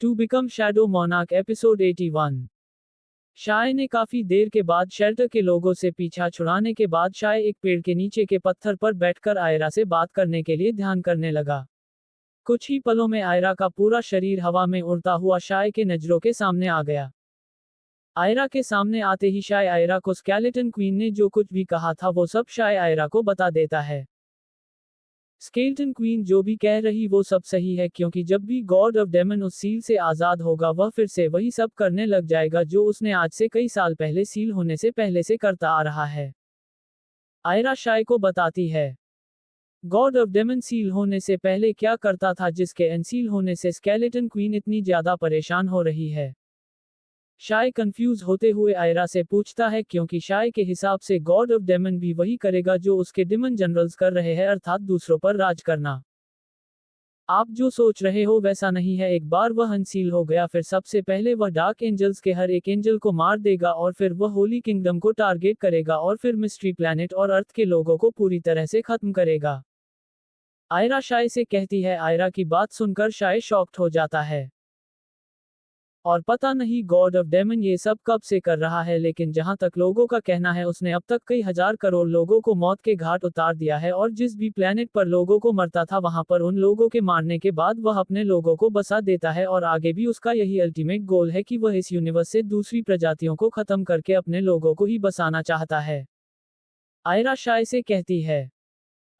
To become shadow monarch episode 81। शाय ने काफी देर के बाद शेल्टर के लोगों से पीछा छुड़ाने के बाद शाय एक पेड़ के नीचे के पत्थर पर बैठकर आयरा से बात करने के लिए ध्यान करने लगा। कुछ ही पलों में आयरा का पूरा शरीर हवा में उड़ता हुआ शाय के नजरों के सामने आ गया। आयरा के सामने आते ही शाय आयरा को स्केलेटन क्वीन ने जो कुछ भी कहा था वो सब शाय आयरा को बता देता है। स्केलेटन क्वीन जो भी कह रही वो सब सही है, क्योंकि जब भी गॉड ऑफ डेमन उस सील से आजाद होगा वह फिर से वही सब करने लग जाएगा जो उसने आज से कई साल पहले सील होने से पहले से करता आ रहा है। आयरा शाय को बताती है गॉड ऑफ डेमन सील होने से पहले क्या करता था जिसके अनसील होने से स्केलेटन क्वीन इतनी ज्यादा परेशान हो रही है। शाय कंफ्यूज होते हुए आयरा से पूछता है क्योंकि शाय के हिसाब से गॉड ऑफ डेमन भी वही करेगा जो उसके डेमन जनरल्स कर रहे हैं, अर्थात दूसरों पर राज करना। आप जो सोच रहे हो वैसा नहीं है। एक बार वह अनसील हो गया फिर सबसे पहले वह डार्क एंजल्स के हर एक एंजल को मार देगा और फिर वह होली किंगडम को टारगेट करेगा और फिर मिस्ट्री प्लैनेट और अर्थ के लोगों को पूरी तरह से खत्म करेगा। आयरा शाय से कहती है। आयरा की बात सुनकर शाय शॉक्ड हो जाता है और पता नहीं गॉड ऑफ डेमन ये सब कब से कर रहा है, लेकिन जहां तक लोगों का कहना है उसने अब तक कई हजार करोड़ लोगों को मौत के घाट उतार दिया है और जिस भी प्लेनेट पर लोगों को मरता था वहां पर उन लोगों के मारने के बाद वह अपने लोगों को बसा देता है और आगे भी उसका यही अल्टीमेट गोल है कि वह इस यूनिवर्स से दूसरी प्रजातियों को खत्म करके अपने लोगों को ही बसाना चाहता है। आयरा शाय से कहती है,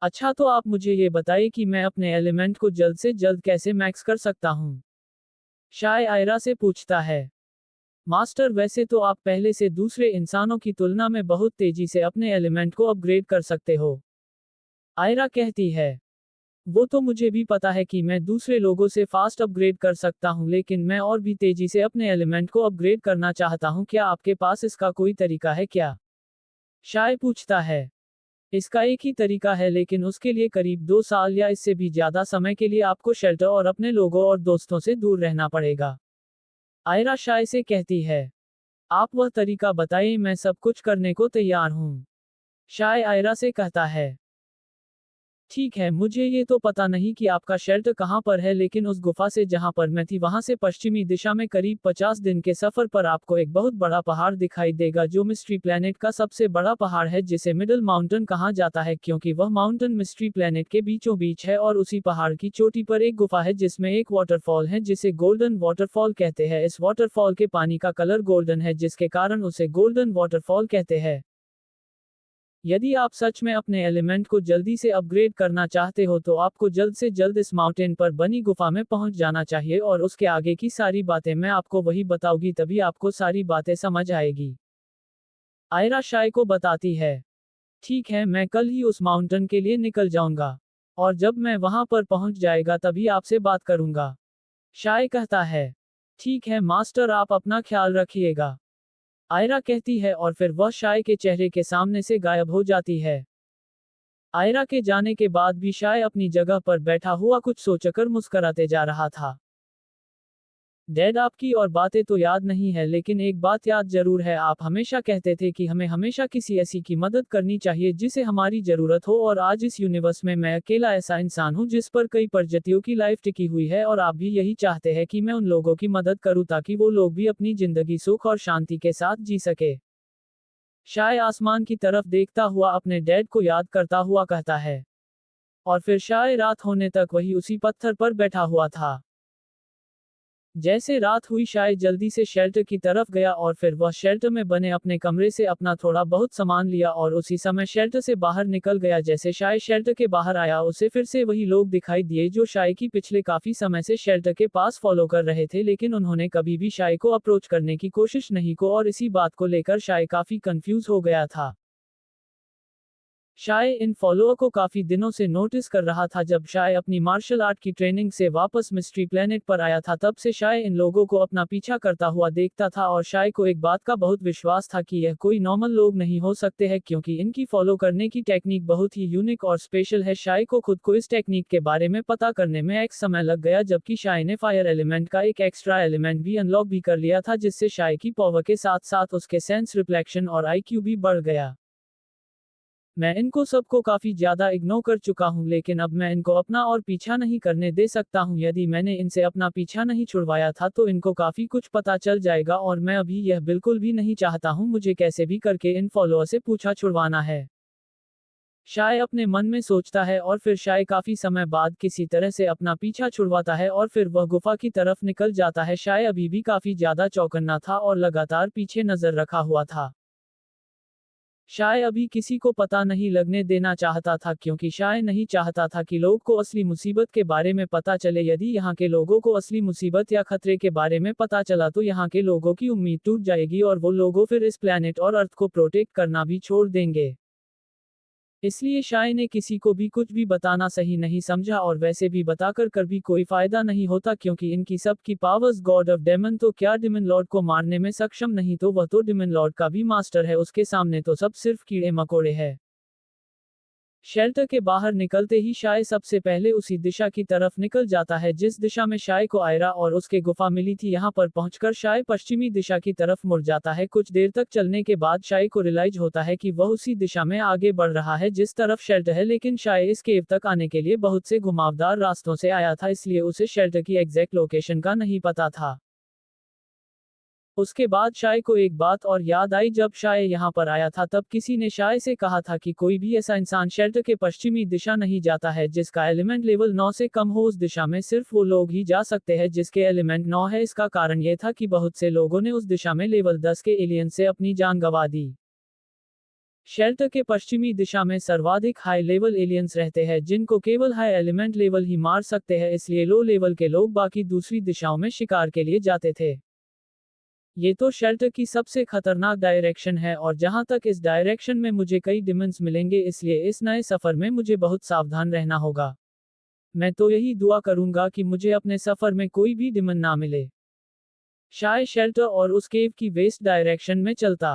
अच्छा तो आप मुझे ये बताइए कि मैं अपने एलिमेंट को जल्द से जल्द कैसे मैक्स कर सकता हूँ। शाय आयरा से पूछता है, मास्टर वैसे तो आप पहले से दूसरे इंसानों की तुलना में बहुत तेजी से अपने एलिमेंट को अपग्रेड कर सकते हो। आयरा कहती है, वो तो मुझे भी पता है कि मैं दूसरे लोगों से फास्ट अपग्रेड कर सकता हूँ, लेकिन मैं और भी तेजी से अपने एलिमेंट को अपग्रेड करना चाहता हूँ। क्या आपके पास इसका कोई तरीका है क्या? शाय पूछता है, इसका एक ही तरीका है, लेकिन उसके लिए करीब 2 साल या इससे भी ज्यादा समय के लिए आपको शेल्टर और अपने लोगों और दोस्तों से दूर रहना पड़ेगा। आयरा शाय से कहती है, आप वह तरीका बताइए, मैं सब कुछ करने को तैयार हूँ। शाय आयरा से कहता है, ठीक है, मुझे ये तो पता नहीं कि आपका शेल्टर कहाँ पर है, लेकिन उस गुफा से जहाँ पर मैं थी वहां से पश्चिमी दिशा में करीब 50 दिन के सफर पर आपको एक बहुत बड़ा पहाड़ दिखाई देगा जो मिस्ट्री प्लैनेट का सबसे बड़ा पहाड़ है, जिसे मिडल माउंटेन कहा जाता है क्योंकि वह माउंटेन मिस्ट्री प्लैनेट के बीचों बीच है और उसी पहाड़ की चोटी पर एक गुफा है जिसमें एक वाटरफॉल है जिसे गोल्डन वाटरफॉल कहते हैं। इस वाटरफॉल के पानी का कलर गोल्डन है जिसके कारण उसे गोल्डन वाटरफॉल कहते हैं। यदि आप सच में अपने एलिमेंट को जल्दी से अपग्रेड करना चाहते हो तो आपको जल्द से जल्द इस माउंटेन पर बनी गुफा में पहुंच जाना चाहिए और उसके आगे की सारी बातें मैं आपको वही बताऊंगी, तभी आपको सारी बातें समझ आएगी। आयरा शाय को बताती है, ठीक है, मैं कल ही उस माउंटेन के लिए निकल जाऊंगा और जब मैं वहां पर पहुंच जाएगा तभी आपसे बात करूंगा। शाय कहता है, ठीक है मास्टर, आप अपना ख्याल रखिएगा। आयरा कहती है और फिर वह शाय के चेहरे के सामने से गायब हो जाती है। आयरा के जाने के बाद भी शाय अपनी जगह पर बैठा हुआ कुछ सोचकर मुस्कुराते जा रहा था। डैड, आपकी और बातें तो याद नहीं है, लेकिन एक बात याद जरूर है। आप हमेशा कहते थे कि हमें हमेशा किसी ऐसी की मदद करनी चाहिए जिसे हमारी जरूरत हो, और आज इस यूनिवर्स में मैं अकेला ऐसा इंसान हूँ जिस पर कई प्रजातियों की लाइफ टिकी हुई है, और आप भी यही चाहते हैं कि मैं उन लोगों की मदद करूँ ताकि वो लोग भी अपनी जिंदगी सुख और शांति के साथ जी सके। शाय आसमान की तरफ देखता हुआ अपने डैड को याद करता हुआ कहता है और फिर शाय रात होने तक वही उसी पत्थर पर बैठा हुआ था। जैसे रात हुई शाय जल्दी से शेल्टर की तरफ गया और फिर वह शेल्टर में बने अपने कमरे से अपना थोड़ा बहुत सामान लिया और उसी समय शेल्टर से बाहर निकल गया। जैसे शाय शेल्टर के बाहर आया उसे फिर से वही लोग दिखाई दिए जो शाय की पिछले काफी समय से शेल्टर के पास फॉलो कर रहे थे, लेकिन उन्होंने कभी भी शाय को अप्रोच करने की कोशिश नहीं को, और इसी बात को लेकर शाय काफी कंफ्यूज हो गया था। शाय इन फॉलोअर को काफी दिनों से नोटिस कर रहा था। जब शाय अपनी मार्शल आर्ट की ट्रेनिंग से वापस मिस्ट्री प्लेनेट पर आया था तब से शाय इन लोगों को अपना पीछा करता हुआ देखता था, और शाय को एक बात का बहुत विश्वास था कि यह कोई नॉर्मल लोग नहीं हो सकते हैं क्योंकि इनकी फॉलो करने की टेक्निक बहुत ही यूनिक और स्पेशल है। शाय को खुद को इस टेक्निक के बारे में पता करने में एक समय लग गया, जबकि शाय ने फायर एलिमेंट का एक एक्स्ट्रा एलिमेंट भी अनलॉक भी कर लिया था जिससे शाय की पावर के साथ साथ उसके सेंस रिफ्लेक्शन और आईक्यू भी बढ़ गया। मैं इनको सबको काफी ज्यादा इग्नोर कर चुका हूँ, लेकिन अब मैं इनको अपना और पीछा नहीं करने दे सकता हूँ। यदि मैंने इनसे अपना पीछा नहीं छुड़वाया था तो इनको काफी कुछ पता चल जाएगा, और मैं अभी यह बिल्कुल भी नहीं चाहता हूँ। मुझे कैसे भी करके इन फॉलोअर से पूछा छुड़वाना है। शाय अपने मन में सोचता है और फिर शाय काफी समय बाद किसी तरह से अपना पीछा छुड़वाता है और फिर वह गुफा की तरफ निकल जाता है। शाय अभी भी काफी ज्यादा चौकन्ना था और लगातार पीछे नजर रखा हुआ था। शाय अभी किसी को पता नहीं लगने देना चाहता था, क्योंकि शाय नहीं चाहता था कि लोग को असली मुसीबत के बारे में पता चले। यदि यहाँ के लोगों को असली मुसीबत या खतरे के बारे में पता चला तो यहाँ के लोगों की उम्मीद टूट जाएगी और वो लोगों फिर इस प्लेनेट और अर्थ को प्रोटेक्ट करना भी छोड़ देंगे। इसलिए शाय ने किसी को भी कुछ भी बताना सही नहीं समझा, और वैसे भी बताकर कर भी कोई फायदा नहीं होता, क्योंकि इनकी सब की पावर्स गॉड ऑफ डेमन तो क्या डिमन लॉर्ड को मारने में सक्षम नहीं, तो वह तो डिमन लॉर्ड का भी मास्टर है। उसके सामने तो सब सिर्फ कीड़े मकोड़े हैं। शेल्टर के बाहर निकलते ही शाय सबसे पहले उसी दिशा की तरफ निकल जाता है जिस दिशा में शाय को आयरा और उसके गुफा मिली थी। यहाँ पर पहुंचकर शाय पश्चिमी दिशा की तरफ मुड़ जाता है। कुछ देर तक चलने के बाद शाय को रियलाइज होता है कि वह उसी दिशा में आगे बढ़ रहा है जिस तरफ शेल्टर है, लेकिन शाय इस केव तक आने के लिए बहुत से घुमावदार रास्तों से आया था, इसलिए उसे शेल्टर की एग्जैक्ट लोकेशन का नहीं पता था। उसके बाद शाय को एक बात और याद आई। जब शाय यहाँ पर आया था तब किसी ने शाय से कहा था कि कोई भी ऐसा इंसान शेल्टर के पश्चिमी दिशा नहीं जाता है जिसका एलिमेंट लेवल 9 से कम हो। उस दिशा में सिर्फ वो लोग ही जा सकते हैं जिसके एलिमेंट 9 है। इसका कारण ये था कि बहुत से लोगों ने उस दिशा में लेवल 10 के एलियन से अपनी जान गंवा दी। शेल्टर के पश्चिमी दिशा में सर्वाधिक हाई लेवल एलियंस रहते हैं जिनको केवल हाई एलिमेंट लेवल ही मार सकते हैं, इसलिए लो लेवल के लोग बाकी दूसरी दिशाओं में शिकार के लिए जाते थे। ये तो शेल्टर की सबसे खतरनाक डायरेक्शन है, और जहां तक इस डायरेक्शन में मुझे कई डिमंस मिलेंगे, इसलिए इस नए सफर में मुझे बहुत सावधान रहना होगा। मैं तो यही दुआ करूंगा कि मुझे अपने सफर में कोई भी डिमन ना मिले। शाय शेल्टर और उस केव की वेस्ट डायरेक्शन में चलता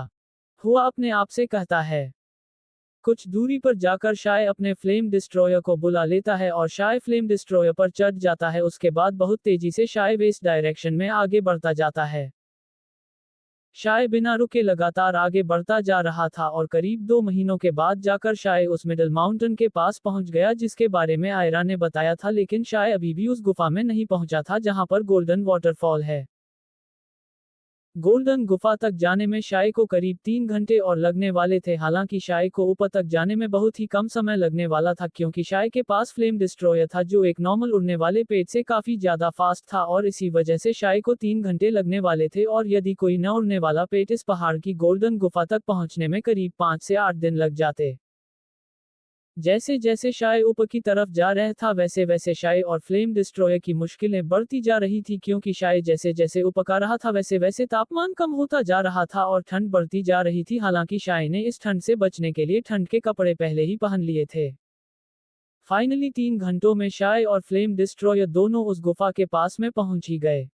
हुआ अपने आप से कहता है। कुछ दूरी पर जाकर शाय अपने फ्लेम डिस्ट्रॉयर को बुला लेता है और शाय फ्लेम डिस्ट्रॉयर पर चढ़ जाता है। उसके बाद बहुत तेजी से शाय वेस्ट डायरेक्शन में आगे बढ़ता जाता है। शाय बिना रुके लगातार आगे बढ़ता जा रहा था और करीब 2 महीनों के बाद जाकर शाय उस मिडल माउंटेन के पास पहुंच गया जिसके बारे में आयरा ने बताया था, लेकिन शाय अभी भी उस गुफा में नहीं पहुंचा था जहां पर गोल्डन वाटरफॉल है। गोल्डन गुफा तक जाने में शाय को करीब 3 घंटे और लगने वाले थे। हालांकि शाय को ऊपर तक जाने में बहुत ही कम समय लगने वाला था, क्योंकि शाय के पास फ्लेम डिस्ट्रॉयर था जो एक नॉर्मल उड़ने वाले पेज से काफी ज्यादा फास्ट था, और इसी वजह से शाय को 3 घंटे लगने वाले थे। और यदि कोई न उड़ने वाला पेट इस पहाड़ की गोल्डन गुफा तक पहुंचने में करीब 5 से 8 दिन लग जाते। जैसे जैसे शाय ऊपर की तरफ जा रहा था वैसे वैसे शाय और फ्लेम डिस्ट्रॉयर की मुश्किलें बढ़ती जा रही थी, क्योंकि शाय जैसे जैसे ऊपर आ रहा था वैसे वैसे तापमान कम होता जा रहा था और ठंड बढ़ती जा रही थी। हालांकि शाय ने इस ठंड से बचने के लिए ठंड के कपड़े पहले ही पहन लिए थे। फाइनली 3 घंटों में शाय और फ्लेम डिस्ट्रॉयर दोनों उस गुफा के पास में पहुंच ही गए।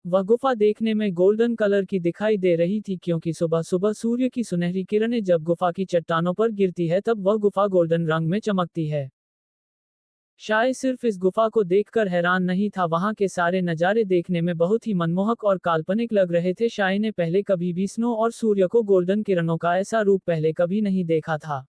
वह गुफा देखने में गोल्डन कलर की दिखाई दे रही थी, क्योंकि सुबह सुबह सूर्य की सुनहरी किरणें जब गुफा की चट्टानों पर गिरती है तब वह गुफा गोल्डन रंग में चमकती है। शाय सिर्फ इस गुफा को देखकर हैरान नहीं था, वहां के सारे नज़ारे देखने में बहुत ही मनमोहक और काल्पनिक लग रहे थे। शाय ने पहले कभी भी स्नो और सूर्य को गोल्डन किरणों का ऐसा रूप पहले कभी नहीं देखा था।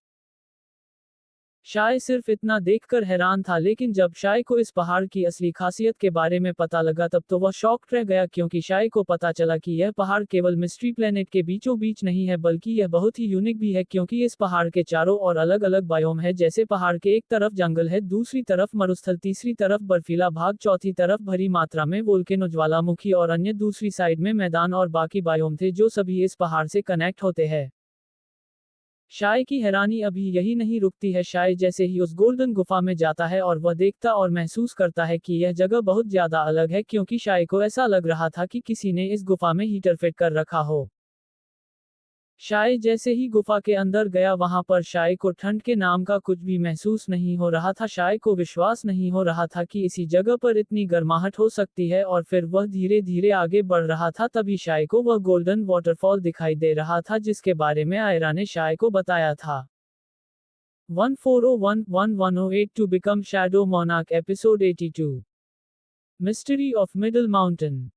शाय सिर्फ इतना देखकर हैरान था, लेकिन जब शाय को इस पहाड़ की असली खासियत के बारे में पता लगा तब तो वह शॉक्ड रह गया, क्योंकि शाय को पता चला कि यह पहाड़ केवल मिस्ट्री प्लेनेट के बीचों बीच नहीं है, बल्कि यह बहुत ही यूनिक भी है, क्योंकि इस पहाड़ के चारों ओर अलग अलग बायोम है। जैसे पहाड़ के एक तरफ जंगल है, दूसरी तरफ मरुस्थल, तीसरी तरफ बर्फीला भाग, चौथी तरफ भरी मात्रा में वोल्केनो ज्वालामुखी और अन्य दूसरी साइड में मैदान और बाकी बायोम थे जो सभी इस पहाड़ से कनेक्ट होते हैं। शाय की हैरानी अभी यही नहीं रुकती है। शाय जैसे ही उस गोल्डन गुफा में जाता है और वह देखता और महसूस करता है कि यह जगह बहुत ज्यादा अलग है, क्योंकि शाय को ऐसा लग रहा था कि किसी ने इस गुफा में हीटर फिट कर रखा हो। शाय जैसे ही गुफा के अंदर गया वहां पर शाय को ठंड के नाम का कुछ भी महसूस नहीं हो रहा था। शाय को विश्वास नहीं हो रहा था कि इसी जगह पर इतनी गर्माहट हो सकती है, और फिर वह धीरे धीरे आगे बढ़ रहा था। तभी शाय को वह गोल्डन वाटरफॉल दिखाई दे रहा था जिसके बारे में आयरा ने शाय को बताया था। 1401-1108 to become shadow monarch episode 82 mystery of middle mountain.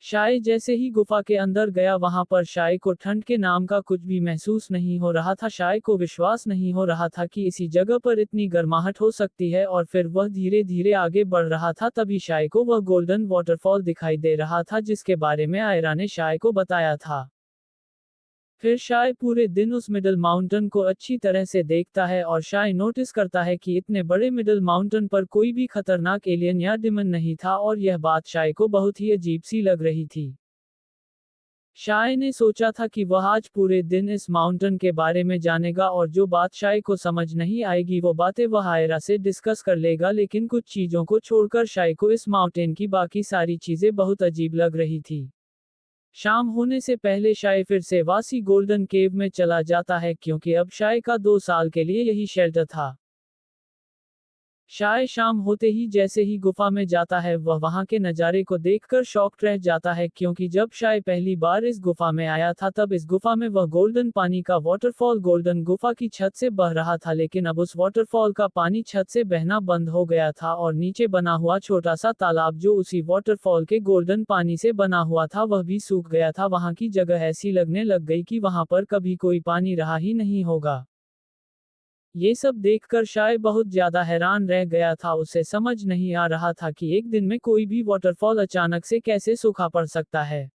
शाय जैसे ही गुफा के अंदर गया वहां पर शाय को ठंड के नाम का कुछ भी महसूस नहीं हो रहा था। शाय को विश्वास नहीं हो रहा था कि इसी जगह पर इतनी गर्माहट हो सकती है और फिर वह धीरे धीरे आगे बढ़ रहा था। तभी शाय को वह गोल्डन वाटरफॉल दिखाई दे रहा था जिसके बारे में आयरा ने शाय को बताया था। फिर शाय पूरे दिन उस मिडल माउंटेन को अच्छी तरह से देखता है और शाय नोटिस करता है कि इतने बड़े मिडल माउंटेन पर कोई भी खतरनाक एलियन या डिमन नहीं था और यह बात शाय को बहुत ही अजीब सी लग रही थी। शाय ने सोचा था कि वह आज पूरे दिन इस माउंटेन के बारे में जानेगा और जो बात शाय को समझ नहीं आएगी वो बातें वह आयरा से डिस्कस कर लेगा, लेकिन कुछ चीजों को छोड़कर शाय को इस माउंटेन की बाकी सारी चीजें बहुत अजीब लग रही थी। शाम होने से पहले शाय फिर से वासी गोल्डन केव में चला जाता है क्योंकि अब शाय का 2 साल के लिए यही शेल्टर था। शाय शाम होते ही जैसे ही गुफा में जाता है वह वहां के नज़ारे को देखकर शॉक्ड रह जाता है क्योंकि जब शाय पहली बार इस गुफा में आया था तब इस गुफा में वह गोल्डन पानी का वाटरफॉल गोल्डन गुफा की छत से बह रहा था, लेकिन अब उस वाटरफॉल का पानी छत से बहना बंद हो गया था और नीचे बना हुआ छोटा सा तालाब जो उसी वाटरफॉल के गोल्डन पानी से बना हुआ था वह भी सूख गया था। वहां की जगह ऐसी लगने लग गई कि वहां पर कभी कोई पानी रहा ही नहीं होगा। ये सब देखकर शाय बहुत ज्यादा हैरान रह गया था। उसे समझ नहीं आ रहा था कि एक दिन में कोई भी वाटरफॉल अचानक से कैसे सूखा पड़ सकता है।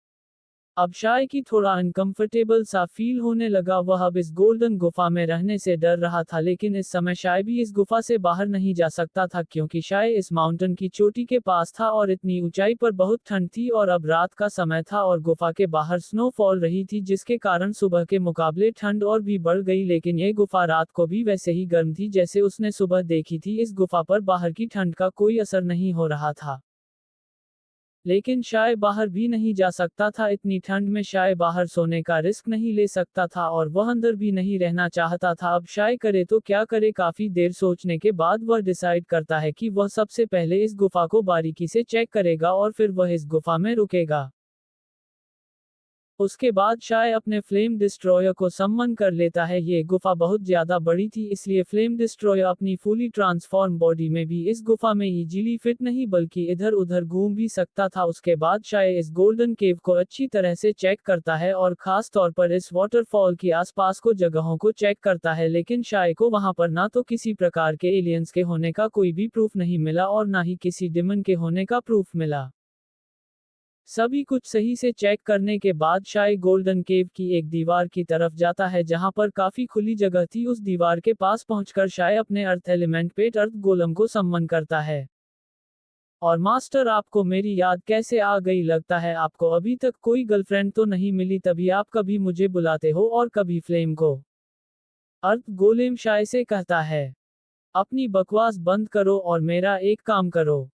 अब शाय की थोड़ा अनकंफर्टेबल सा फील होने लगा। वह अब इस गोल्डन गुफा में रहने से डर रहा था, लेकिन इस समय शाय भी इस गुफा से बाहर नहीं जा सकता था क्योंकि शाय इस माउंटेन की चोटी के पास था और इतनी ऊंचाई पर बहुत ठंड थी और अब रात का समय था और गुफा के बाहर स्नो फॉल रही थी जिसके कारण सुबह के मुकाबले ठंड और भी बढ़ गई, लेकिन यह गुफा रात को भी वैसे ही गर्म थी जैसे उसने सुबह देखी थी। इस गुफा पर बाहर की ठंड का कोई असर नहीं हो रहा था, लेकिन शाय बाहर भी नहीं जा सकता था। इतनी ठंड में शाय बाहर सोने का रिस्क नहीं ले सकता था और वह अंदर भी नहीं रहना चाहता था। अब शाय करे तो क्या करे। काफी देर सोचने के बाद वह डिसाइड करता है कि वह सबसे पहले इस गुफा को बारीकी से चेक करेगा और फिर वह इस गुफा में रुकेगा। उसके बाद शाय अपने फ्लेम डिस्ट्रॉयर को सम्मन कर लेता है। ये गुफा बहुत ज्यादा बड़ी थी इसलिए फ्लेम डिस्ट्रॉयर अपनी फुली ट्रांसफॉर्म बॉडी में भी इस गुफा में इजीली फिट नहीं बल्कि इधर उधर घूम भी सकता था। उसके बाद शाय इस गोल्डन केव को अच्छी तरह से चेक करता है और खास तौर पर इस वाटरफॉल के आसपास को जगहों को चेक करता है, लेकिन शाय को वहां पर ना तो किसी प्रकार के एलियंस के होने का कोई भी प्रूफ नहीं मिला और ना ही किसी डिमन के होने का प्रूफ मिला। सभी कुछ सही से चेक करने के बाद शाय गोल्डन केव की एक दीवार की तरफ जाता है जहां पर काफी खुली जगह थी। उस दीवार के पास पहुंचकर शाय अपने अर्थ एलिमेंट पेट अर्थ गोलम को सम्मन करता है। और मास्टर, आपको मेरी याद कैसे आ गई? लगता है आपको अभी तक कोई गर्लफ्रेंड तो नहीं मिली, तभी आप कभी मुझे बुलाते हो और कभी फ्लेम को। अर्थ गोलेम शाय से कहता है, अपनी बकवास बंद करो और मेरा एक काम करो।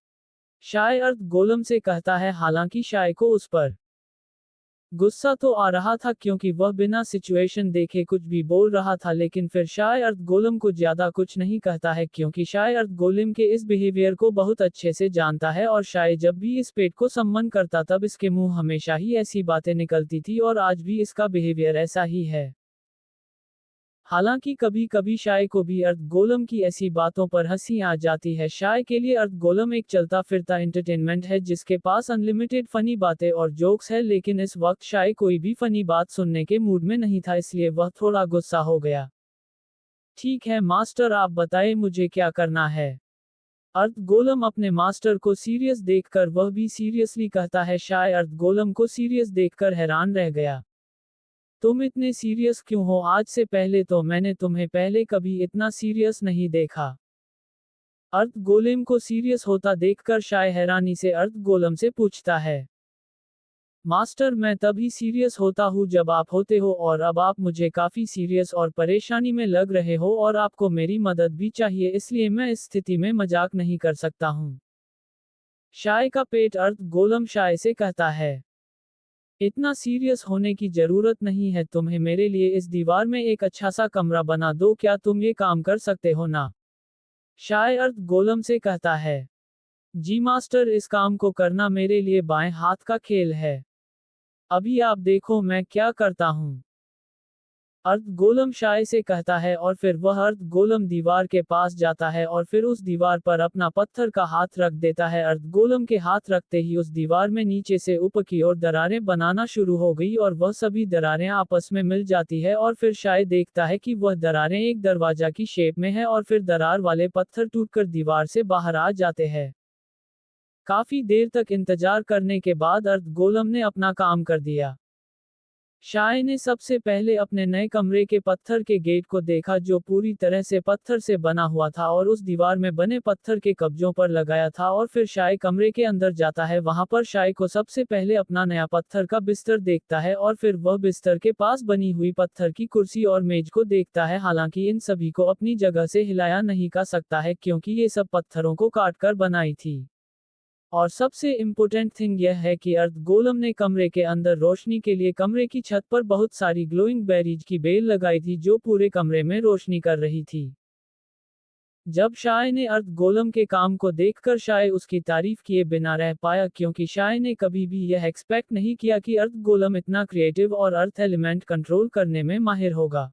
शाय अर्थ गोलम से कहता है। हालांकि शाय को उस पर गुस्सा तो आ रहा था क्योंकि वह बिना सिचुएशन देखे कुछ भी बोल रहा था, लेकिन फिर शाय अर्थ गोलम को ज्यादा कुछ नहीं कहता है क्योंकि शाय अर्थ गोलम के इस बिहेवियर को बहुत अच्छे से जानता है और शाय जब भी इस पेट को सम्मन करता तब इसके मुंह हमेशा ही ऐसी बातें निकलती थी और आज भी इसका बिहेवियर ऐसा ही है। हालांकि कभी कभी शाय को भी अर्थ गोलम की ऐसी बातों पर हंसी आ जाती है। शाय के लिए अर्थ गोलम एक चलता फिरता एंटरटेनमेंट है जिसके पास अनलिमिटेड फनी बातें और जोक्स है, लेकिन इस वक्त शाय कोई भी फनी बात सुनने के मूड में नहीं था इसलिए वह थोड़ा गुस्सा हो गया। ठीक है मास्टर, आप बताएं मुझे क्या करना है? अर्थ गोलम अपने मास्टर को सीरियस देखकर वह भी सीरियसली कहता है। शाय अर्थ गोलम को सीरियस देखकर हैरान रह गया। तुम इतने सीरियस क्यों हो? आज से पहले तो मैंने तुम्हें पहले कभी इतना सीरियस नहीं देखा। अर्थ गोलेम को सीरियस होता देखकर शाय हैरानी से अर्थ गोलम से पूछता है, मास्टर, मैं तभी सीरियस होता हूँ जब आप होते हो और अब आप मुझे काफी सीरियस और परेशानी में लग रहे हो और आपको मेरी मदद भी चाहिए, इसलिए मैं इस स्थिति में मजाक नहीं कर सकता हूँ। शाय का पेट अर्थ गोलम शाय से कहता है, इतना सीरियस होने की जरूरत नहीं है। तुम्हें मेरे लिए इस दीवार में एक अच्छा सा कमरा बना दो, क्या तुम ये काम कर सकते हो ना? शाय अर्थ गोलम से कहता है, जी मास्टर, इस काम को करना मेरे लिए बाएं हाथ का खेल है। अभी आप देखो मैं क्या करता हूँ। अर्थ गोलम शाय से कहता है और फिर वह अर्थ गोलम दीवार के पास जाता है और फिर उस दीवार पर अपना पत्थर का हाथ रख देता है। अर्थ गोलम के हाथ रखते ही उस दीवार में नीचे से ऊपर की ओर दरारें बनाना शुरू हो गई और वह सभी दरारें आपस में मिल जाती है और फिर शाय देखता है कि वह दरारें एक दरवाजा की शेप में है और फिर दरार वाले पत्थर टूटकर दीवार से बाहर आ जाते हैं। काफी देर तक इंतजार करने के बाद अर्थ गोलम ने अपना काम कर दिया। शाय ने सबसे पहले अपने नए कमरे के पत्थर के गेट को देखा जो पूरी तरह से पत्थर से बना हुआ था और उस दीवार में बने पत्थर के कब्जों पर लगाया था और फिर शाय कमरे के अंदर जाता है। वहां पर शाय को सबसे पहले अपना नया पत्थर का बिस्तर देखता है और फिर वह बिस्तर के पास बनी हुई पत्थर की कुर्सी और मेज को देखता है। हालांकि इन सभी को अपनी जगह से हिलाया नहीं जा सकता है क्योंकि ये सब पत्थरों को काट कर बनाई थी। और सबसे इम्पोर्टेंट थिंग यह है कि अर्थ गोलम ने कमरे के अंदर रोशनी के लिए कमरे की छत पर बहुत सारी ग्लोइंग बेरीज की बेल लगाई थी जो पूरे कमरे में रोशनी कर रही थी। जब शाय ने अर्थ गोलम के काम को देखकर शाय उसकी तारीफ किए बिना रह पाया क्योंकि शाय ने कभी भी यह एक्सपेक्ट नहीं किया कि अर्थ गोलम इतना क्रिएटिव और अर्थ एलिमेंट कंट्रोल करने में माहिर होगा।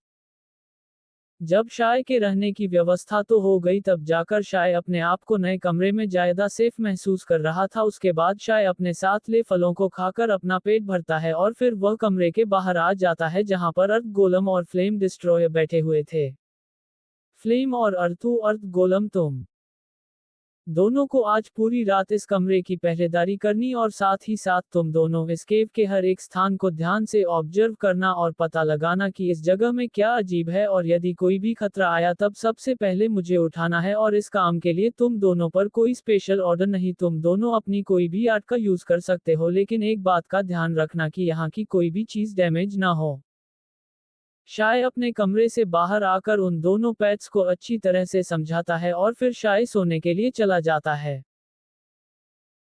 जब शाय के रहने की व्यवस्था तो हो गई तब जाकर शाय अपने आप को नए कमरे में ज्यादा सेफ महसूस कर रहा था। उसके बाद शाय अपने साथ ले फलों को खाकर अपना पेट भरता है और फिर वह कमरे के बाहर आ जाता है जहां पर अर्थ गोलम और फ्लेम डिस्ट्रॉयर बैठे हुए थे। फ्लेम और अर्थ गोलम तुम दोनों को आज पूरी रात इस कमरे की पहरेदारी करनी और साथ ही साथ तुम दोनों इस केव के हर एक स्थान को ध्यान से ऑब्जर्व करना और पता लगाना कि इस जगह में क्या अजीब है और यदि कोई भी खतरा आया तब सबसे पहले मुझे उठाना है। और इस काम के लिए तुम दोनों पर कोई स्पेशल ऑर्डर नहीं, तुम दोनों अपनी कोई भी आर्ट का यूज कर सकते हो लेकिन एक बात का ध्यान रखना कि यहाँ की कोई भी चीज डैमेज ना हो। शाय अपने कमरे से बाहर आकर उन दोनों पेट्स को अच्छी तरह से समझाता है और फिर शाय सोने के लिए चला जाता है।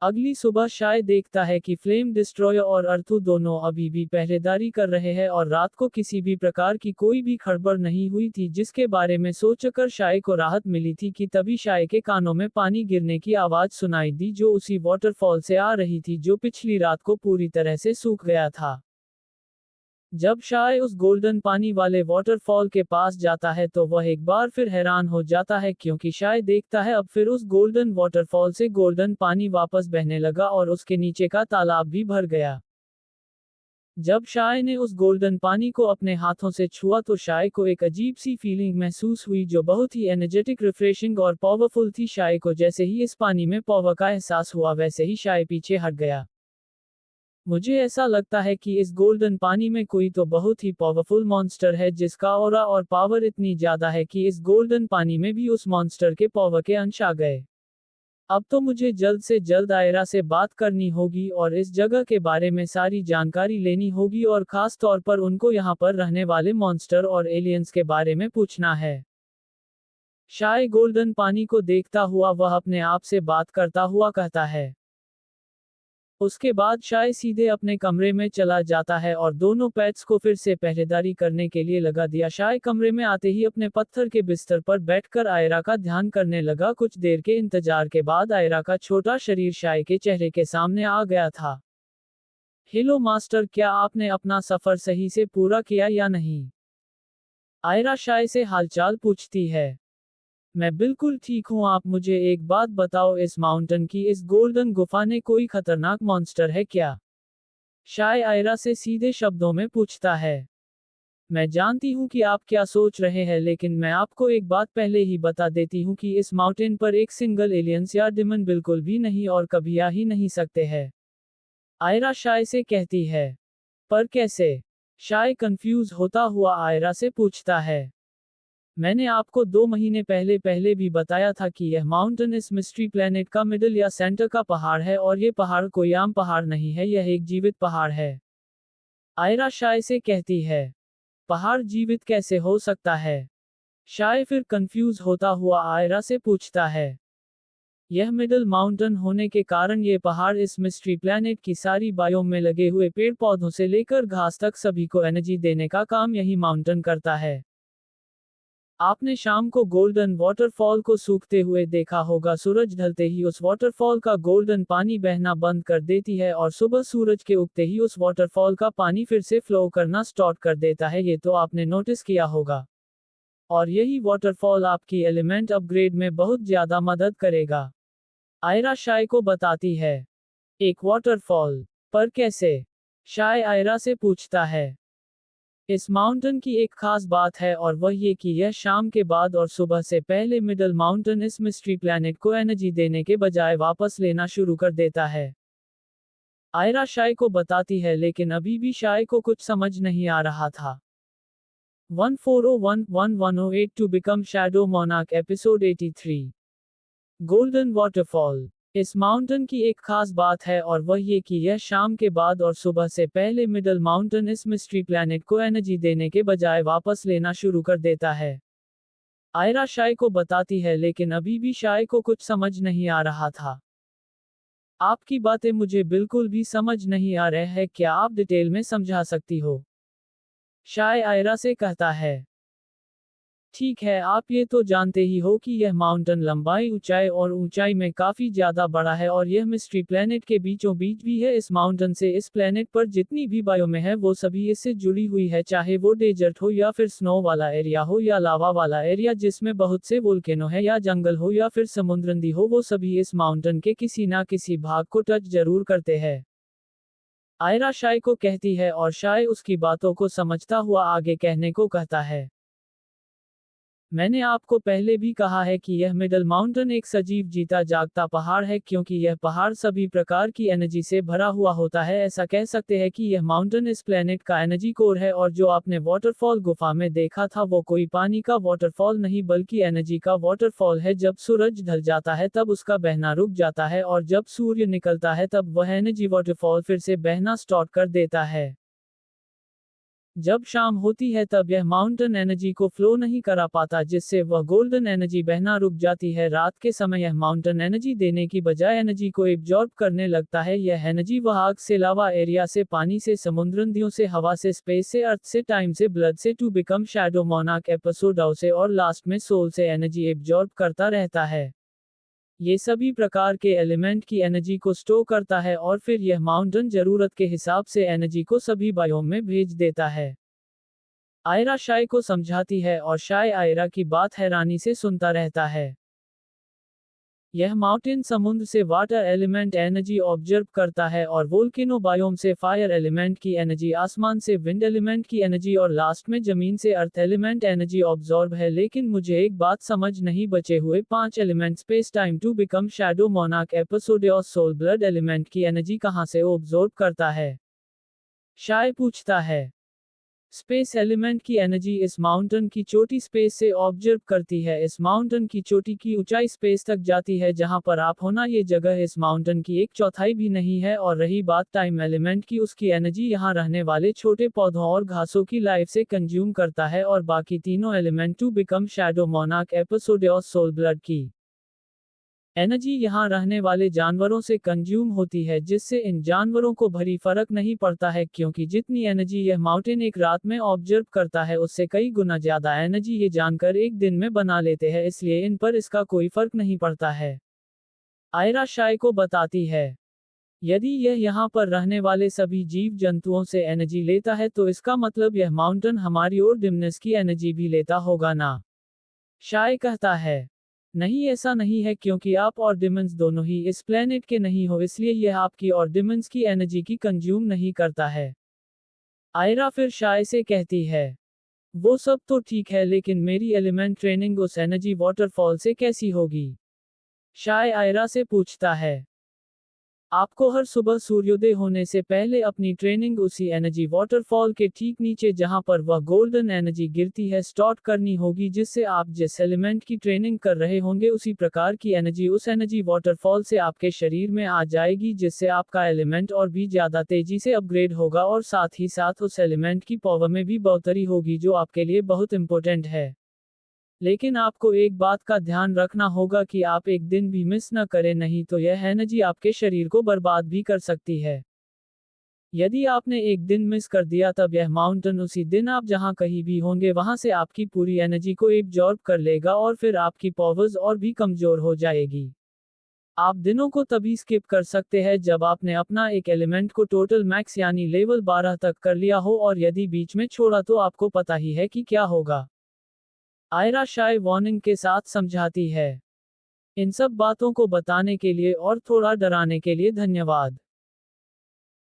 अगली सुबह शाय देखता है कि फ्लेम डिस्ट्रॉयर और अर्थू दोनों अभी भी पहरेदारी कर रहे हैं और रात को किसी भी प्रकार की कोई भी खड़बड़ नहीं हुई थी जिसके बारे में सोचकर शाय को राहत मिली थी कि तभी शाय के कानों में पानी गिरने की आवाज सुनाई दी जो उसी वाटरफॉल से आ रही थी जो पिछली रात को पूरी तरह से सूख गया था। जब शाय उस गोल्डन पानी वाले वाटरफॉल के पास जाता है तो वह एक बार फिर हैरान हो जाता है क्योंकि शाय देखता है अब फिर उस गोल्डन वाटरफॉल से गोल्डन पानी वापस बहने लगा और उसके नीचे का तालाब भी भर गया। जब शाय ने उस गोल्डन पानी को अपने हाथों से छुआ तो शाय को एक अजीब सी फीलिंग महसूस हुई जो बहुत ही एनर्जेटिक, रिफ्रेशिंग और पावरफुल थी। शाय को जैसे ही इस पानी में पावर का एहसास हुआ वैसे ही शाय पीछे हट गया। मुझे ऐसा लगता है कि इस गोल्डन पानी में कोई तो बहुत ही पावरफुल मॉन्स्टर है जिसका ऑरा और पावर इतनी ज्यादा है कि इस गोल्डन पानी में भी उस मॉन्स्टर के पावर के अंश आ गए। अब तो मुझे जल्द से जल्द आयरा से बात करनी होगी और इस जगह के बारे में सारी जानकारी लेनी होगी और खास तौर पर उनको यहाँ पर रहने वाले मॉन्स्टर और एलियंस के बारे में पूछना है। शाय गोल्डन पानी को देखता हुआ वह अपने आप से बात करता हुआ कहता है। उसके बाद शाय सीधे अपने कमरे में चला जाता है और दोनों पेट्स को फिर से पहरेदारी करने के लिए लगा दिया। शाय कमरे में आते ही अपने पत्थर के बिस्तर पर बैठकर आयरा का ध्यान करने लगा। कुछ देर के इंतजार के बाद आयरा का छोटा शरीर शाय के चेहरे के सामने आ गया था। हेलो मास्टर, क्या आपने अपना सफर सही से पूरा किया या नहीं? आयरा शाय से हालचाल पूछती है। मैं बिल्कुल ठीक हूँ, आप मुझे एक बात बताओ, इस माउंटेन की इस गोल्डन गुफा ने कोई खतरनाक मॉन्स्टर है क्या? शाय आयरा से सीधे शब्दों में पूछता है। मैं जानती हूँ कि आप क्या सोच रहे हैं लेकिन मैं आपको एक बात पहले ही बता देती हूँ कि इस माउंटेन पर एक सिंगल एलियंस या डिमन बिल्कुल भी नहीं और कभी आ ही नहीं सकते हैं। आयरा शाय से कहती है। पर कैसे? शाय कंफ्यूज होता हुआ आयरा से पूछता है। मैंने आपको 2 महीने पहले भी बताया था कि यह माउंटेन इस मिस्ट्री प्लेनेट का मिडल या सेंटर का पहाड़ है और ये पहाड़ कोई आम पहाड़ नहीं है, यह एक जीवित पहाड़ है। आयरा शाय से कहती है। पहाड़ जीवित कैसे हो सकता है? शाय फिर कंफ्यूज होता हुआ आयरा से पूछता है। यह मिडल माउंटेन होने के कारण ये पहाड़ इस मिस्ट्री प्लेनेट की सारी बायोम में लगे हुए पेड़ पौधों से लेकर घास तक सभी को एनर्जी देने का काम यही माउंटेन करता है। आपने शाम को गोल्डन वाटरफॉल को सूखते हुए देखा होगा। सूरज ढलते ही उस वाटरफॉल का गोल्डन पानी बहना बंद कर देती है और सुबह सूरज के उगते ही उस वाटरफॉल का पानी फिर से फ्लो करना स्टार्ट कर देता है। ये तो आपने नोटिस किया होगा। और यही वाटरफॉल आपकी एलिमेंट अपग्रेड में बहुत ज्यादा मदद करेगा। आयरा शाय को बताती है। एक वाटरफॉल पर कैसे? शाय आयरा से पूछता है। इस माउंटेन की एक खास बात है और वह ये कि यह शाम के बाद और सुबह से पहले मिडल माउंटेन इस मिस्ट्री प्लैनेट को एनर्जी देने के बजाय वापस लेना शुरू कर देता है। आयरा शाय को बताती है लेकिन अभी भी शाय को कुछ समझ नहीं आ रहा था। 1401-1108 to become shadow monarch episode 83 golden waterfall. इस माउंटेन की एक खास बात है और वह ये कि यह शाम के बाद और सुबह से पहले मिडल माउंटेन इस मिस्ट्री प्लैनेट को एनर्जी देने के बजाय वापस लेना शुरू कर देता है। आयरा शाय को बताती है लेकिन अभी भी शाय को कुछ समझ नहीं आ रहा था। आपकी बातें मुझे बिल्कुल भी समझ नहीं आ रहे हैं, क्या आप डिटेल में समझा सकती हो? शाय आयरा से कहता है। ठीक है, आप ये तो जानते ही हो कि यह माउंटेन लंबाई ऊंचाई और ऊंचाई में काफी ज्यादा बड़ा है और यह मिस्ट्री प्लेनेट के बीचों बीच भी है। इस माउंटेन से इस प्लेनेट पर जितनी भी बायो में है वो सभी इससे जुड़ी हुई है, चाहे वो डेजर्ट हो या फिर स्नो वाला एरिया हो या लावा वाला एरिया जिसमें बहुत से वोल्केनो है या जंगल हो या फिर समुद्र नदी हो, वो सभी इस माउंटेन के किसी ना किसी भाग को टच जरूर करते हैं। आयरा शाय को कहती है और शाय उसकी बातों को समझता हुआ आगे कहने को कहता है। मैंने आपको पहले भी कहा है कि यह मिडल माउंटेन एक सजीव जीता जागता पहाड़ है, क्योंकि यह पहाड़ सभी प्रकार की एनर्जी से भरा हुआ होता है। ऐसा कह सकते हैं कि यह माउंटेन इस प्लेनेट का एनर्जी कोर है और जो आपने वाटरफॉल गुफा में देखा था वो कोई पानी का वाटरफॉल नहीं बल्कि एनर्जी का वाटरफॉल है। जब सूरज ढल जाता है तब उसका बहना रुक जाता है और जब सूर्य निकलता है तब वह एनर्जी वाटरफॉल फिर से बहना स्टार्ट कर देता है। जब शाम होती है तब यह माउंटेन एनर्जी को फ्लो नहीं करा पाता जिससे वह गोल्डन एनर्जी बहना रुक जाती है। रात के समय यह माउंटेन एनर्जी देने की बजाय एनर्जी को एब्जॉर्ब करने लगता है। यह एनर्जी वह आग से, लावा एरिया से, पानी से, समुद्र नदियों से, हवा से, स्पेस से, अर्थ से, टाइम से, ब्लड से, to become shadow monarch episode से और लास्ट में सोल से एनर्जी एब्जॉर्ब करता रहता है। ये सभी प्रकार के एलिमेंट की एनर्जी को स्टोर करता है और फिर यह माउंटेन जरूरत के हिसाब से एनर्जी को सभी बायोम में भेज देता है। आयरा शाय को समझाती है और शाय आयरा की बात हैरानी से सुनता रहता है। यह माउंटेन समुद्र से वाटर एलिमेंट एनर्जी ऑब्जर्व करता है और वोल्केनो बायोम से फायर एलिमेंट की एनर्जी, आसमान से विंड एलिमेंट की एनर्जी और लास्ट में जमीन से अर्थ एलिमेंट एनर्जी ऑब्जॉर्व है। लेकिन मुझे एक बात समझ नहीं बचे हुए 5 element space time to become shadow monarch episode और सोल ब्लड एलिमेंट की एनर्जी कहां से ऑब्जॉर्व करता है? शाय पूछता है। स्पेस एलिमेंट की एनर्जी इस माउंटेन की चोटी स्पेस से ऑब्जर्व करती है। इस माउंटेन की चोटी की ऊंचाई स्पेस तक जाती है जहां पर आप होना, ये जगह इस माउंटेन की 1/4 भी नहीं है। और रही बात टाइम एलिमेंट की, उसकी एनर्जी यहां रहने वाले छोटे पौधों और घासों की लाइफ से कंज्यूम करता है और बाकी तीनों element to become shadow monarch episode और सोल ब्लड की एनर्जी यहाँ रहने वाले जानवरों से कंज्यूम होती है, जिससे इन जानवरों को भारी फर्क नहीं पड़ता है क्योंकि जितनी एनर्जी यह माउंटेन एक रात में ऑब्जर्व करता है उससे कई गुना ज्यादा एनर्जी ये जानकर एक दिन में बना लेते हैं, इसलिए इन पर इसका कोई फर्क नहीं पड़ता है। आयरा शाय को बताती है। यदि यह यहाँ पर रहने वाले सभी जीव जंतुओं से एनर्जी लेता है तो इसका मतलब यह माउंटेन हमारी और डिमनेस की एनर्जी भी लेता होगा ना? शाय कहता है। नहीं, ऐसा नहीं है क्योंकि आप और डिमंस दोनों ही इस प्लेनेट के नहीं हो, इसलिए यह आपकी और डिमंस की एनर्जी की कंज्यूम नहीं करता है। आयरा फिर शाय से कहती है। वो सब तो ठीक है लेकिन मेरी एलिमेंट ट्रेनिंग उस एनर्जी वाटरफॉल से कैसी होगी? शाय आयरा से पूछता है। आपको हर सुबह सूर्योदय होने से पहले अपनी ट्रेनिंग उसी एनर्जी वाटरफॉल के ठीक नीचे जहां पर वह गोल्डन एनर्जी गिरती है स्टार्ट करनी होगी, जिससे आप जिस एलिमेंट की ट्रेनिंग कर रहे होंगे उसी प्रकार की एनर्जी उस एनर्जी वाटरफॉल से आपके शरीर में आ जाएगी, जिससे आपका एलिमेंट और भी ज्यादा तेजी से अपग्रेड होगा और साथ ही साथ उस एलिमेंट की पावर में भी बढ़ोतरी होगी जो आपके लिए बहुत इंपॉर्टेंट है। लेकिन आपको एक बात का ध्यान रखना होगा कि आप एक दिन भी मिस न करें, नहीं तो यह एनर्जी आपके शरीर को बर्बाद भी कर सकती है। यदि आपने एक दिन मिस कर दिया तब यह माउंटेन उसी दिन आप जहां कहीं भी होंगे वहां से आपकी पूरी एनर्जी को एब्जॉर्ब कर लेगा और फिर आपकी पावर्स और भी कमजोर हो जाएगी। आप दिनों को तभी स्किप कर सकते हैं जब आपने अपना एक एलिमेंट को टोटल मैक्स यानी लेवल 12 तक कर लिया हो, और यदि बीच में छोड़ा तो आपको पता ही है कि क्या होगा। आयरा शाय वार्निंग के साथ समझाती है। इन सब बातों को बताने के लिए और थोड़ा डराने के लिए धन्यवाद।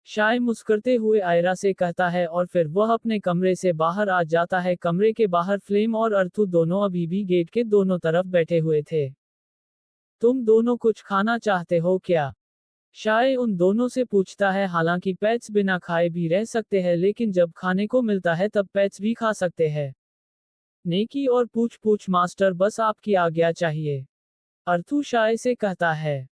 शाय मुस्कुराते हुए आयरा से कहता है और फिर वह अपने कमरे से बाहर आ जाता है। कमरे के बाहर फ्लेम और अर्थू दोनों अभी भी गेट के दोनों तरफ बैठे हुए थे। तुम दोनों कुछ खाना चाहते हो क्या? शाय उन दोनों से पूछता है। हालांकि पेट्स बिना खाए भी रह सकते हैं, लेकिन जब खाने को मिलता है तब पेट्स भी खा सकते हैं। नेकी और पूछ पूछ मास्टर, बस आपकी आज्ञा चाहिए। अर्थू शाय से कहता है।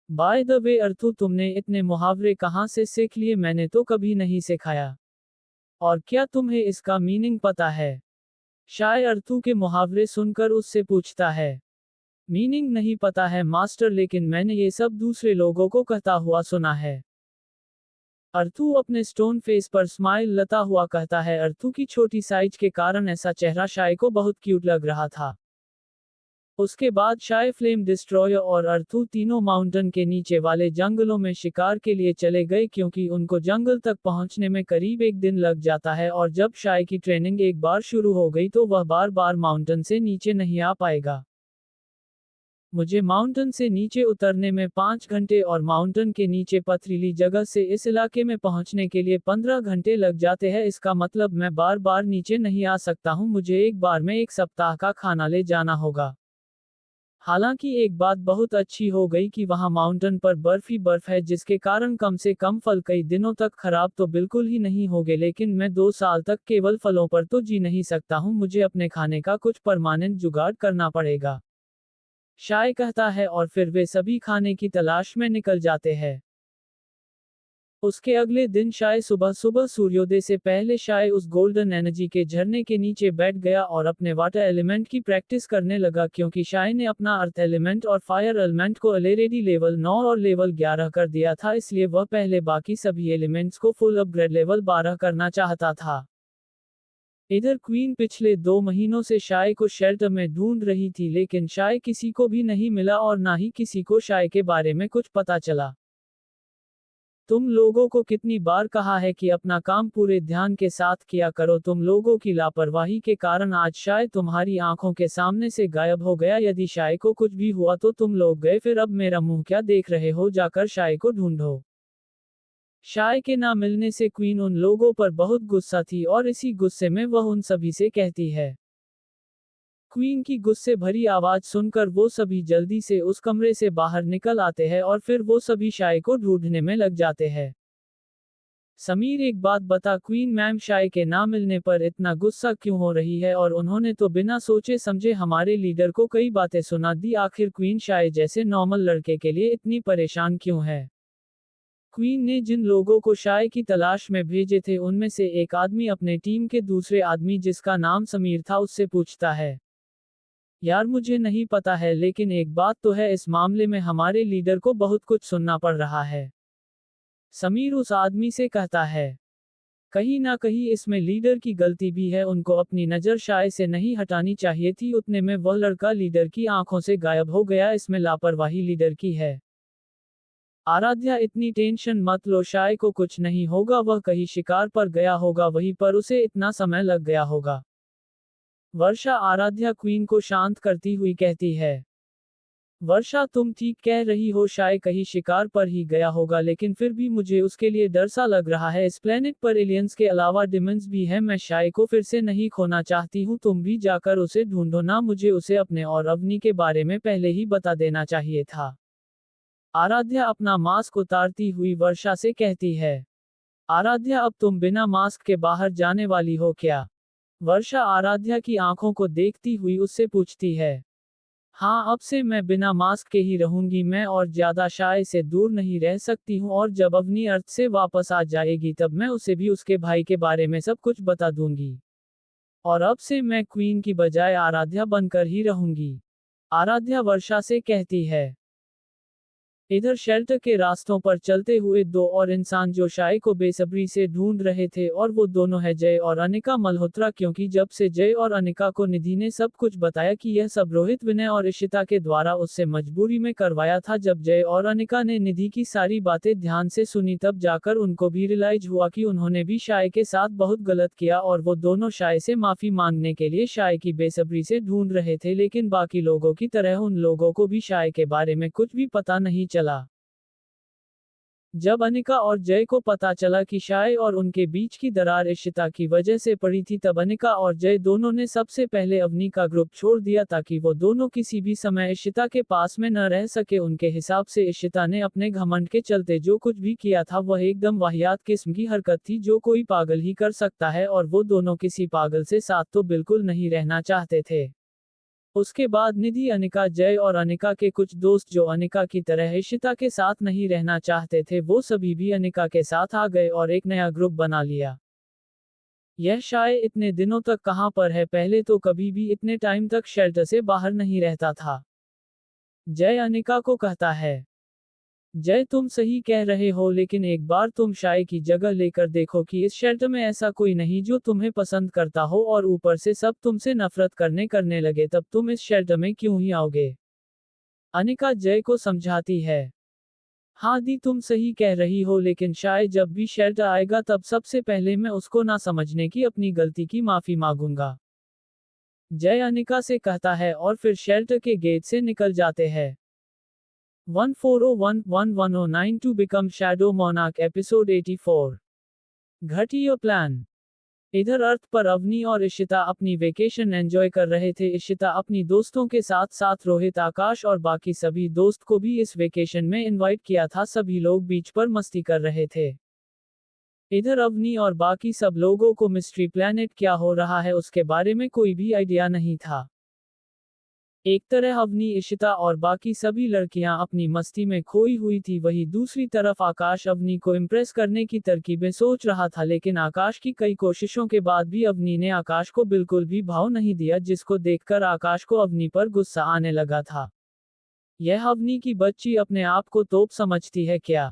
बाय द वे अर्थू, तुमने इतने मुहावरे कहाँ से सीख लिए? मैंने तो कभी नहीं सिखाया। और क्या तुम्हें इसका मीनिंग पता है? शाय अर्थू के मुहावरे सुनकर उससे पूछता है। मीनिंग नहीं पता है मास्टर, लेकिन मैंने ये सब दूसरे लोगों को कहता हुआ सुना है। अर्थू अपने स्टोन फेस पर स्माइल लता हुआ कहता है। अर्थू की छोटी साइज के कारण ऐसा चेहरा शाय को बहुत क्यूट लग रहा था। उसके बाद शाय, फ्लेम डिस्ट्रॉयर और अर्थू तीनों माउंटेन के नीचे वाले जंगलों में शिकार के लिए चले गए, क्योंकि उनको जंगल तक पहुंचने में करीब एक दिन लग जाता है, और जब शाय की ट्रेनिंग एक बार शुरू हो गई तो वह बार बार माउंटेन से नीचे नहीं आ पाएगा। मुझे माउंटेन से नीचे उतरने में 5 घंटे और माउंटेन के नीचे पथरीली जगह से इस इलाके में पहुंचने के लिए 15 घंटे लग जाते हैं। इसका मतलब मैं बार बार नीचे नहीं आ सकता हूं। मुझे एक बार में एक सप्ताह का खाना ले जाना होगा। हालांकि एक बात बहुत अच्छी हो गई कि वहां माउंटेन पर बर्फ ही बर्फ है, जिसके कारण कम से कम फल कई दिनों तक खराब तो बिल्कुल ही नहीं होंगे। लेकिन मैं 2 साल तक केवल फलों पर तो जी नहीं सकता हूं। मुझे अपने खाने का कुछ परमानेंट जुगाड़ करना पड़ेगा। शाय कहता है और फिर वे सभी खाने की तलाश में निकल जाते हैं। उसके अगले दिन शाय सुबह सुबह सूर्योदय से पहले शाय उस गोल्डन एनर्जी के झरने के नीचे बैठ गया और अपने वाटर एलिमेंट की प्रैक्टिस करने लगा, क्योंकि शाय ने अपना अर्थ एलिमेंट और फायर एलिमेंट को ऑलरेडी लेवल 9 और लेवल 11 कर दिया था, इसलिए वह पहले बाकी सभी एलिमेंट्स को फुल अपग्रेड लेवल 12 करना चाहता था। इधर क्वीन पिछले 2 महीनों से शाय को शेल्टर में ढूंढ रही थी, लेकिन शाय किसी को भी नहीं मिला और ना ही किसी को शाय के बारे में कुछ पता चला। तुम लोगों को कितनी बार कहा है कि अपना काम पूरे ध्यान के साथ किया करो। तुम लोगों की लापरवाही के कारण आज शाय तुम्हारी आंखों के सामने से गायब हो गया। यदि शाय को कुछ भी हुआ तो तुम लोग गए, फिर अब मेरा मुंह क्या देख रहे हो? जाकर शाय को ढूंढो। शाय के ना मिलने से क्वीन उन लोगों पर बहुत गुस्सा थी और इसी गुस्से में वह उन सभी से कहती है। क्वीन की गुस्से भरी आवाज सुनकर वो सभी जल्दी से उस कमरे से बाहर निकल आते हैं और फिर वो सभी शाय को ढूंढने में लग जाते हैं। समीर, एक बात बता क्वीन मैम, शाय के ना मिलने पर इतना गुस्सा क्यों हो रही है? और उन्होंने तो बिना सोचे समझे हमारे लीडर को कई बातें सुना दी। आखिर क्वीन शाय जैसे नॉर्मल लड़के के लिए इतनी परेशान क्यों है? क्वीन ने जिन लोगों को शाय की तलाश में भेजे थे उनमें से एक आदमी अपने टीम के दूसरे आदमी जिसका नाम समीर था उससे पूछता है। यार मुझे नहीं पता है, लेकिन एक बात तो है, इस मामले में हमारे लीडर को बहुत कुछ सुनना पड़ रहा है। समीर उस आदमी से कहता है। कहीं ना कहीं इसमें लीडर की गलती भी है, उनको अपनी नज़र शाय से नहीं हटानी चाहिए थी। उतने में वह लड़का लीडर की आंखों से गायब हो गया। इसमें लापरवाही लीडर की है। आराध्या, इतनी टेंशन मत लो, शाय को कुछ नहीं होगा। वह कहीं शिकार पर गया होगा, वहीं पर उसे इतना समय लग गया होगा। वर्षा आराध्या क्वीन को शांत करती हुई कहती है। वर्षा, तुम ठीक कह रही हो, शाय कहीं शिकार पर ही गया होगा, लेकिन फिर भी मुझे उसके लिए डर सा लग रहा है। इस प्लेनेट पर एलियंस के अलावा डिमंस भी हैं। मैं शाय को फिर से नहीं खोना चाहती हूँ। तुम भी जाकर उसे ढूंढो ना। मुझे उसे अपने और अवनी के बारे में पहले ही बता देना चाहिए था। आराध्या अपना मास्क उतारती हुई वर्षा से कहती है। आराध्या, अब तुम बिना मास्क के बाहर जाने वाली हो क्या? वर्षा आराध्या की आंखों को देखती हुई उससे पूछती है। हाँ, अब से मैं बिना मास्क के ही रहूंगी। मैं और ज्यादा शाय से दूर नहीं रह सकती हूँ, और जब अवनी अर्थ से वापस आ जाएगी तब मैं उसे भी उसके भाई के बारे में सब कुछ बता दूंगी। और अब से मैं क्वीन की बजाय आराध्या बनकर ही रहूंगी। आराध्या वर्षा से कहती है। इधर शेल्टर के रास्तों पर चलते हुए दो और इंसान जो शाय को बेसब्री से ढूंढ रहे थे और वो दोनों है जय और अनिका मल्होत्रा, क्योंकि जब से जय और अनिका को निधि ने सब कुछ बताया कि यह सब रोहित, विनय और इशिता के द्वारा उससे मजबूरी में करवाया था। जब जय और अनिका ने निधि की सारी बातें ध्यान से सुनी तब जाकर उनको भी रियलाइज हुआ कि उन्होंने भी शाय के साथ बहुत गलत किया और वो दोनों शाय से माफी मांगने के लिए शाय की बेसब्री से ढूंढ रहे थे, लेकिन बाकी लोगों की तरह उन लोगों को भी शाय के बारे में कुछ भी पता नहीं चला। जब अनिका और जय को पता चला कि शाय और उनके बीच की दरार इशिता की वजह से पड़ी थी, तब अनिका और जय दोनों ने सबसे पहले अवनी का ग्रुप छोड़ दिया ताकि वो दोनों किसी भी समय इशिता के पास में न रह सके। उनके हिसाब से इशिता ने अपने घमंड के चलते जो कुछ भी किया था वह एकदम वाहियात किस्म की हरकत थी जो कोई पागल ही कर सकता है, और वो दोनों किसी पागल से साथ तो बिल्कुल नहीं रहना चाहते थे। उसके बाद निधि, अनिका, जय और अनिका के कुछ दोस्त जो अनिका की तरह इशिता के साथ नहीं रहना चाहते थे, वो सभी भी अनिका के साथ आ गए और एक नया ग्रुप बना लिया। यह शाय इतने दिनों तक कहां पर है, पहले तो कभी भी इतने टाइम तक शेल्टर से बाहर नहीं रहता था। जय अनिका को कहता है, जय तुम सही कह रहे हो, लेकिन एक बार तुम शाय की जगह लेकर देखो कि इस शेल्टर में ऐसा कोई नहीं जो तुम्हें पसंद करता हो, और ऊपर से सब तुमसे नफरत करने लगे, तब तुम इस शेल्टर में क्यों ही आओगे। अनिका जय को समझाती है, हाँ दी तुम सही कह रही हो, लेकिन शायद जब भी शेल्टर आएगा तब सबसे पहले मैं उसको ना समझने की अपनी गलती की माफी मांगूंगा। जय अनिका से कहता है और फिर शेल्टर के गेट से निकल जाते हैं। 1401109 to become Shadow Monarch Episode 84 घटी योर प्लान। इधर अर्थ पर अवनी और इशिता अपनी वेकेशन एंजॉय कर रहे थे। इशिता अपनी दोस्तों के साथ साथ रोहित, आकाश और बाकी सभी दोस्त को भी इस वेकेशन में इनवाइट किया था। सभी लोग बीच पर मस्ती कर रहे थे। इधर अवनी और बाकी सब लोगों को मिस्ट्री प्लैनेट क्या हो रहा है उसके बारे में कोई भी आइडिया नहीं था। एक तरह अवनी, इशिता और बाकी सभी लड़कियां अपनी मस्ती में खोई हुई थी, वही दूसरी तरफ आकाश अवनी को इम्प्रेस करने की तरकीबें सोच रहा था, लेकिन आकाश की कई कोशिशों के बाद भी अवनी ने आकाश को बिल्कुल भी भाव नहीं दिया, जिसको देखकर आकाश को अवनी पर गुस्सा आने लगा था। यह अवनी की बच्ची अपने आप को तोप समझती है क्या?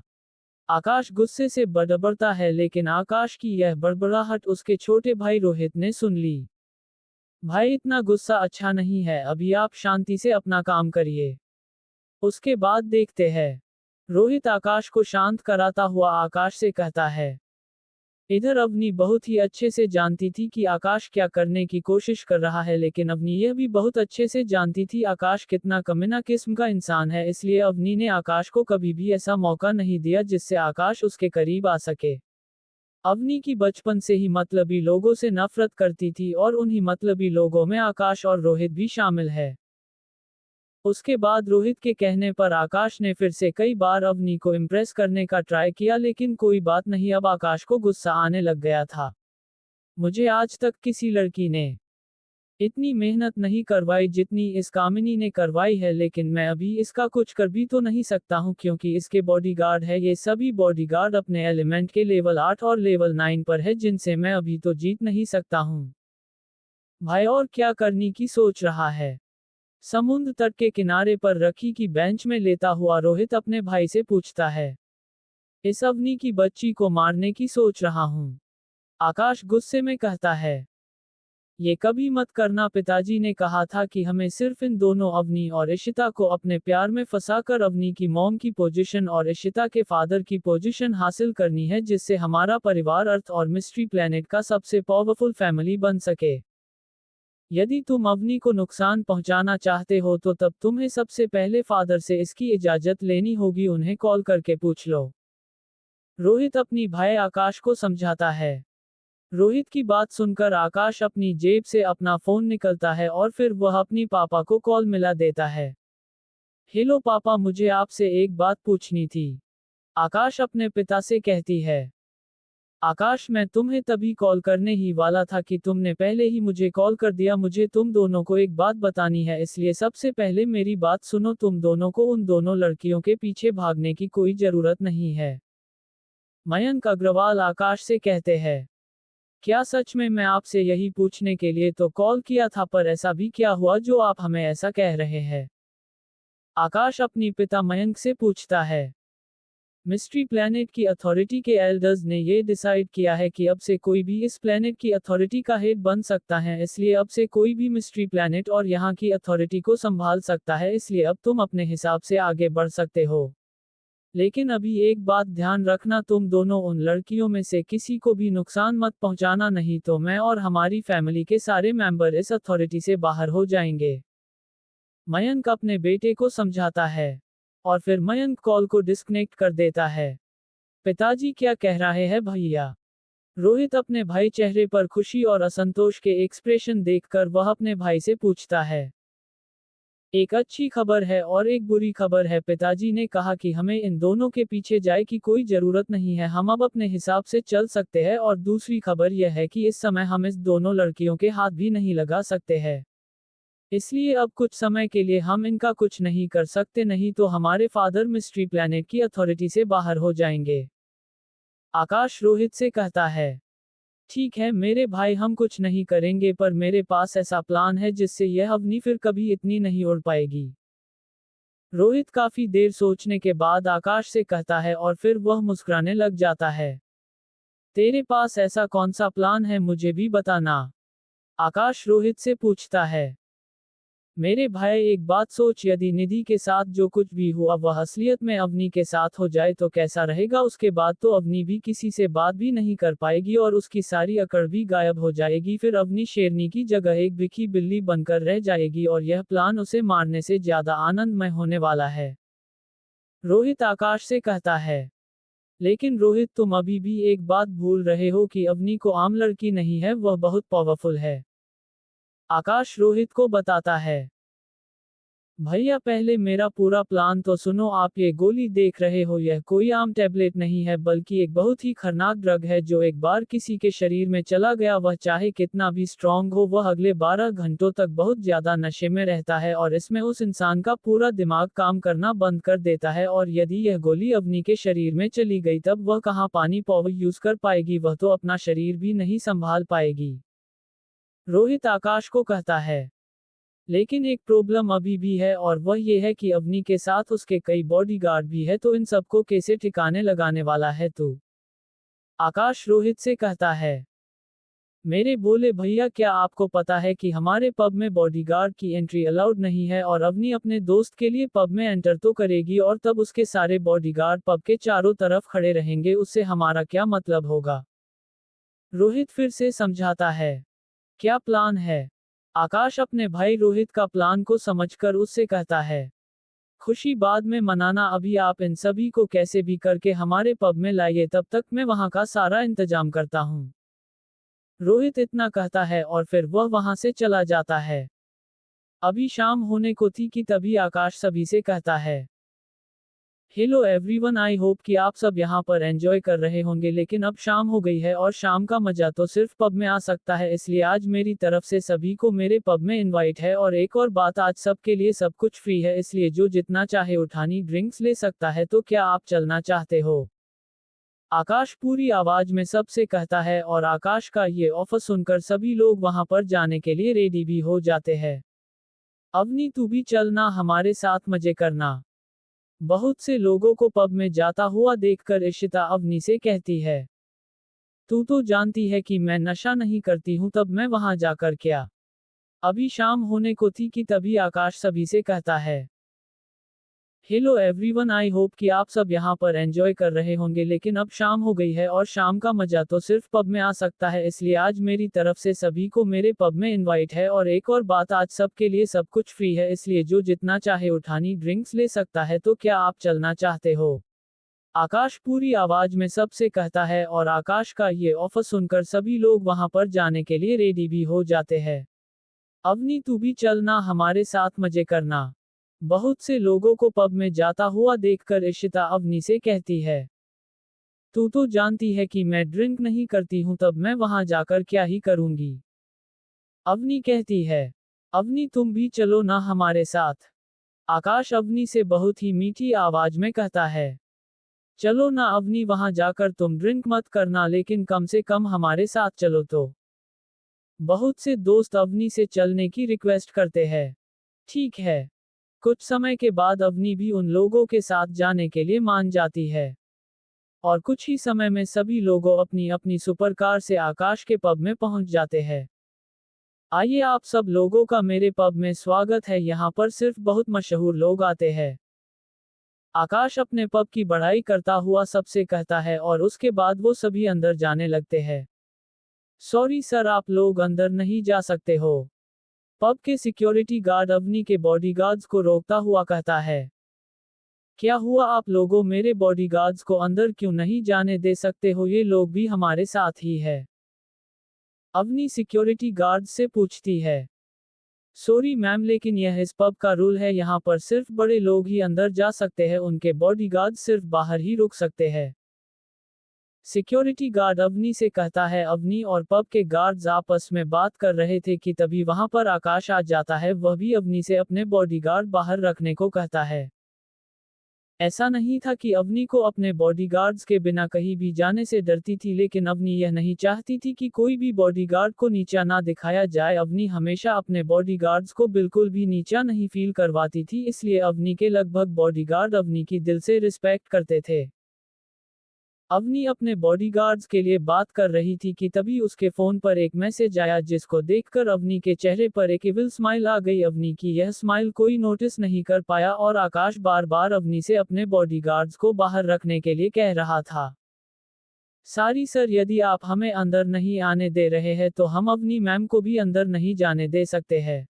आकाश गुस्से से बड़बड़ता है, लेकिन आकाश की यह बड़बड़ाहट उसके छोटे भाई रोहित ने सुन ली। भाई इतना गुस्सा अच्छा नहीं है, अभी आप शांति से अपना काम करिए, उसके बाद देखते हैं। रोहित आकाश को शांत कराता हुआ आकाश से कहता है। इधर अवनी बहुत ही अच्छे से जानती थी कि आकाश क्या करने की कोशिश कर रहा है, लेकिन अवनी यह भी बहुत अच्छे से जानती थी आकाश कितना कमीना किस्म का इंसान है, इसलिए अवनी ने आकाश को कभी भी ऐसा मौका नहीं दिया जिससे आकाश उसके करीब आ सके। अवनी की बचपन से ही मतलबी लोगों से नफरत करती थी और उन्हीं मतलबी लोगों में आकाश और रोहित भी शामिल है। उसके बाद रोहित के कहने पर आकाश ने फिर से कई बार अवनी को इम्प्रेस करने का ट्राई किया, लेकिन कोई बात नहीं, अब आकाश को गुस्सा आने लग गया था। मुझे आज तक किसी लड़की ने इतनी मेहनत नहीं करवाई जितनी इस कामिनी ने करवाई है, लेकिन मैं अभी इसका कुछ कर भी तो नहीं सकता हूँ क्योंकि इसके बॉडीगार्ड है। ये सभी बॉडीगार्ड अपने एलिमेंट के लेवल 8 और लेवल 9 पर है, जिनसे मैं अभी तो जीत नहीं सकता हूँ। भाई और क्या करने की सोच रहा है? समुद्र तट के किनारे पर रखी की बेंच में लेता हुआ रोहित अपने भाई से पूछता है। इस अवनी की बच्ची को मारने की सोच रहा हूँ, आकाश गुस्से में कहता है। ये कभी मत करना, पिताजी ने कहा था कि हमें सिर्फ इन दोनों अवनी और इशिता को अपने प्यार में फंसाकर अवनी की मॉम की पोजीशन और इशिता के फादर की पोजीशन हासिल करनी है, जिससे हमारा परिवार अर्थ और मिस्ट्री प्लेनेट का सबसे पावरफुल फैमिली बन सके। यदि तुम अवनी को नुकसान पहुंचाना चाहते हो तो तब तुम्हें सबसे पहले फादर से इसकी इजाजत लेनी होगी, उन्हें कॉल करके पूछ लो। रोहित अपनी भाई आकाश को समझाता है। रोहित की बात सुनकर आकाश अपनी जेब से अपना फोन निकलता है और फिर वह अपनी पापा को कॉल मिला देता है। हेलो पापा, मुझे आपसे एक बात पूछनी थी, आकाश अपने पिता से कहती है। आकाश, मैं तुम्हें तभी कॉल करने ही वाला था कि तुमने पहले ही मुझे कॉल कर दिया। मुझे तुम दोनों को एक बात बतानी है, इसलिए सबसे पहले मेरी बात सुनो। तुम दोनों को उन दोनों लड़कियों के पीछे भागने की कोई जरूरत नहीं है। मयंक अग्रवाल आकाश से कहते हैं। क्या सच में? मैं आपसे यही पूछने के लिए तो कॉल किया था, पर ऐसा भी क्या हुआ जो आप हमें ऐसा कह रहे हैं? आकाश अपनी पिता मयंक से पूछता है। मिस्ट्री प्लैनेट की अथॉरिटी के एल्डर्स ने ये डिसाइड किया है कि अब से कोई भी इस प्लैनेट की अथॉरिटी का हेड बन सकता है, इसलिए अब से कोई भी मिस्ट्री प्लैनेट और यहाँ की अथॉरिटी को संभाल सकता है, इसलिए अब तुम अपने हिसाब से आगे बढ़ सकते हो। लेकिन अभी एक बात ध्यान रखना, तुम दोनों उन लड़कियों में से किसी को भी नुकसान मत पहुंचाना, नहीं तो मैं और हमारी फैमिली के सारे मेंबर इस अथॉरिटी से बाहर हो जाएंगे। मयंक अपने बेटे को समझाता है और फिर मयंक कॉल को डिस्कनेक्ट कर देता है। पिताजी क्या कह रहे हैं भैया? रोहित अपने भाई चेहरे पर खुशी और असंतोष के एक्सप्रेशन देखकर वह अपने भाई से पूछता है। एक अच्छी खबर है और एक बुरी खबर है। पिताजी ने कहा कि हमें इन दोनों के पीछे जाए की कोई जरूरत नहीं है, हम अब अपने हिसाब से चल सकते हैं। और दूसरी खबर यह है कि इस समय हम इस दोनों लड़कियों के हाथ भी नहीं लगा सकते हैं, इसलिए अब कुछ समय के लिए हम इनका कुछ नहीं कर सकते, नहीं तो हमारे फादर मिस्ट्री प्लैनेट की अथॉरिटी से बाहर हो जाएंगे। आकाश रोहित से कहता है, ठीक है मेरे भाई, हम कुछ नहीं करेंगे, पर मेरे पास ऐसा प्लान है जिससे यह अवनी फिर कभी इतनी नहीं उड़ पाएगी। रोहित काफी देर सोचने के बाद आकाश से कहता है और फिर वह मुस्कुराने लग जाता है। तेरे पास ऐसा कौन सा प्लान है, मुझे भी बताना? आकाश रोहित से पूछता है। मेरे भाई एक बात सोच, यदि निधि के साथ जो कुछ भी हुआ वह असलियत में अवनी के साथ हो जाए तो कैसा रहेगा? उसके बाद तो अवनी भी किसी से बात भी नहीं कर पाएगी और उसकी सारी अकड़ भी गायब हो जाएगी, फिर अवनी शेरनी की जगह एक बिखी बिल्ली बनकर रह जाएगी और यह प्लान उसे मारने से ज्यादा आनंदमय होने वाला है। रोहित आकाश से कहता है। लेकिन रोहित, तुम अभी भी एक बात भूल रहे हो कि अवनी को आम लड़की नहीं है, वह बहुत पावरफुल है। आकाश रोहित को बताता है। भैया पहले मेरा पूरा प्लान तो सुनो, आप ये गोली देख रहे हो, यह कोई आम टैबलेट नहीं है बल्कि एक बहुत ही खतरनाक ड्रग है जो एक बार किसी के शरीर में चला गया, वह चाहे कितना भी स्ट्रांग हो, वह अगले 12 घंटों तक बहुत ज्यादा नशे में रहता है और इसमें उस इंसान का पूरा दिमाग काम करना बंद कर देता है। और यदि यह गोली अवनी के शरीर में चली गई तब वह कहाँ पानी पावर यूज कर पाएगी, वह तो अपना शरीर भी नहीं संभाल पाएगी। रोहित आकाश को कहता है। लेकिन एक प्रॉब्लम अभी भी है और वह ये है कि अवनी के साथ उसके कई बॉडीगार्ड भी है, तो इन सबको कैसे ठिकाने लगाने वाला है तू? आकाश रोहित से कहता है। मेरे बोले भैया, क्या आपको पता है कि हमारे पब में बॉडीगार्ड की एंट्री अलाउड नहीं है और अवनी अपने दोस्त के लिए पब में एंटर तो करेगी और तब उसके सारे बॉडीगार्ड पब के चारों तरफ खड़े रहेंगे, उससे हमारा क्या मतलब होगा? रोहित फिर से समझाता है। क्या प्लान है? आकाश अपने भाई रोहित का प्लान को समझकर उससे कहता है। खुशी बाद में मनाना, अभी आप इन सभी को कैसे भी करके हमारे पब में लाइए, तब तक मैं वहां का सारा इंतजाम करता हूँ। रोहित इतना कहता है और फिर वह वहां से चला जाता है। अभी शाम होने को थी कि तभी आकाश सभी से कहता है। हेलो एवरीवन, आई होप कि आप सब यहाँ पर एंजॉय कर रहे होंगे, लेकिन अब शाम हो गई है और शाम का मजा तो सिर्फ पब में आ सकता है, इसलिए आज मेरी तरफ से सभी को मेरे पब में इनवाइट है। और एक और बात, आज सबके लिए सब कुछ फ्री है, इसलिए जो जितना चाहे उठानी ड्रिंक्स ले सकता है, तो क्या आप चलना चाहते हो? आकाश पूरी आवाज में सबसे कहता है और आकाश का ये ऑफर सुनकर सभी लोग वहां पर जाने के लिए रेडी भी हो जाते हैं। अवनी तू भी चलना, हमारे साथ मजे करना। बहुत से लोगों को पब में जाता हुआ देखकर इशिता अवनी से कहती है। तू तो जानती है कि मैं नशा नहीं करती हूँ, तब मैं वहां जाकर क्या? अभी शाम होने को थी कि तभी आकाश सभी से कहता है। हेलो एवरीवन, आई होप कि आप सब यहाँ पर एंजॉय कर रहे होंगे, लेकिन अब शाम हो गई है और शाम का मजा तो सिर्फ पब में आ सकता है, इसलिए आज मेरी तरफ से सभी को मेरे पब में इनवाइट है। और एक और बात, आज सबके लिए सब कुछ फ्री है, इसलिए जो जितना चाहे उठानी ड्रिंक्स ले सकता है, तो क्या आप चलना चाहते हो? आकाश पूरी आवाज में सबसे कहता है और आकाश का ये ऑफर सुनकर सभी लोग वहां पर जाने के लिए रेडी भी हो जाते हैं। अवनी तू भी चलना, हमारे साथ मजे करना। बहुत से लोगों को पब में जाता हुआ देखकर इशिता अवनी से कहती है। तू तो जानती है कि मैं ड्रिंक नहीं करती हूँ, तब मैं वहां जाकर क्या ही करूंगी? अवनी कहती है। अवनी तुम भी चलो ना हमारे साथ। आकाश अवनी से बहुत ही मीठी आवाज में कहता है। चलो ना अवनी, वहां जाकर तुम ड्रिंक मत करना, लेकिन कम से कम हमारे साथ चलो तो। बहुत से दोस्त अवनी से चलने की रिक्वेस्ट करते हैं। ठीक है, कुछ समय के बाद अवनी भी उन लोगों के साथ जाने के लिए मान जाती है। और कुछ ही समय में सभी लोगों अपनी अपनी सुपरकार से आकाश के पब में पहुंच जाते हैं। आइए आप सब लोगों का मेरे पब में स्वागत है। यहाँ पर सिर्फ बहुत मशहूर लोग आते हैं। आकाश अपने पब की बढ़ाई करता हुआ सबसे कहता है और उसके बाद वो सभी अंदर जाने लगते हैं। सॉरी सर, आप लोग अंदर नहीं जा सकते हो। पब के सिक्योरिटी गार्ड अवनी के बॉडीगार्ड्स को रोकता हुआ कहता है। क्या हुआ, आप लोगों मेरे बॉडीगार्ड्स को अंदर क्यों नहीं जाने दे सकते हो? ये लोग भी हमारे साथ ही है। अवनी सिक्योरिटी गार्ड से पूछती है। सॉरी मैम, लेकिन यह इस पब का रूल है, यहाँ पर सिर्फ बड़े लोग ही अंदर जा सकते हैं, उनके बॉडीगार्ड सिर्फ बाहर ही रुक सकते हैं। सिक्योरिटी गार्ड अवनी से कहता है। अवनी और पब के गार्ड्स आपस में बात कर रहे थे कि तभी वहां पर आकाश आ जाता है। वह भी अवनी से अपने बॉडीगार्ड बाहर रखने को कहता है। ऐसा नहीं था कि अवनी को अपने बॉडीगार्ड्स के बिना कहीं भी जाने से डरती थी, लेकिन अवनी यह नहीं चाहती थी कि कोई भी बॉडीगार्ड को नीचा ना दिखाया जाए। अवनी हमेशा अपने बॉडीगार्ड्स को बिल्कुल भी नीचा नहीं फील करवाती थी, इसलिए अवनी के लगभग बॉडीगार्ड अवनी की दिल से रिस्पेक्ट करते थे। अवनी अपने बॉडीगार्ड्स के लिए बात कर रही थी कि तभी उसके फोन पर एक मैसेज आया, जिसको देखकर अवनी के चेहरे पर एक इविल स्माइल आ गई। अवनी की यह स्माइल कोई नोटिस नहीं कर पाया और आकाश बार बार अवनी से अपने बॉडीगार्ड्स को बाहर रखने के लिए कह रहा था। सॉरी सर, यदि आप हमें अंदर नहीं आने दे रहे हैं तो हम अवनी मैम को भी अंदर नहीं जाने दे सकते हैं।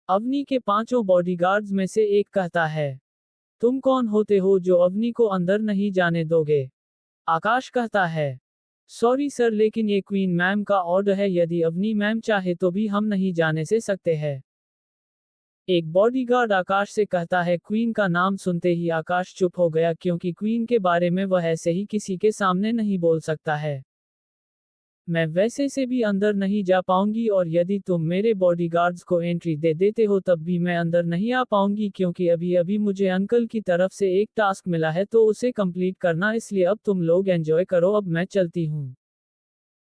अवनी के पांचों बॉडीगार्ड्स में से एक कहता है। तुम कौन होते हो जो अवनी को अंदर नहीं जाने दोगे? आकाश कहता है। सॉरी सर, लेकिन ये क्वीन मैम का ऑर्डर है, यदि अवनी मैम चाहे तो भी हम नहीं जाने से सकते हैं। एक बॉडीगार्ड आकाश से कहता है। क्वीन का नाम सुनते ही आकाश चुप हो गया, क्योंकि क्वीन के बारे में वह ऐसे ही किसी के सामने नहीं बोल सकता है। मैं वैसे से भी अंदर नहीं जा पाऊंगी, और यदि तुम मेरे बॉडीगार्ड्स को एंट्री दे देते हो तब भी मैं अंदर नहीं आ पाऊंगी, क्योंकि अभी अभी मुझे अंकल की तरफ से एक टास्क मिला है तो उसे कंप्लीट करना, इसलिए अब तुम लोग एंजॉय करो, अब मैं चलती हूँ।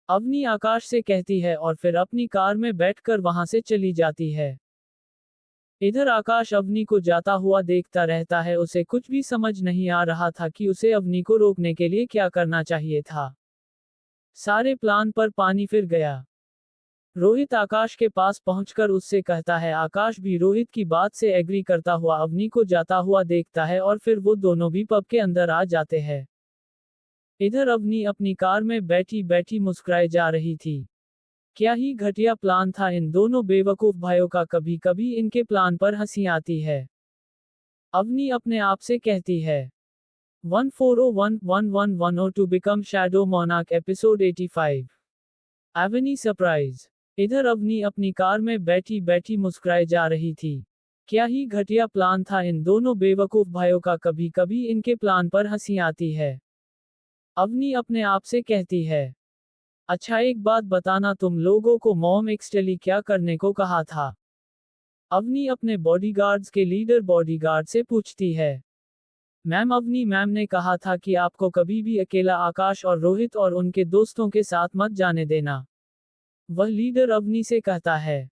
अवनी आकाश से कहती है और फिर अपनी कार में बैठकर वहां से चली जाती है। इधर आकाश अवनी को जाता हुआ देखता रहता है। उसे कुछ भी समझ नहीं आ रहा था कि उसे अवनी को रोकने के लिए क्या करना चाहिए था। सारे प्लान पर पानी फिर गया। रोहित आकाश के पास पहुंचकर उससे कहता है। आकाश भी रोहित की बात से एग्री करता हुआ अवनी को जाता हुआ देखता है और फिर वो दोनों भी पब के अंदर आ जाते हैं। इधर अवनी अपनी कार में बैठी बैठी मुस्कुराए जा रही थी। क्या ही घटिया प्लान था इन दोनों बेवकूफ भाइयों का, कभी कभी इनके प्लान पर हंसी आती है। अवनी अपने आप से कहती है। 14011110 to become Shadow Monarch Episode 85 Avni surprise. इधर अवनी अपनी कार में बैठी बैठी मुस्कुराए जा रही थी। क्या ही घटिया प्लान था इन दोनों बेवकूफ भाइयों का, कभी कभी इनके प्लान पर हंसी आती है। अवनी अपने आप से कहती है। अच्छा एक बात बताना, तुम लोगों को मॉम एक्चुअली क्या करने को कहा था? अवनी अपने बॉडीगार्ड्स के लीडर बॉडीगार्ड से पूछती है। मैम, अवनी मैम ने कहा था कि आपको कभी भी अकेला आकाश और रोहित और उनके दोस्तों के साथ मत जाने देना। वह लीडर अवनी से कहता है।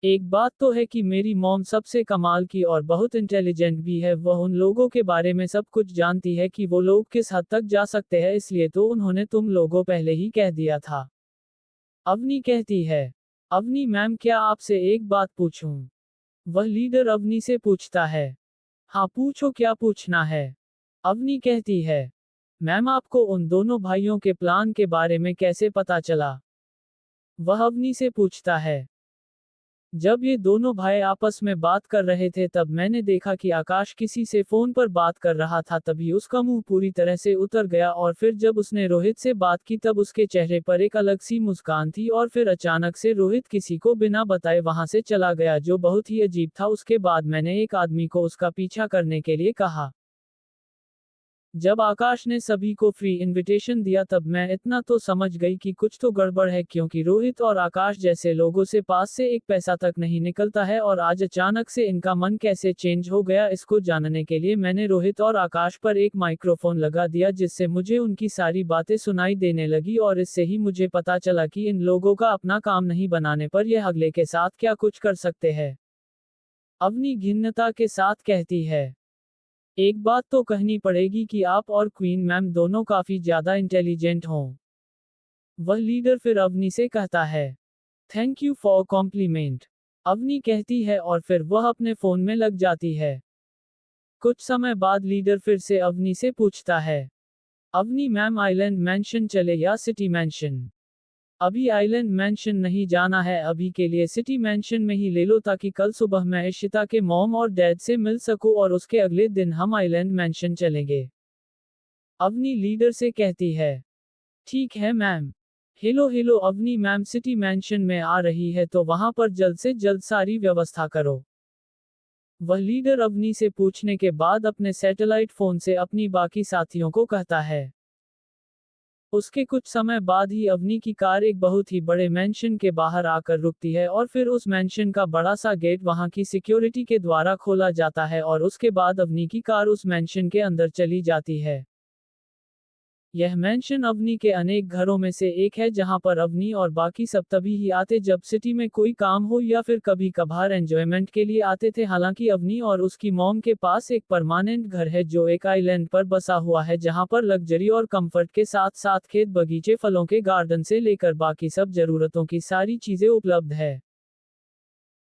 एक बात तो है कि मेरी मॉम सबसे कमाल की और बहुत इंटेलिजेंट भी है। वह उन लोगों के बारे में सब कुछ जानती है कि वो लोग किस हद तक जा सकते हैं, इसलिए तो उन्होंने तुम लोगों पहले ही कह दिया था। अवनी कहती है। अवनी मैम, क्या आपसे एक बात पूछूं? वह लीडर अवनी से पूछता है। हाँ पूछो, क्या पूछना है? अवनी कहती है। मैम, आपको उन दोनों भाइयों के प्लान के बारे में कैसे पता चला? वह अवनी से पूछता है। जब ये दोनों भाई आपस में बात कर रहे थे तब मैंने देखा कि आकाश किसी से फोन पर बात कर रहा था, तभी उसका मुंह पूरी तरह से उतर गया, और फिर जब उसने रोहित से बात की तब उसके चेहरे पर एक अलग सी मुस्कान थी, और फिर अचानक से रोहित किसी को बिना बताए वहां से चला गया, जो बहुत ही अजीब था। उसके बाद मैंने एक आदमी को उसका पीछा करने के लिए कहा। जब आकाश ने सभी को फ्री इनविटेशन दिया तब मैं इतना तो समझ गई कि कुछ तो गड़बड़ है, क्योंकि रोहित और आकाश जैसे लोगों से पास से एक पैसा तक नहीं निकलता है, और आज अचानक से इनका मन कैसे चेंज हो गया, इसको जानने के लिए मैंने रोहित और आकाश पर एक माइक्रोफोन लगा दिया, जिससे मुझे उनकी सारी बातें सुनाई देने लगी, और इससे ही मुझे पता चला कि इन लोगों का अपना काम नहीं बनाने पर यह अगले के साथ क्या कुछ कर सकते हैं। अवनी घिन्नता के साथ कहती है। एक बात तो कहनी पड़ेगी कि आप और क्वीन मैम दोनों काफी ज्यादा इंटेलिजेंट हों। वह लीडर फिर अवनी से कहता है। Thank you for compliment. Avni कहती है और फिर वह अपने फोन में लग जाती है। कुछ समय बाद लीडर फिर से अवनी से पूछता है। अवनी मैम, आइलैंड मैंशन चले या सिटी मैंशन? अभी आइलैंड मैंशन नहीं जाना है, अभी के लिए सिटी मैंशन में ही ले लो ताकि कल सुबह मैं इशिता के मॉम और डैड से मिल सकूं और उसके अगले दिन हम आइलैंड मैंशन चलेंगे। अवनी लीडर से कहती है। ठीक है ma'am. Hello hello Avni ma'am, city mansion में आ रही है तो वहां पर जल्द से जल्द सारी व्यवस्था करो। वह लीडर अवनी से पूछने के बाद अपने सैटेलाइट फोन से अपनी बाकी साथियों को कहता है। उसके कुछ समय बाद ही अवनी की कार एक बहुत ही बड़े मैंशन के बाहर आकर रुकती है और फिर उस मैंशन का बड़ा सा गेट वहां की सिक्योरिटी के द्वारा खोला जाता है और उसके बाद अवनी की कार उस मैंशन के अंदर चली जाती है। यह मैंशन अवनी के अनेक घरों में से एक है जहां पर अवनी और बाकी सब तभी ही आते जब सिटी में कोई काम हो या फिर कभी कभार एंजॉयमेंट के लिए आते थे। हालांकि अवनी और उसकी मॉम के पास एक परमानेंट घर है जो एक आइलैंड पर बसा हुआ है जहां पर लग्जरी और कंफर्ट के साथ साथ खेत बगीचे, फलों के गार्डन से लेकर बाकी सब जरूरतों की सारी चीजें उपलब्ध है।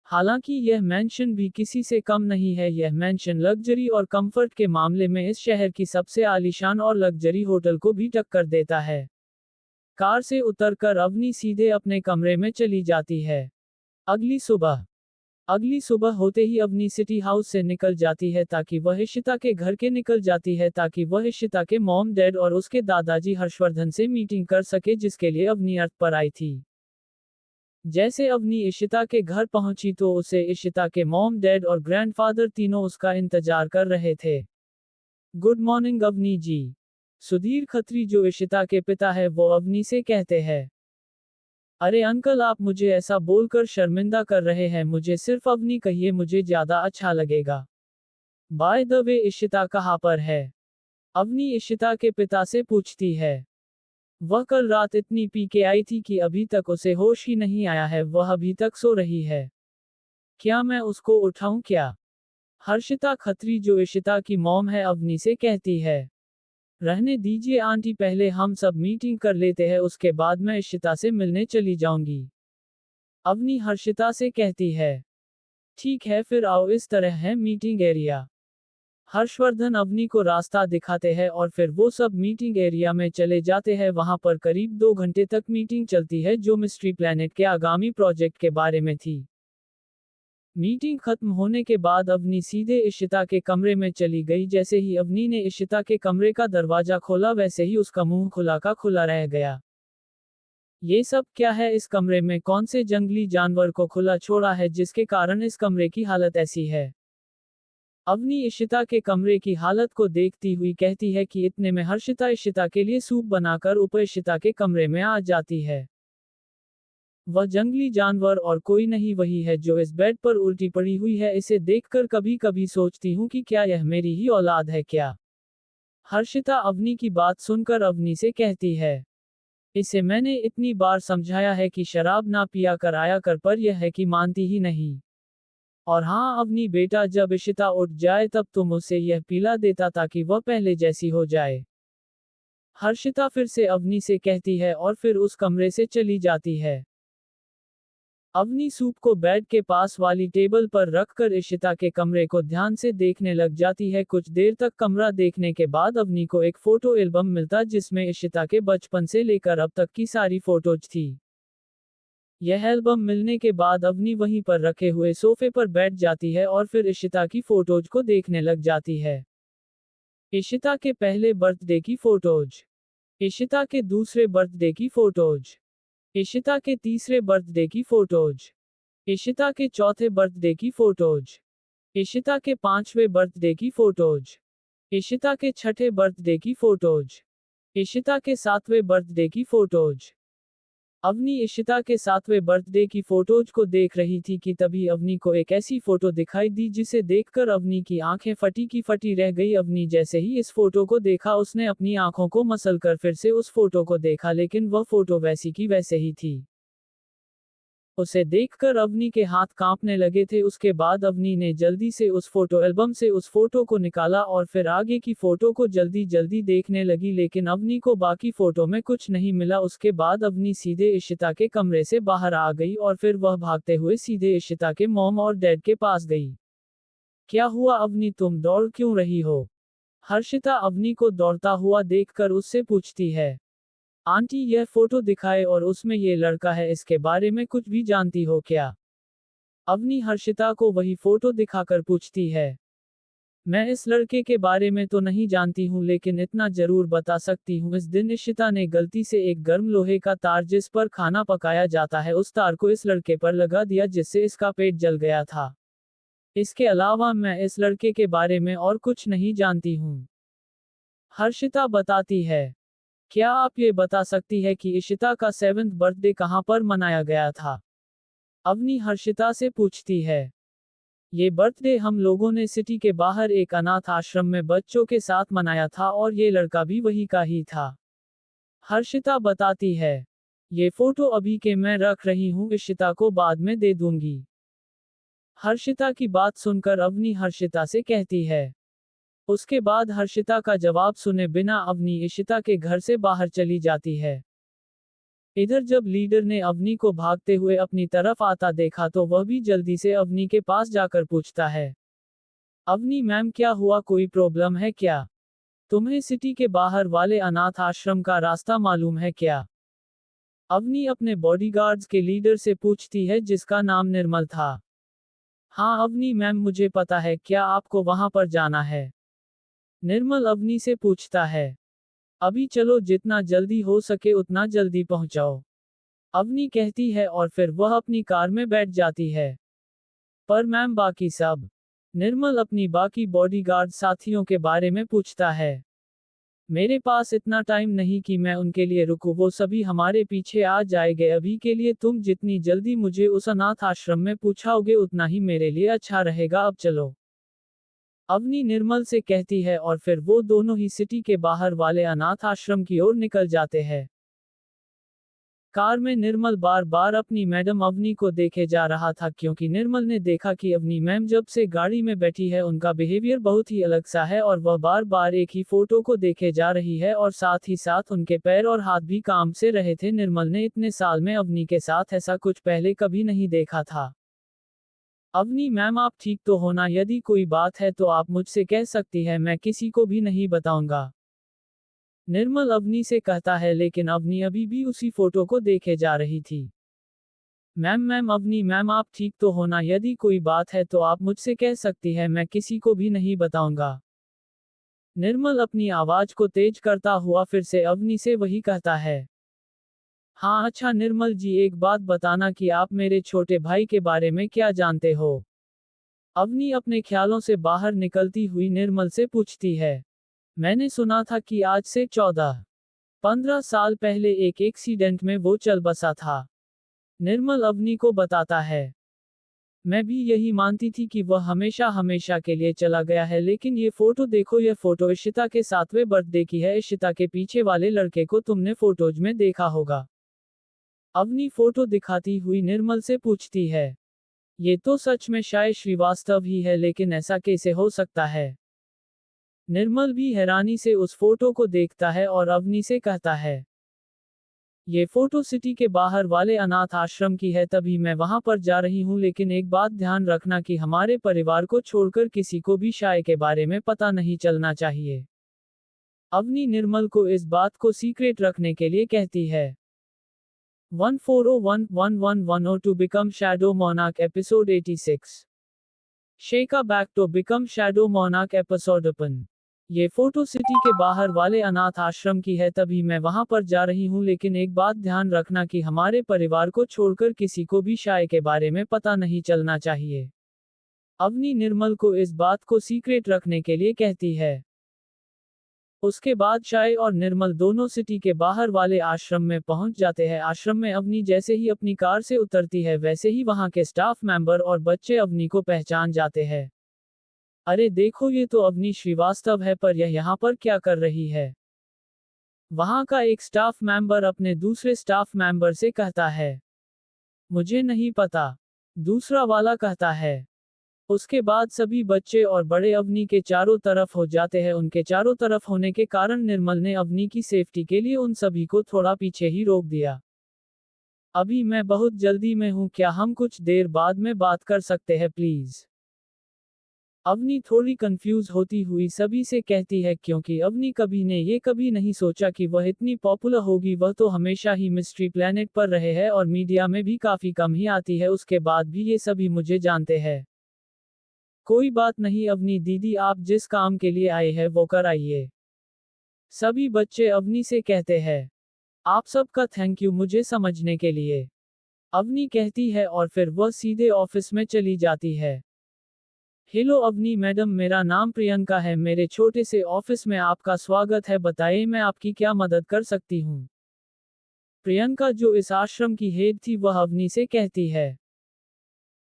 हालांकि यह मैंशन भी किसी से कम नहीं है। यह मैंशन लग्जरी और कंफर्ट के मामले में इस शहर की सबसे आलीशान और लग्जरी होटल को भी टक्कर देता है। कार से उतरकर अवनी सीधे अपने कमरे में चली जाती है। अगली सुबह होते ही अवनी सिटी हाउस से निकल जाती है ताकि वह इशिता के घर के निकल जाती है ताकि वह इशिता के मॉम, डैड और उसके दादाजी हर्षवर्धन से मीटिंग कर सके जिसके लिए अवनी अर्थ पर आई थी। जैसे अवनी इशिता के घर पहुंची तो उसे इशिता के मॉम, डैड और ग्रैंडफादर तीनों उसका इंतजार कर रहे थे। गुड मॉर्निंग अवनी जी। सुधीर खत्री जो इशिता के पिता है वो अवनी से कहते हैं। अरे अंकल, आप मुझे ऐसा बोलकर शर्मिंदा कर रहे हैं, मुझे सिर्फ अवनी कहिए, मुझे ज्यादा अच्छा लगेगा। बाय द वे इशिता कहाँ पर है? अवनी इशिता के पिता से पूछती है। वह कल रात इतनी पी के आई थी कि अभी तक उसे होश ही नहीं आया है, वह अभी तक सो रही है। क्या मैं उसको उठाऊं क्या? हर्षिता खत्री जो इशिता की मॉम है अवनी से कहती है। रहने दीजिए आंटी, पहले हम सब मीटिंग कर लेते हैं, उसके बाद मैं इशिता से मिलने चली जाऊंगी। अवनी हर्षिता से कहती है। ठीक है फिर आओ, इस तरह है मीटिंग एरिया। हर्षवर्धन अवनी को रास्ता दिखाते हैं और फिर वो सब मीटिंग एरिया में चले जाते हैं। वहां पर करीब 2 घंटे तक मीटिंग चलती है जो मिस्ट्री प्लैनेट के आगामी प्रोजेक्ट के बारे में थी। मीटिंग खत्म होने के बाद अवनी सीधे इशिता के कमरे में चली गई। जैसे ही अवनी ने इशिता के कमरे का दरवाजा खोला वैसे ही उसका मुंह खुला का खुला रह गया। ये सब क्या है? इस कमरे में कौन से जंगली जानवर को खुला छोड़ा है जिसके कारण इस कमरे की हालत ऐसी है? अवनी इशिता के कमरे की हालत को देखती हुई कहती है कि इतने में हर्षिता इशिता के लिए सूप बनाकर इशिता के कमरे में आ जाती है। वह जंगली जानवर और कोई नहीं वही है जो इस बेड पर उल्टी पड़ी हुई है। इसे देखकर कभी कभी सोचती हूँ कि क्या यह मेरी ही औलाद है क्या? हर्षिता अवनी की बात सुनकर अवनी से कहती है। इसे मैंने इतनी बार समझाया है कि शराब ना पिया कर आया कर, पर यह है कि मानती ही नहीं। और हाँ अवनी बेटा, जब इशिता उठ जाए तब तुम उसे यह पिला देता ताकि वह पहले जैसी हो जाए। हर्षिता फिर से अवनी से कहती है और फिर उस कमरे से चली जाती है। अवनी सूप को बेड के पास वाली टेबल पर रखकर इशिता के कमरे को ध्यान से देखने लग जाती है। कुछ देर तक कमरा देखने के बाद अवनी को एक फोटो एल्बम मिलता जिसमें इशिता के बचपन से लेकर अब तक की सारी फोटोज थी। यह एल्बम मिलने के बाद अवनी वहीं पर रखे हुए सोफे पर बैठ जाती है और फिर इशिता की फोटोज को देखने लग जाती है। इशिता के पहले बर्थडे की फोटोज, इशिता के दूसरे बर्थडे की फोटोज, इशिता के तीसरे बर्थडे की फोटोज, इशिता के चौथे बर्थडे की फोटोज, इशिता के पांचवें बर्थडे की फोटोज, इशिता के छठे बर्थडे की फोटोज, इशिता के सातवें बर्थडे की फोटोज। अवनी इशिता के सातवें बर्थडे की फोटोज को देख रही थी कि तभी अवनी को एक ऐसी फोटो दिखाई दी जिसे देखकर अवनी की आंखें फटी की फटी रह गई। अवनी जैसे ही इस फोटो को देखा उसने अपनी आंखों को मसलकर फिर से उस फोटो को देखा, लेकिन वह फोटो वैसी की वैसे ही थी। उसे देखकर अवनी के हाथ कांपने लगे थे। उसके बाद अवनी ने जल्दी से उस फोटो एल्बम से उस फोटो को निकाला और फिर आगे की फोटो को जल्दी जल्दी देखने लगी, लेकिन अवनी को बाकी फोटो में कुछ नहीं मिला। उसके बाद अवनी सीधे इशिता के कमरे से बाहर आ गई और फिर वह भागते हुए सीधे इशिता के मॉम और डैड के पास गई। क्या हुआ अवनी, तुम दौड़ क्यों रही हो? हर्षिता अवनी को दौड़ता हुआ देखकर उससे पूछती है। आंटी यह फोटो दिखाए और उसमें ये लड़का है, इसके बारे में कुछ भी जानती हो क्या? अवनी हर्षिता को वही फोटो दिखाकर पूछती है। मैं इस लड़के के बारे में तो नहीं जानती हूँ, लेकिन इतना जरूर बता सकती हूँ, इस दिन इशिता ने गलती से एक गर्म लोहे का तार जिस पर खाना पकाया जाता है उस तार को इस लड़के पर लगा दिया, जिससे इसका पेट जल गया था। इसके अलावा मैं इस लड़के के बारे में और कुछ नहीं जानती हूँ, हर्षिता बताती है। क्या आप ये बता सकती है कि इशिता का 7th बर्थडे कहाँ पर मनाया गया था? अवनी हर्षिता से पूछती है। ये बर्थडे हम लोगों ने सिटी के बाहर एक अनाथ आश्रम में बच्चों के साथ मनाया था और ये लड़का भी वही का ही था, हर्षिता बताती है। ये फोटो अभी के मैं रख रही हूँ, इशिता को बाद में दे दूंगी। हर्षिता की बात सुनकर अवनी हर्षिता से कहती है। उसके बाद हर्षिता का जवाब सुने बिना अवनी इशिता के घर से बाहर चली जाती है। इधर जब लीडर ने अवनी को भागते हुए अपनी तरफ आता देखा तो वह भी जल्दी से अवनी के पास जाकर पूछता है। अवनी मैम क्या हुआ, कोई प्रॉब्लम है क्या? तुम्हें सिटी के बाहर वाले अनाथ आश्रम का रास्ता मालूम है क्या? अवनी अपने बॉडीगार्ड्स के लीडर से पूछती है जिसका नाम निर्मल था। हाँ अवनी मैम मुझे पता है, क्या आपको वहां पर जाना है? निर्मल अवनी से पूछता है। अभी चलो, जितना जल्दी हो सके उतना जल्दी पहुंचाओ, अवनी कहती है और फिर वह अपनी कार में बैठ जाती है। पर मैम बाकी सब? निर्मल अपनी बाकी बॉडीगार्ड साथियों के बारे में पूछता है। मेरे पास इतना टाइम नहीं कि मैं उनके लिए रुकूं, वो सभी हमारे पीछे आ जाएंगे। अभी के लिए तुम जितनी जल्दी मुझे उस अनाथ आश्रम में पूछाओगे उतना ही मेरे लिए अच्छा रहेगा, अब चलो, अवनी निर्मल से कहती है और फिर वो दोनों ही सिटी के बाहर वाले अनाथ आश्रम की ओर निकल जाते हैं। कार में निर्मल बार बार अपनी मैडम अवनी को देखे जा रहा था, क्योंकि निर्मल ने देखा कि अवनी मैम जब से गाड़ी में बैठी है उनका बिहेवियर बहुत ही अलग सा है और वह बार बार एक ही फोटो को देखे जा रही है और साथ ही साथ उनके पैर और हाथ भी काम से रहे थे। निर्मल ने इतने साल में अवनी के साथ ऐसा कुछ पहले कभी नहीं देखा था। अवनी मैम आप ठीक तो हो ना? यदि कोई बात है तो आप मुझसे कह सकती है, मैं किसी को भी नहीं बताऊंगा, निर्मल अवनी से कहता है। लेकिन अवनी अभी भी उसी फोटो को देखे जा रही थी। मैम अवनी मैम आप ठीक तो हो ना? यदि कोई बात है तो आप मुझसे कह सकती है, मैं किसी को भी नहीं बताऊंगा। निर्मल अपनी आवाज को तेज करता हुआ फिर से अवनी से वही कहता है। हाँ अच्छा निर्मल जी, एक बात बताना कि आप मेरे छोटे भाई के बारे में क्या जानते हो? अवनी अपने ख्यालों से बाहर निकलती हुई निर्मल से पूछती है। मैंने सुना था कि आज से 14-15 साल पहले एक एक्सीडेंट में वो चल बसा था, निर्मल अवनी को बताता है। मैं भी यही मानती थी कि वह हमेशा हमेशा के लिए चला गया है, लेकिन ये फोटो देखो, यह फोटो इशिता के 7वें बर्थडे की है। इशिता के पीछे वाले लड़के को तुमने फोटोज में देखा होगा, अवनी फोटो दिखाती हुई निर्मल से पूछती है। ये तो सच में शायद श्रीवास्तव ही है, लेकिन ऐसा कैसे हो सकता है? निर्मल भी हैरानी से उस फोटो को देखता है और अवनी से कहता है। ये फोटो सिटी के बाहर वाले अनाथ आश्रम की है, तभी मैं वहां पर जा रही हूँ। लेकिन एक बात ध्यान रखना कि हमारे परिवार को छोड़कर किसी को भी शाय के बारे में पता नहीं चलना चाहिए। अवनी निर्मल को इस बात को सीक्रेट रखने के लिए कहती है। 1401-1110 to become Shadow Monarch Episode 86 Sheikah back to become Shadow Monarch Episode Open। ये फोटो सिटी के बाहर वाले अनाथ आश्रम की है, तभी मैं वहां पर जा रही हूँ। लेकिन एक बात ध्यान रखना कि हमारे परिवार को छोड़कर किसी को भी शाय के बारे में पता नहीं चलना चाहिए। अवनी निर्मल को इस बात को सीक्रेट रखने के लिए कहती है। उसके बाद शाय और निर्मल दोनों सिटी के बाहर वाले आश्रम में पहुंच जाते हैं। आश्रम में अवनी जैसे ही अपनी कार से उतरती है वैसे ही वहां के स्टाफ मेंबर और बच्चे अवनी को पहचान जाते हैं। अरे देखो, ये तो अवनी श्रीवास्तव है, पर यह यहाँ पर क्या कर रही है? वहां का एक स्टाफ मेंबर अपने दूसरे स्टाफ मेंबर से कहता है। मुझे नहीं पता, दूसरा वाला कहता है। उसके बाद सभी बच्चे और बड़े अवनी के चारों तरफ हो जाते हैं। उनके चारों तरफ होने के कारण निर्मल ने अवनी की सेफ्टी के लिए उन सभी को थोड़ा पीछे ही रोक दिया। अभी मैं बहुत जल्दी में हूँ, क्या हम कुछ देर बाद में बात कर सकते हैं प्लीज? अवनी थोड़ी कंफ्यूज होती हुई सभी से कहती है, क्योंकि अवनी कभी नहीं सोचा कि वह इतनी पॉपुलर होगी। वह तो हमेशा ही मिस्ट्री प्लेनेट पर रहे हैं और मीडिया में भी काफी कम ही आती है। उसके बाद भी ये सभी मुझे जानते हैं। कोई बात नहीं अवनी दीदी, आप जिस काम के लिए आए हैं वो कर आइए। सभी बच्चे अवनी से कहते हैं। आप सबका थैंक यू मुझे समझने के लिए, अवनी कहती है और फिर वह सीधे ऑफिस में चली जाती है। हेलो अवनी मैडम, मेरा नाम प्रियंका है। मेरे छोटे से ऑफिस में आपका स्वागत है। बताइए मैं आपकी क्या मदद कर सकती हूँ? प्रियंका, जो इस आश्रम की हेड थी, वह अवनी से कहती है।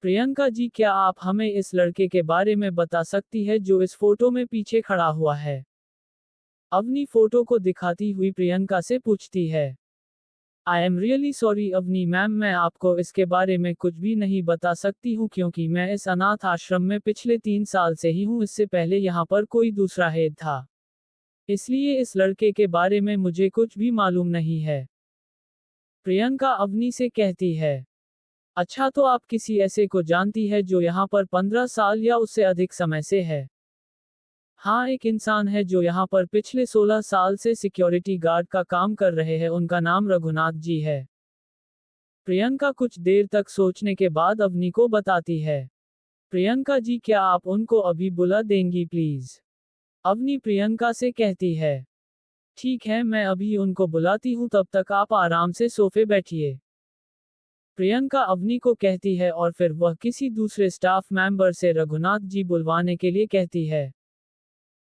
प्रियंका जी, क्या आप हमें इस लड़के के बारे में बता सकती है जो इस फोटो में पीछे खड़ा हुआ है? अवनी फोटो को दिखाती हुई प्रियंका से पूछती है। I am really sorry Avni ma'am, मैं आपको इसके बारे में कुछ भी नहीं बता सकती हूँ क्योंकि मैं इस अनाथ आश्रम में पिछले 3 साल से ही हूँ। इससे पहले यहाँ पर कोई दूसरा हेड था, इसलिए इस लड़के के बारे में मुझे कुछ भी मालूम नहीं है। प्रियंका अवनी से कहती है। अच्छा, तो आप किसी ऐसे को जानती है जो यहाँ पर 15 साल या उससे अधिक समय से है? हाँ, एक इंसान है जो यहाँ पर पिछले 16 साल से सिक्योरिटी गार्ड का काम कर रहे हैं। उनका नाम रघुनाथ जी है। प्रियंका कुछ देर तक सोचने के बाद अवनी को बताती है। प्रियंका जी, क्या आप उनको अभी बुला देंगी प्लीज? अवनी प्रियंका से कहती है। ठीक है, मैं अभी उनको बुलाती हूँ, तब तक आप आराम से सोफे बैठिए। प्रियंका अवनी को कहती है और फिर वह किसी दूसरे स्टाफ मेंबर से रघुनाथ जी बुलवाने के लिए कहती है।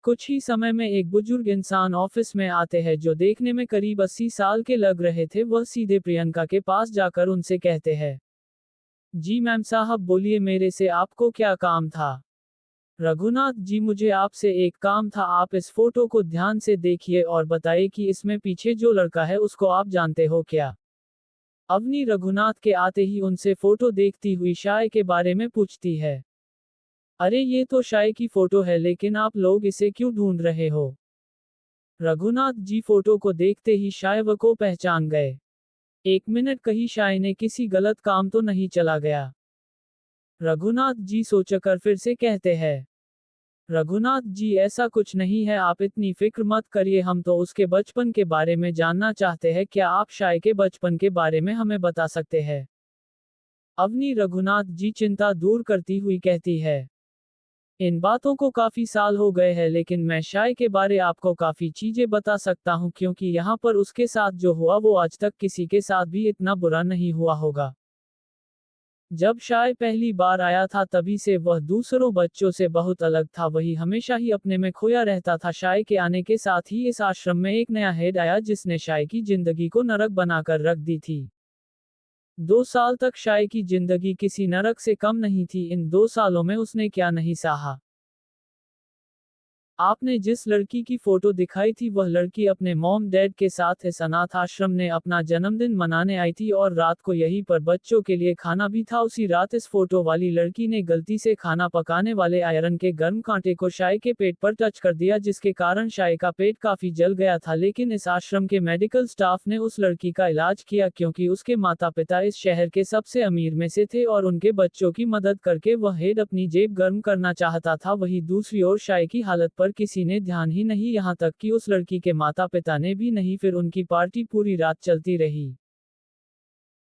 कुछ ही समय में एक बुजुर्ग इंसान ऑफिस में आते हैं जो देखने में करीब 80 साल के लग रहे थे। वह सीधे प्रियंका के पास जाकर उनसे कहते हैं। जी मैम साहब बोलिए, मेरे से आपको क्या काम था? रघुनाथ जी, मुझे आपसे एक काम था। आप इस फोटो को ध्यान से देखिए और बताइए कि इसमें पीछे जो लड़का है उसको आप जानते हो क्या? अवनी रघुनाथ के आते ही उनसे फोटो देखती हुई शाय के बारे में पूछती है। अरे ये तो शाय की फोटो है, लेकिन आप लोग इसे क्यों ढूंढ रहे हो? रघुनाथ जी फोटो को देखते ही शाय व को पहचान गए। एक मिनट, कहीं शाय ने किसी गलत काम तो नहीं चला गया? रघुनाथ जी सोचकर फिर से कहते हैं। रघुनाथ जी, ऐसा कुछ नहीं है, आप इतनी फिक्र मत करिए। हम तो उसके बचपन के बारे में जानना चाहते हैं। क्या आप शाय के बचपन के बारे में हमें बता सकते हैं? अवनी रघुनाथ जी चिंता दूर करती हुई कहती है। इन बातों को काफी साल हो गए हैं, लेकिन मैं शाय के बारे आपको काफी चीजें बता सकता हूँ क्योंकि यहाँ पर उसके साथ जो हुआ वो आज तक किसी के साथ भी इतना बुरा नहीं हुआ होगा। जब शाय पहली बार आया था तभी से वह दूसरों बच्चों से बहुत अलग था। वही हमेशा ही अपने में खोया रहता था। शाय के आने के साथ ही इस आश्रम में एक नया हेड आया जिसने शाय की जिंदगी को नरक बनाकर रख दी थी। 2 साल तक शाय की जिंदगी किसी नरक से कम नहीं थी। इन 2 सालों में उसने क्या नहीं सहा। आपने जिस लड़की की फोटो दिखाई थी वह लड़की अपने मॉम डैड के साथ इस अनाथ आश्रम में अपना जन्मदिन मनाने आई थी और रात को यहीं पर बच्चों के लिए खाना भी था। उसी रात इस फोटो वाली लड़की ने गलती से खाना पकाने वाले आयरन के गर्म कांटे को शाय के पेट पर टच कर दिया, जिसके कारण शाय का पेट काफी जल गया था। लेकिन इस आश्रम के मेडिकल स्टाफ ने उस लड़की का इलाज किया क्योंकि उसके माता पिता इस शहर के सबसे अमीर में से थे और उनके बच्चों की मदद करके वह हेड अपनी जेब गर्म करना चाहता था। वही दूसरी ओर शाय की हालत पर किसी ने ध्यान ही नहीं, यहाँ तक कि उस लड़की के माता पिता ने भी नहीं। फिर उनकी पार्टी पूरी रात चलती रही।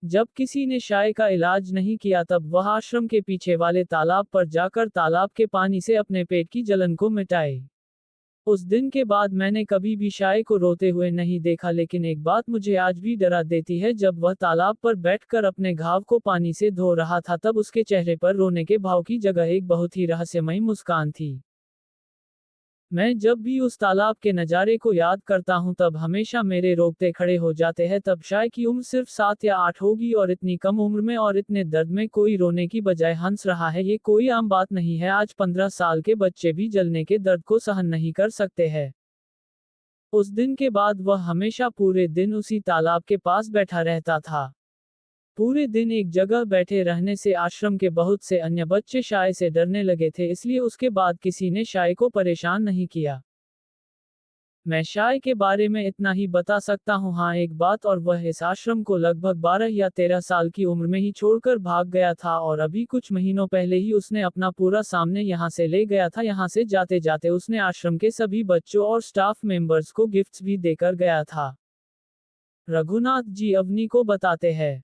जब किसी ने शाय का इलाज नहीं किया तब वह आश्रम के पीछे वाले तालाब पर जाकर तालाब के पानी से अपने पेट की जलन को मिटाए। उस दिन के बाद मैंने कभी भी शाय को रोते हुए नहीं देखा, लेकिन एक बात मुझे आज भी डरा देती है। जब वह तालाब पर बैठकर अपने घाव को पानी से धो रहा था तब उसके चेहरे पर रोने के भाव की जगह एक बहुत ही रहस्यमयी मुस्कान थी। मैं जब भी उस तालाब के नज़ारे को याद करता हूँ तब हमेशा मेरे रोंगटे खड़े हो जाते हैं। तब शाय की उम्र सिर्फ 7 या 8 होगी और इतनी कम उम्र में और इतने दर्द में कोई रोने की बजाय हंस रहा है, ये कोई आम बात नहीं है। आज 15 साल के बच्चे भी जलने के दर्द को सहन नहीं कर सकते हैं। उस दिन के बाद वह हमेशा पूरे दिन उसी तालाब के पास बैठा रहता था। पूरे दिन एक जगह बैठे रहने से आश्रम के बहुत से अन्य बच्चे शाय से डरने लगे थे, इसलिए उसके बाद किसी ने शाय को परेशान नहीं किया। मैं शाय के बारे में इतना ही बता सकता हूँ। हाँ, एक बात, और वह इस आश्रम को लगभग 12 या 13 साल की उम्र में ही छोड़कर भाग गया था, और अभी कुछ महीनों पहले ही उसने अपना पूरा सामने यहाँ से ले गया था। यहाँ से जाते जाते उसने आश्रम के सभी बच्चों और स्टाफ मेंबर्स को गिफ्ट्स भी देकर गया था। रघुनाथ जी अवनी को बताते हैं।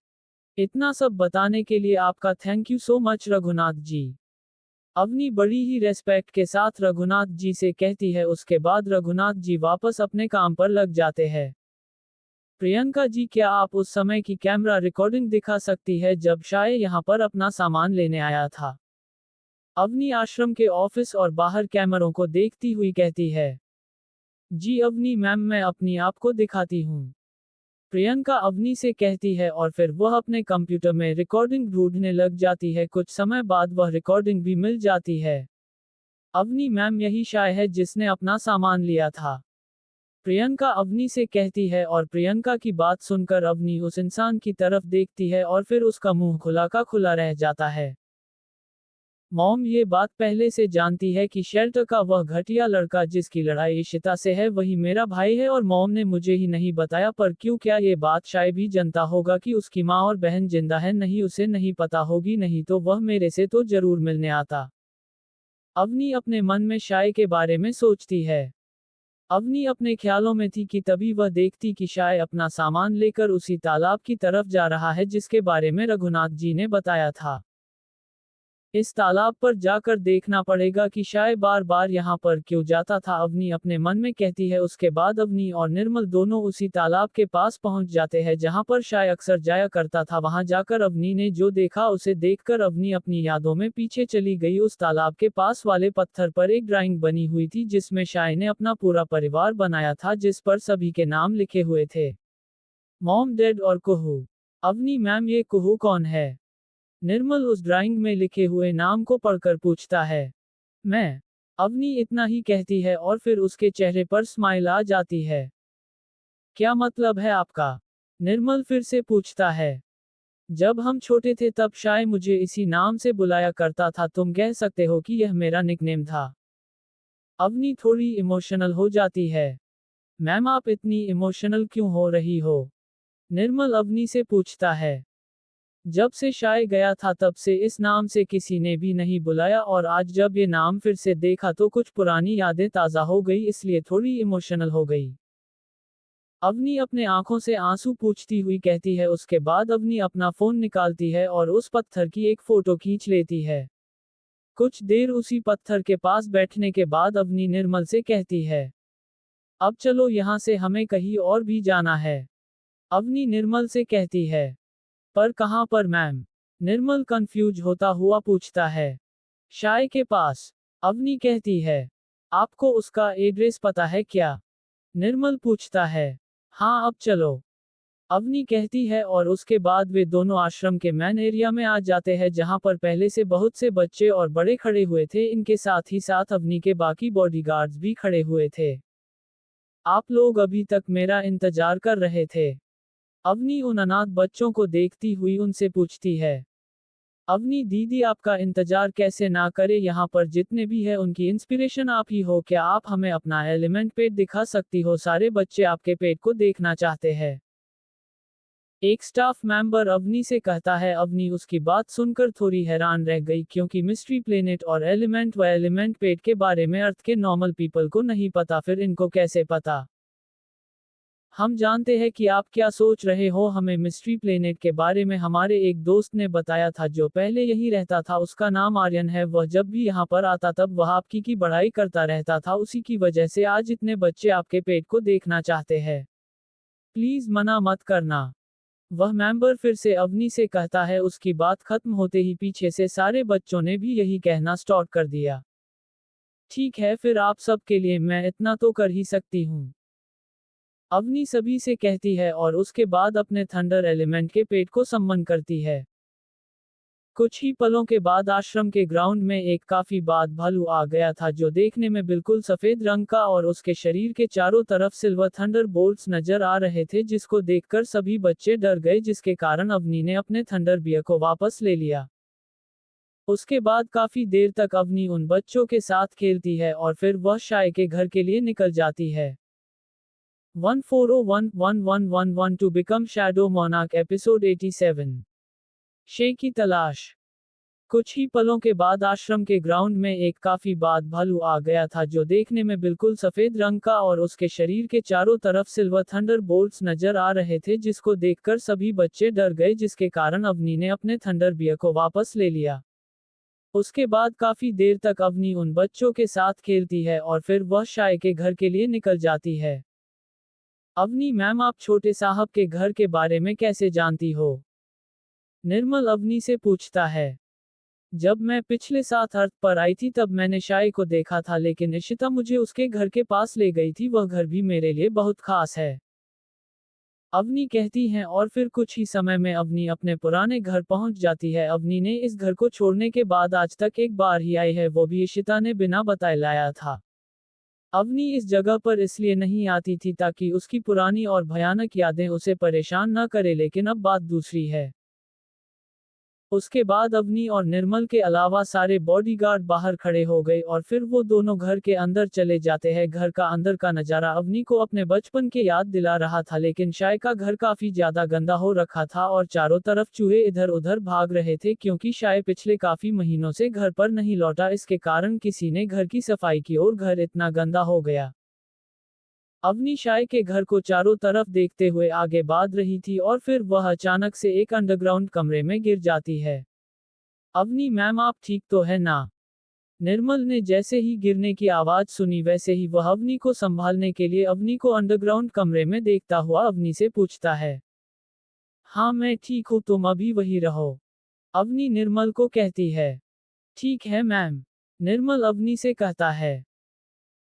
इतना सब बताने के लिए आपका thank you so much Raghunath ji. Avni बड़ी ही रेस्पेक्ट के साथ रघुनाथ जी से कहती है। उसके बाद रघुनाथ जी वापस अपने काम पर लग जाते हैं। प्रियंका जी, क्या आप उस समय की कैमरा रिकॉर्डिंग दिखा सकती है जब शाय यहाँ पर अपना सामान लेने आया था? अवनी आश्रम के ऑफिस और बाहर कैमरों को देखती हुई कहती है। जी अवनी मैम, मैं अपनी आप को दिखाती हूँ। प्रियंका अवनी से कहती है और फिर वह अपने कंप्यूटर में रिकॉर्डिंग ढूंढने लग जाती है। कुछ समय बाद वह रिकॉर्डिंग भी मिल जाती है। अवनी मैम, यही शाय है जिसने अपना सामान लिया था। प्रियंका अवनी से कहती है और प्रियंका की बात सुनकर अवनी उस इंसान की तरफ देखती है और फिर उसका मुंह खुला का खुला रह जाता है। मॉम ये बात पहले से जानती है कि शेल्टर का वह घटिया लड़का जिसकी लड़ाई इशिता से है वही मेरा भाई है, और मॉम ने मुझे ही नहीं बताया, पर क्यों, क्या ये बात शायद भी जानता होगा कि उसकी माँ और बहन जिंदा है? नहीं, उसे नहीं पता होगी, नहीं तो वह मेरे से तो जरूर मिलने आता। अवनी अपने मन में शाय के बारे में सोचती है। अवनी अपने ख्यालों में थी कि तभी वह देखती कि शाय अपना सामान लेकर उसी तालाब की तरफ जा रहा है जिसके बारे में रघुनाथ जी ने बताया था। इस तालाब पर जाकर देखना पड़ेगा कि शाय बार बार यहाँ पर क्यों जाता था, अवनी अपने मन में कहती है। उसके बाद अवनी और निर्मल दोनों उसी तालाब के पास पहुंच जाते हैं जहाँ पर शाय अक्सर जाया करता था। वहां जाकर अवनी ने जो देखा उसे देखकर अवनी अपनी यादों में पीछे चली गई। उस तालाब के पास वाले पत्थर पर एक ड्राइंग बनी हुई थी जिसमें शाय ने अपना पूरा परिवार बनाया था, जिस पर सभी के नाम लिखे हुए थे, मॉम, डैड और कुहू। अवनी मैम, ये कुहू कौन है? निर्मल उस ड्राइंग में लिखे हुए नाम को पढ़कर पूछता है। मैं। अवनी इतना ही कहती है और फिर उसके चेहरे पर स्माइल आ जाती है। क्या मतलब है आपका? निर्मल फिर से पूछता है। जब हम छोटे थे तब शायद मुझे इसी नाम से बुलाया करता था, तुम कह सकते हो कि यह मेरा निकनेम था। अवनी थोड़ी इमोशनल हो जाती है। मैम, आप इतनी इमोशनल क्यों हो रही हो? निर्मल अवनी से पूछता है। जब से शाय गया था तब से इस नाम से किसी ने भी नहीं बुलाया, और आज जब ये नाम फिर से देखा तो कुछ पुरानी यादें ताज़ा हो गई, इसलिए थोड़ी इमोशनल हो गई। अवनी अपने आंखों से आंसू पूछती हुई कहती है। उसके बाद अवनी अपना फोन निकालती है और उस पत्थर की एक फोटो खींच लेती है। कुछ देर उसी पत्थर के पास बैठने के बाद अवनी निर्मल से कहती है, अब चलो यहाँ से, हमें कहीं और भी जाना है। अवनी निर्मल से कहती है, पर कहाँ पर मैम? निर्मल कंफ्यूज होता हुआ पूछता है। शाय के पास। अवनी कहती है। आपको उसका एड्रेस पता है क्या? निर्मल पूछता है। हाँ, अब चलो, अवनी कहती है, और उसके बाद वे दोनों आश्रम के मेन एरिया में आ जाते हैं जहां पर पहले से बहुत से बच्चे और बड़े खड़े हुए थे। इनके साथ ही साथ अवनी के बाकी बॉडीगार्ड्स भी खड़े हुए थे। आप लोग अभी तक मेरा इंतजार कर रहे थे? अवनी उन अनाथ बच्चों को देखती हुई उनसे पूछती है। अवनी दीदी, आपका इंतजार कैसे ना करे, यहाँ पर जितने भी है उनकी इंस्पिरेशन आप ही हो। क्या आप हमें अपना एलिमेंट पेट दिखा सकती हो? सारे बच्चे आपके पेट को देखना चाहते हैं। एक स्टाफ मेंबर अवनी से कहता है। अवनी उसकी बात सुनकर थोड़ी हैरान रह गई, क्योंकि मिस्ट्री प्लेनेट और एलिमेंट व एलिमेंट पेट के बारे में अर्थ के नॉर्मल पीपल को नहीं पता, फिर इनको कैसे पता? हम जानते हैं कि आप क्या सोच रहे हो। हमें मिस्ट्री प्लेनेट के बारे में हमारे एक दोस्त ने बताया था जो पहले यही रहता था। उसका नाम आर्यन है। वह जब भी यहाँ पर आता तब वह आपकी की बढ़ाई करता रहता था। उसी की वजह से आज इतने बच्चे आपके पेट को देखना चाहते हैं। प्लीज मना मत करना। वह मेंबर फिर से अवनी से कहता है। उसकी बात खत्म होते ही पीछे से सारे बच्चों ने भी यही कहना स्टार्ट कर दिया। ठीक है, फिर आप सब के लिए मैं इतना तो कर ही सकती हूँ, अवनी सभी से कहती है, और उसके बाद अपने थंडर एलिमेंट के पेट को सम्मन करती है। कुछ ही पलों के बाद आश्रम के ग्राउंड में एक काफी बाद भालू आ गया था जो देखने में बिल्कुल सफेद रंग का और उसके शरीर के चारों तरफ सिल्वर थंडर बोल्ट्स नजर आ रहे थे जिसको देखकर सभी बच्चे डर गए जिसके कारण अवनी ने अपने थंडर बियर को वापस ले लिया। उसके बाद काफी देर तक अवनी उन बच्चों के साथ खेलती है और फिर वह शाय के घर के लिए निकल जाती है। 1401111 to become shadow monarch episode 87 शे की तलाश। कुछ ही पलों के बाद आश्रम के ग्राउंड में एक काफी बाद भालू आ गया था जो देखने में बिल्कुल सफेद रंग का और उसके शरीर के चारों तरफ सिल्वर थंडर बोल्ट्स नजर आ रहे थे जिसको देखकर सभी बच्चे डर गए जिसके कारण अवनी ने अपने थंडर बियर को वापस ले लिया। उसके बाद काफी देर तक अवनी उन बच्चों के साथ खेलती है और फिर वह शाय के घर के लिए निकल जाती है। अवनी मैम आप छोटे साहब के घर के बारे में कैसे जानती हो? निर्मल अवनी से पूछता है। जब मैं पिछले 7 अर्थ पर आई थी तब मैंने शाय को देखा था लेकिन इशिता मुझे उसके घर के पास ले गई थी, वह घर भी मेरे लिए बहुत खास है। अवनी कहती हैं और फिर कुछ ही समय में अवनी अपने पुराने घर पहुंच जाती है। अवनी ने इस घर को छोड़ने के बाद आज तक एक बार ही आई है, वो भी इशिता ने बिना बताए लाया था। अवनी इस जगह पर इसलिए नहीं आती थी ताकि उसकी पुरानी और भयानक यादें उसे परेशान न करे, लेकिन अब बात दूसरी है। उसके बाद अवनी और निर्मल के अलावा सारे बॉडीगार्ड बाहर खड़े हो गए और फिर वो दोनों घर के अंदर चले जाते हैं। घर का अंदर का नजारा अवनी को अपने बचपन के याद दिला रहा था, लेकिन शाय का घर काफी ज्यादा गंदा हो रखा था और चारों तरफ चूहे इधर उधर भाग रहे थे क्योंकि शाय पिछले काफी महीनों से घर पर नहीं लौटा। इसके कारण किसी ने घर की सफाई की और घर इतना गंदा हो गया। अवनी शाय के घर को चारों तरफ देखते हुए आगे बढ़ रही थी और फिर वह अचानक से एक अंडरग्राउंड कमरे में गिर जाती है। अवनी मैम आप ठीक तो है ना? निर्मल ने जैसे ही गिरने की आवाज सुनी वैसे ही वह अवनी को संभालने के लिए अवनी को अंडरग्राउंड कमरे में देखता हुआ अवनी से पूछता है। हाँ मैं ठीक हूँ, तुम अभी वही रहो, अवनी निर्मल को कहती है। ठीक है मैम, निर्मल अवनी से कहता है।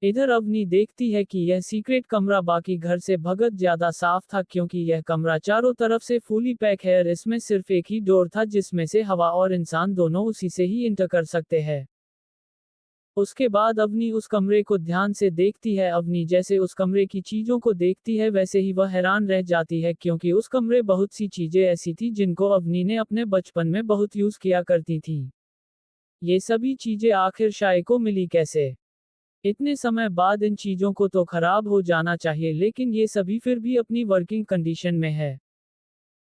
इधर अवनी देखती है कि यह सीक्रेट कमरा बाकी घर से भगत ज्यादा साफ था क्योंकि यह कमरा चारों तरफ से फुली पैक है और इसमें सिर्फ एक ही डोर था जिसमें से हवा और इंसान दोनों उसी से ही इंटर कर सकते हैं। उसके बाद अवनी उस कमरे को ध्यान से देखती है। अवनी जैसे उस कमरे की चीजों को देखती है वैसे ही वह हैरान रह जाती है क्योंकि उस कमरे बहुत सी चीजें ऐसी थी जिनको अवनी ने अपने बचपन में बहुत यूज किया करती थी। ये सभी चीजें आखिर शाय को मिली कैसे? इतने समय बाद इन चीजों को तो खराब हो जाना चाहिए, लेकिन ये सभी फिर भी अपनी वर्किंग कंडीशन में है।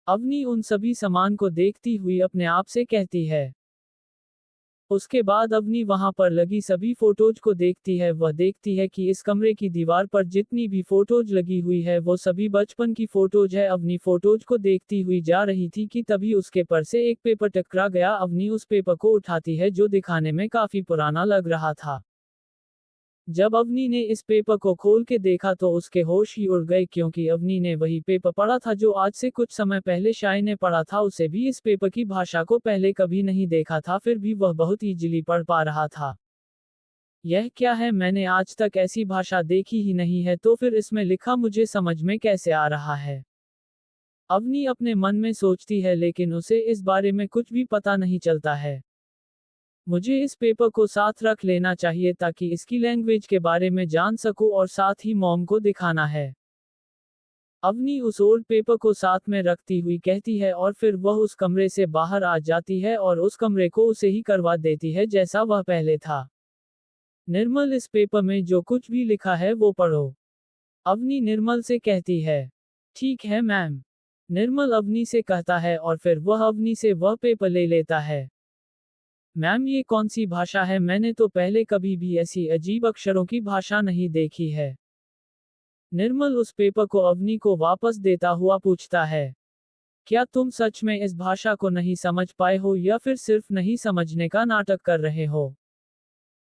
अवनी उन सभी सामान को देखती हुई अपने आप से कहती है। उसके बाद अवनी वहां पर लगी सभी फोटोज को देखती है। वह देखती है कि इस कमरे की दीवार पर जितनी भी फोटोज लगी हुई है वो सभी बचपन की फोटोज है। अवनी फोटोज को देखती हुई जा रही थी कि तभी उसके पर से एक पेपर टकरा गया। अवनी उस पेपर को उठाती है जो दिखाने में काफी पुराना लग रहा था। जब अवनी ने इस पेपर को खोल के देखा तो उसके होश ही उड़ गए क्योंकि अवनी ने वही पेपर पढ़ा था जो आज से कुछ समय पहले शाय ने पढ़ा था। उसे भी इस पेपर की भाषा को पहले कभी नहीं देखा था, फिर भी वह बहुत इजीली पढ़ पा रहा था। यह क्या है? मैंने आज तक ऐसी भाषा देखी ही नहीं है, तो फिर इसमें लिखा मुझे समझ में कैसे आ रहा है? अवनी अपने मन में सोचती है, लेकिन उसे इस बारे में कुछ भी पता नहीं चलता है। मुझे इस पेपर को साथ रख लेना चाहिए ताकि इसकी लैंग्वेज के बारे में जान सकूं और साथ ही मॉम को दिखाना है। अवनी उस ओल्ड पेपर को साथ में रखती हुई कहती है और फिर वह उस कमरे से बाहर आ जाती है और उस कमरे को उसे ही करवा देती है जैसा वह पहले था। निर्मल इस पेपर में जो कुछ भी लिखा है वो पढ़ो, अवनी निर्मल से कहती है। ठीक है मैम, निर्मल अवनी से कहता है और फिर वह अवनी से वह पेपर ले लेता है। मैम ये कौन सी भाषा है? मैंने तो पहले कभी भी ऐसी अजीब अक्षरों की भाषा नहीं देखी है। निर्मल उस पेपर को अवनी को वापस देता हुआ पूछता है। क्या तुम सच में इस भाषा को नहीं समझ पाए हो या फिर सिर्फ नहीं समझने का नाटक कर रहे हो?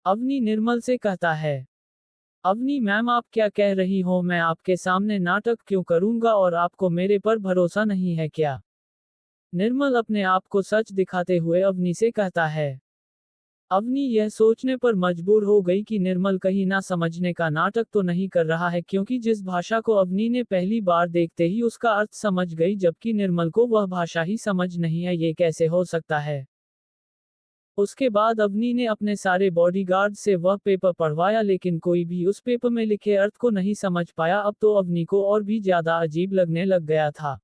अवनी निर्मल से कहता है। अवनी मैम आप क्या कह रही हो? मैं आपके सामने नाटक क्यों करूंगा और आपको मेरे पर भरोसा नहीं है क्या? निर्मल अपने आप को सच दिखाते हुए अवनी से कहता है। अवनी यह सोचने पर मजबूर हो गई कि निर्मल कहीं ना समझने का नाटक तो नहीं कर रहा है, क्योंकि जिस भाषा को अवनी ने पहली बार देखते ही उसका अर्थ समझ गई जबकि निर्मल को वह भाषा ही समझ नहीं है। ये कैसे हो सकता है? उसके बाद अवनी ने अपने सारे बॉडीगार्ड से वह पेपर पढ़वाया, लेकिन कोई भी उस पेपर में लिखे अर्थ को नहीं समझ पाया। अब तो अवनी को और भी ज्यादा अजीब लगने लग गया था।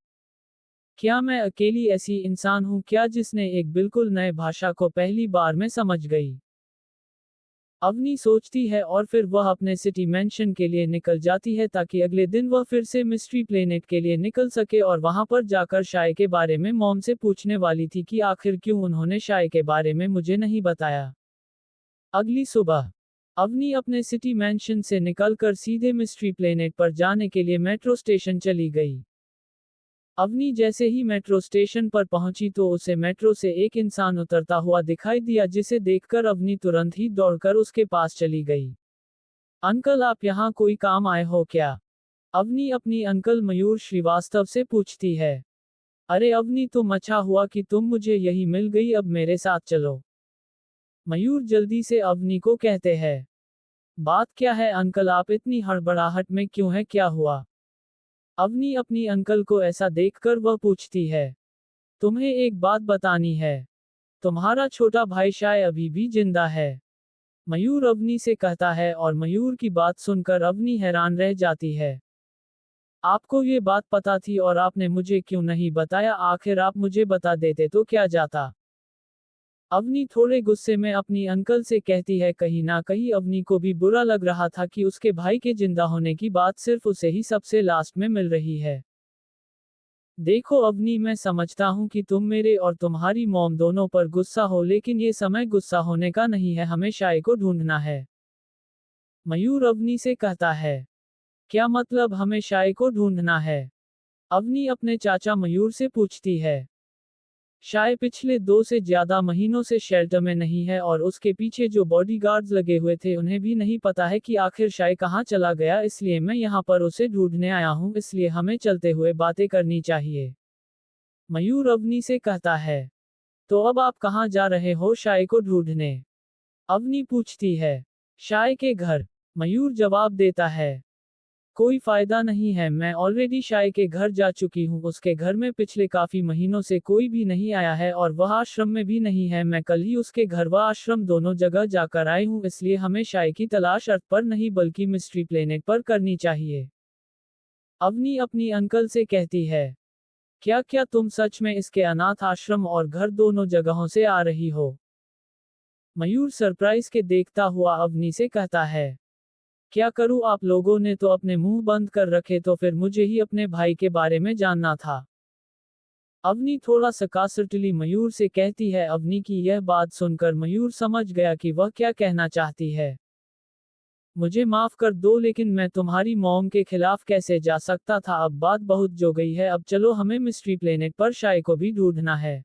क्या मैं अकेली ऐसी इंसान हूँ क्या जिसने एक बिल्कुल नए भाषा को पहली बार में समझ गई? अवनी सोचती है और फिर वह अपने सिटी मैंशन के लिए निकल जाती है ताकि अगले दिन वह फिर से मिस्ट्री प्लेनेट के लिए निकल सके और वहां पर जाकर शाय के बारे में मॉम से पूछने वाली थी कि आखिर क्यों उन्होंने शाय के बारे में मुझे नहीं बताया। अगली सुबह अवनी अपने सिटी मैंशन से निकलकर सीधे मिस्ट्री प्लेनेट पर जाने के लिए मेट्रो स्टेशन चली गई। अवनी जैसे ही मेट्रो स्टेशन पर पहुंची तो उसे मेट्रो से एक इंसान उतरता हुआ दिखाई दिया, जिसे देखकर अवनी तुरंत ही दौड़कर उसके पास चली गई। अंकल, आप यहाँ कोई काम आए हो क्या? अवनी अपनी अंकल मयूर श्रीवास्तव से पूछती है। अरे अवनी, तुम अच्छा हुआ कि तुम मुझे यही मिल गई, अब मेरे साथ चलो। मयूर जल्दी से अवनी को कहते हैं। बात क्या है अंकल, आप इतनी हड़बड़ाहट में क्यों हैं, क्या हुआ? अवनी अपनी अंकल को ऐसा देखकर वह पूछती है। तुम्हें एक बात बतानी है, तुम्हारा छोटा भाई शाय अभी भी जिंदा है। मयूर अवनी से कहता है और मयूर की बात सुनकर अवनी हैरान रह जाती है। आपको ये बात पता थी और आपने मुझे क्यों नहीं बताया? आखिर आप मुझे बता देते तो क्या जाता। अवनी थोड़े गुस्से में अपनी अंकल से कहती है। कहीं ना कहीं अवनी को भी बुरा लग रहा था कि उसके भाई के जिंदा होने की बात सिर्फ उसे ही सबसे लास्ट में मिल रही है। देखो अवनी, मैं समझता हूँ कि तुम मेरे और तुम्हारी मॉम दोनों पर गुस्सा हो, लेकिन ये समय गुस्सा होने का नहीं है, हमें शाय को ढूंढना है। मयूर अवनी से कहता है। क्या मतलब हमें शाय को ढूंढना है? अवनी अपने चाचा मयूर से पूछती है। शाय पिछले 2 से ज्यादा महीनों से शेल्टर में नहीं है और उसके पीछे जो बॉडीगार्ड्स लगे हुए थे उन्हें भी नहीं पता है कि आखिर शाय कहाँ चला गया, इसलिए मैं यहाँ पर उसे ढूंढने आया हूँ, इसलिए हमें चलते हुए बातें करनी चाहिए। मयूर अवनी से कहता है। तो अब आप कहाँ जा रहे हो शाय को ढूंढने? अवनी पूछती है। शाय के घर, मयूर जवाब देता है। कोई फायदा नहीं है, मैं ऑलरेडी शाय के घर जा चुकी हूँ। उसके घर में पिछले काफी महीनों से कोई भी नहीं आया है और वह आश्रम में भी नहीं है। मैं कल ही उसके घर व आश्रम दोनों जगह जाकर आई हूँ, इसलिए हमें शाय की तलाश अर्थ पर नहीं बल्कि मिस्ट्री प्लेनेट पर करनी चाहिए। अवनी अपनी अंकल से कहती है। क्या क्या तुम सच में इसके अनाथ आश्रम और घर दोनों जगहों से आ रही हो? मयूर सरप्राइज के देखता हुआ अवनी से कहता है। क्या करूं, आप लोगों ने तो अपने मुंह बंद कर रखे, तो फिर मुझे ही अपने भाई के बारे में जानना था। अवनी थोड़ा सरकास्टिकली मयूर से कहती है। अवनी की यह बात सुनकर मयूर समझ गया कि वह क्या कहना चाहती है। मुझे माफ कर दो, लेकिन मैं तुम्हारी मॉम के खिलाफ कैसे जा सकता था। अब बात बहुत जो गई है, अब चलो हमें मिस्ट्री प्लेनेट पर शाय को भी ढूंढना है।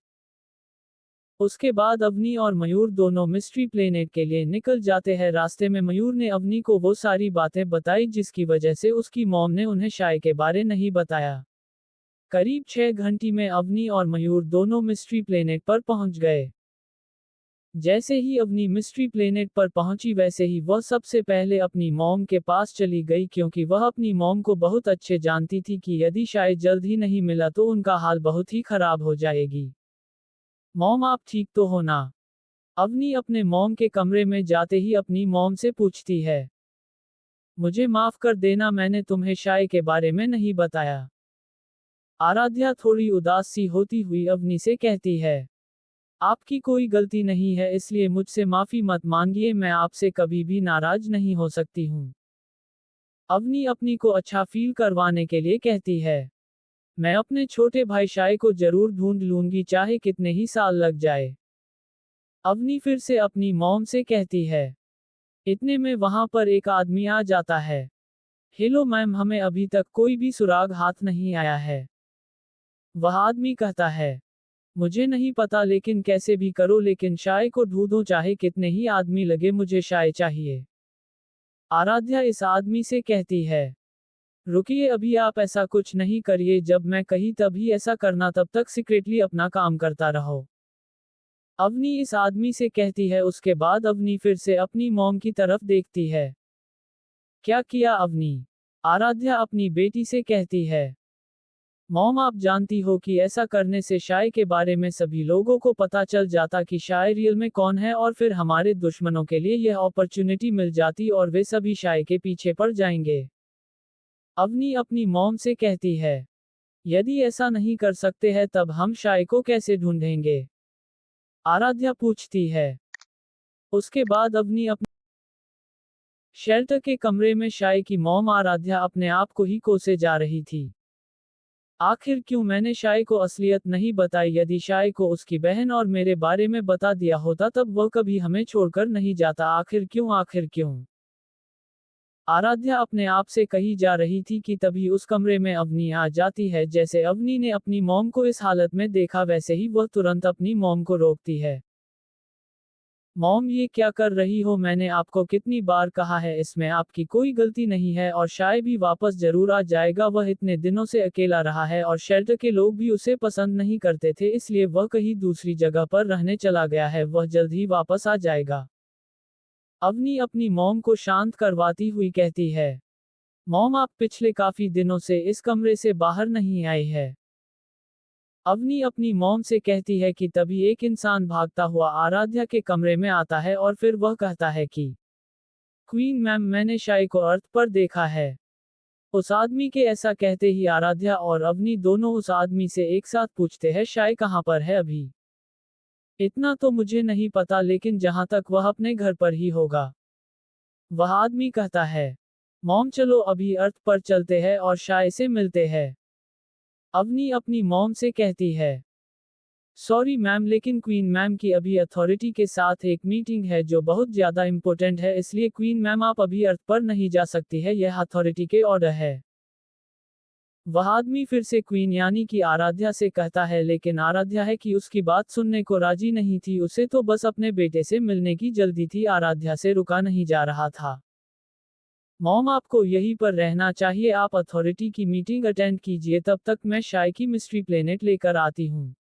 उसके बाद अवनी और मयूर दोनों मिस्ट्री प्लेनेट के लिए निकल जाते हैं। रास्ते में मयूर ने अवनी को वो सारी बातें बताई जिसकी वजह से उसकी मॉम ने उन्हें शाय के बारे नहीं बताया। करीब 6 घंटे में अवनी और मयूर दोनों मिस्ट्री प्लेनेट पर पहुंच गए। जैसे ही अवनी मिस्ट्री प्लेनेट पर पहुंची वैसे ही वह सबसे पहले अपनी मॉम के पास चली गई, क्योंकि वह अपनी मॉम को बहुत अच्छे जानती थी कि यदि शायद जल्द ही नहीं मिला तो उनका हाल बहुत ही खराब हो जाएगी। मॉम, आप ठीक तो हो ना? अवनी अपने मॉम के कमरे में जाते ही अपनी मॉम से पूछती है। मुझे माफ कर देना, मैंने तुम्हें शाय के बारे में नहीं बताया। आराध्या थोड़ी उदास सी होती हुई अवनी से कहती है। आपकी कोई गलती नहीं है, इसलिए मुझसे माफी मत मांगिए, मैं आपसे कभी भी नाराज नहीं हो सकती हूँ। अवनी अपनी को अच्छा फील करवाने के लिए कहती है। मैं अपने छोटे भाई शाय को जरूर ढूंढ लूंगी, चाहे कितने ही साल लग जाए। अवनी फिर से अपनी मॉम से कहती है। इतने में वहां पर एक आदमी आ जाता है। हेलो मैम, हमें अभी तक कोई भी सुराग हाथ नहीं आया है। वह आदमी कहता है। मुझे नहीं पता, लेकिन कैसे भी करो लेकिन शाय को ढूंढो, चाहे कितने ही आदमी लगे, मुझे शाय चाहिए। आराध्या इस आदमी से कहती है। रुकिए, अभी आप ऐसा कुछ नहीं करिए, जब मैं कही तभी ऐसा करना, तब तक सीक्रेटली अपना काम करता रहो। अवनी इस आदमी से कहती है। उसके बाद अवनी फिर से अपनी मॉम की तरफ देखती है। क्या किया अवनी? आराध्या अपनी बेटी से कहती है। मॉम, आप जानती हो कि ऐसा करने से शाय के बारे में सभी लोगों को पता चल जाता कि शाय रियल में कौन है, और फिर हमारे दुश्मनों के लिए यह अपॉर्चुनिटी मिल जाती और वे सभी शाय के पीछे पड़ जाएंगे। अवनी अपनी मॉम से कहती है, यदि ऐसा नहीं कर सकते हैं तब हम शाय को कैसे ढूंढेंगे? आराध्या पूछती है। उसके बाद अवनी अपने शेल्टर के कमरे में शाय की मॉम आराध्या अपने आप को ही कोसे जा रही थी। आखिर क्यों मैंने शाय को असलियत नहीं बताई? यदि शाय को उसकी बहन और मेरे बारे में बता दिया होता तब वह कभी हमें छोड़कर नहीं जाता। आखिर क्यों, आखिर क्यों? आराध्या अपने आप से कही जा रही थी कि तभी उस कमरे में अवनी आ जाती है। जैसे अवनी ने अपनी मॉम को इस हालत में देखा वैसे ही वह तुरंत अपनी मॉम को रोकती है। मॉम, ये क्या कर रही हो? मैंने आपको कितनी बार कहा है, इसमें आपकी कोई गलती नहीं है और शायद भी वापस जरूर आ जाएगा। वह इतने दिनों से अकेला रहा है और शेल्टर के लोग भी उसे पसंद नहीं करते थे, इसलिए वह कहीं दूसरी जगह पर रहने चला गया है। वह जल्द ही वापस आ जाएगा। अवनी अपनी मॉम को शांत करवाती हुई कहती है। मॉम, आप पिछले काफी दिनों से इस कमरे से बाहर नहीं आई है। अवनी अपनी मॉम से कहती है कि तभी एक इंसान भागता हुआ आराध्या के कमरे में आता है और फिर वह कहता है कि क्वीन मैम, मैंने शाय को अर्थ पर देखा है। उस आदमी के ऐसा कहते ही आराध्या और अवनी दोनों उस आदमी से एक साथ पूछते हैं, शाय कहाँ पर है अभी? इतना तो मुझे नहीं पता, लेकिन जहां तक वह अपने घर पर ही होगा। वह आदमी कहता है। मॉम, चलो अभी अर्थ पर चलते हैं और शाय से मिलते हैं। अवनी अपनी मॉम से कहती है। सॉरी मैम, लेकिन क्वीन मैम की अभी अथॉरिटी के साथ एक मीटिंग है जो बहुत ज्यादा इंपॉर्टेंट है, इसलिए क्वीन मैम आप अभी अर्थ पर नहीं जा सकती है, यह अथॉरिटी के ऑर्डर है। वह आदमी फिर से क्वीन यानी कि आराध्या से कहता है, लेकिन आराध्या है कि उसकी बात सुनने को राजी नहीं थी। उसे तो बस अपने बेटे से मिलने की जल्दी थी, आराध्या से रुका नहीं जा रहा था। मॉम, आपको यहीं पर रहना चाहिए, आप अथॉरिटी की मीटिंग अटेंड कीजिए, तब तक मैं शाय की मिस्ट्री प्लेनेट लेकर आती हूँ।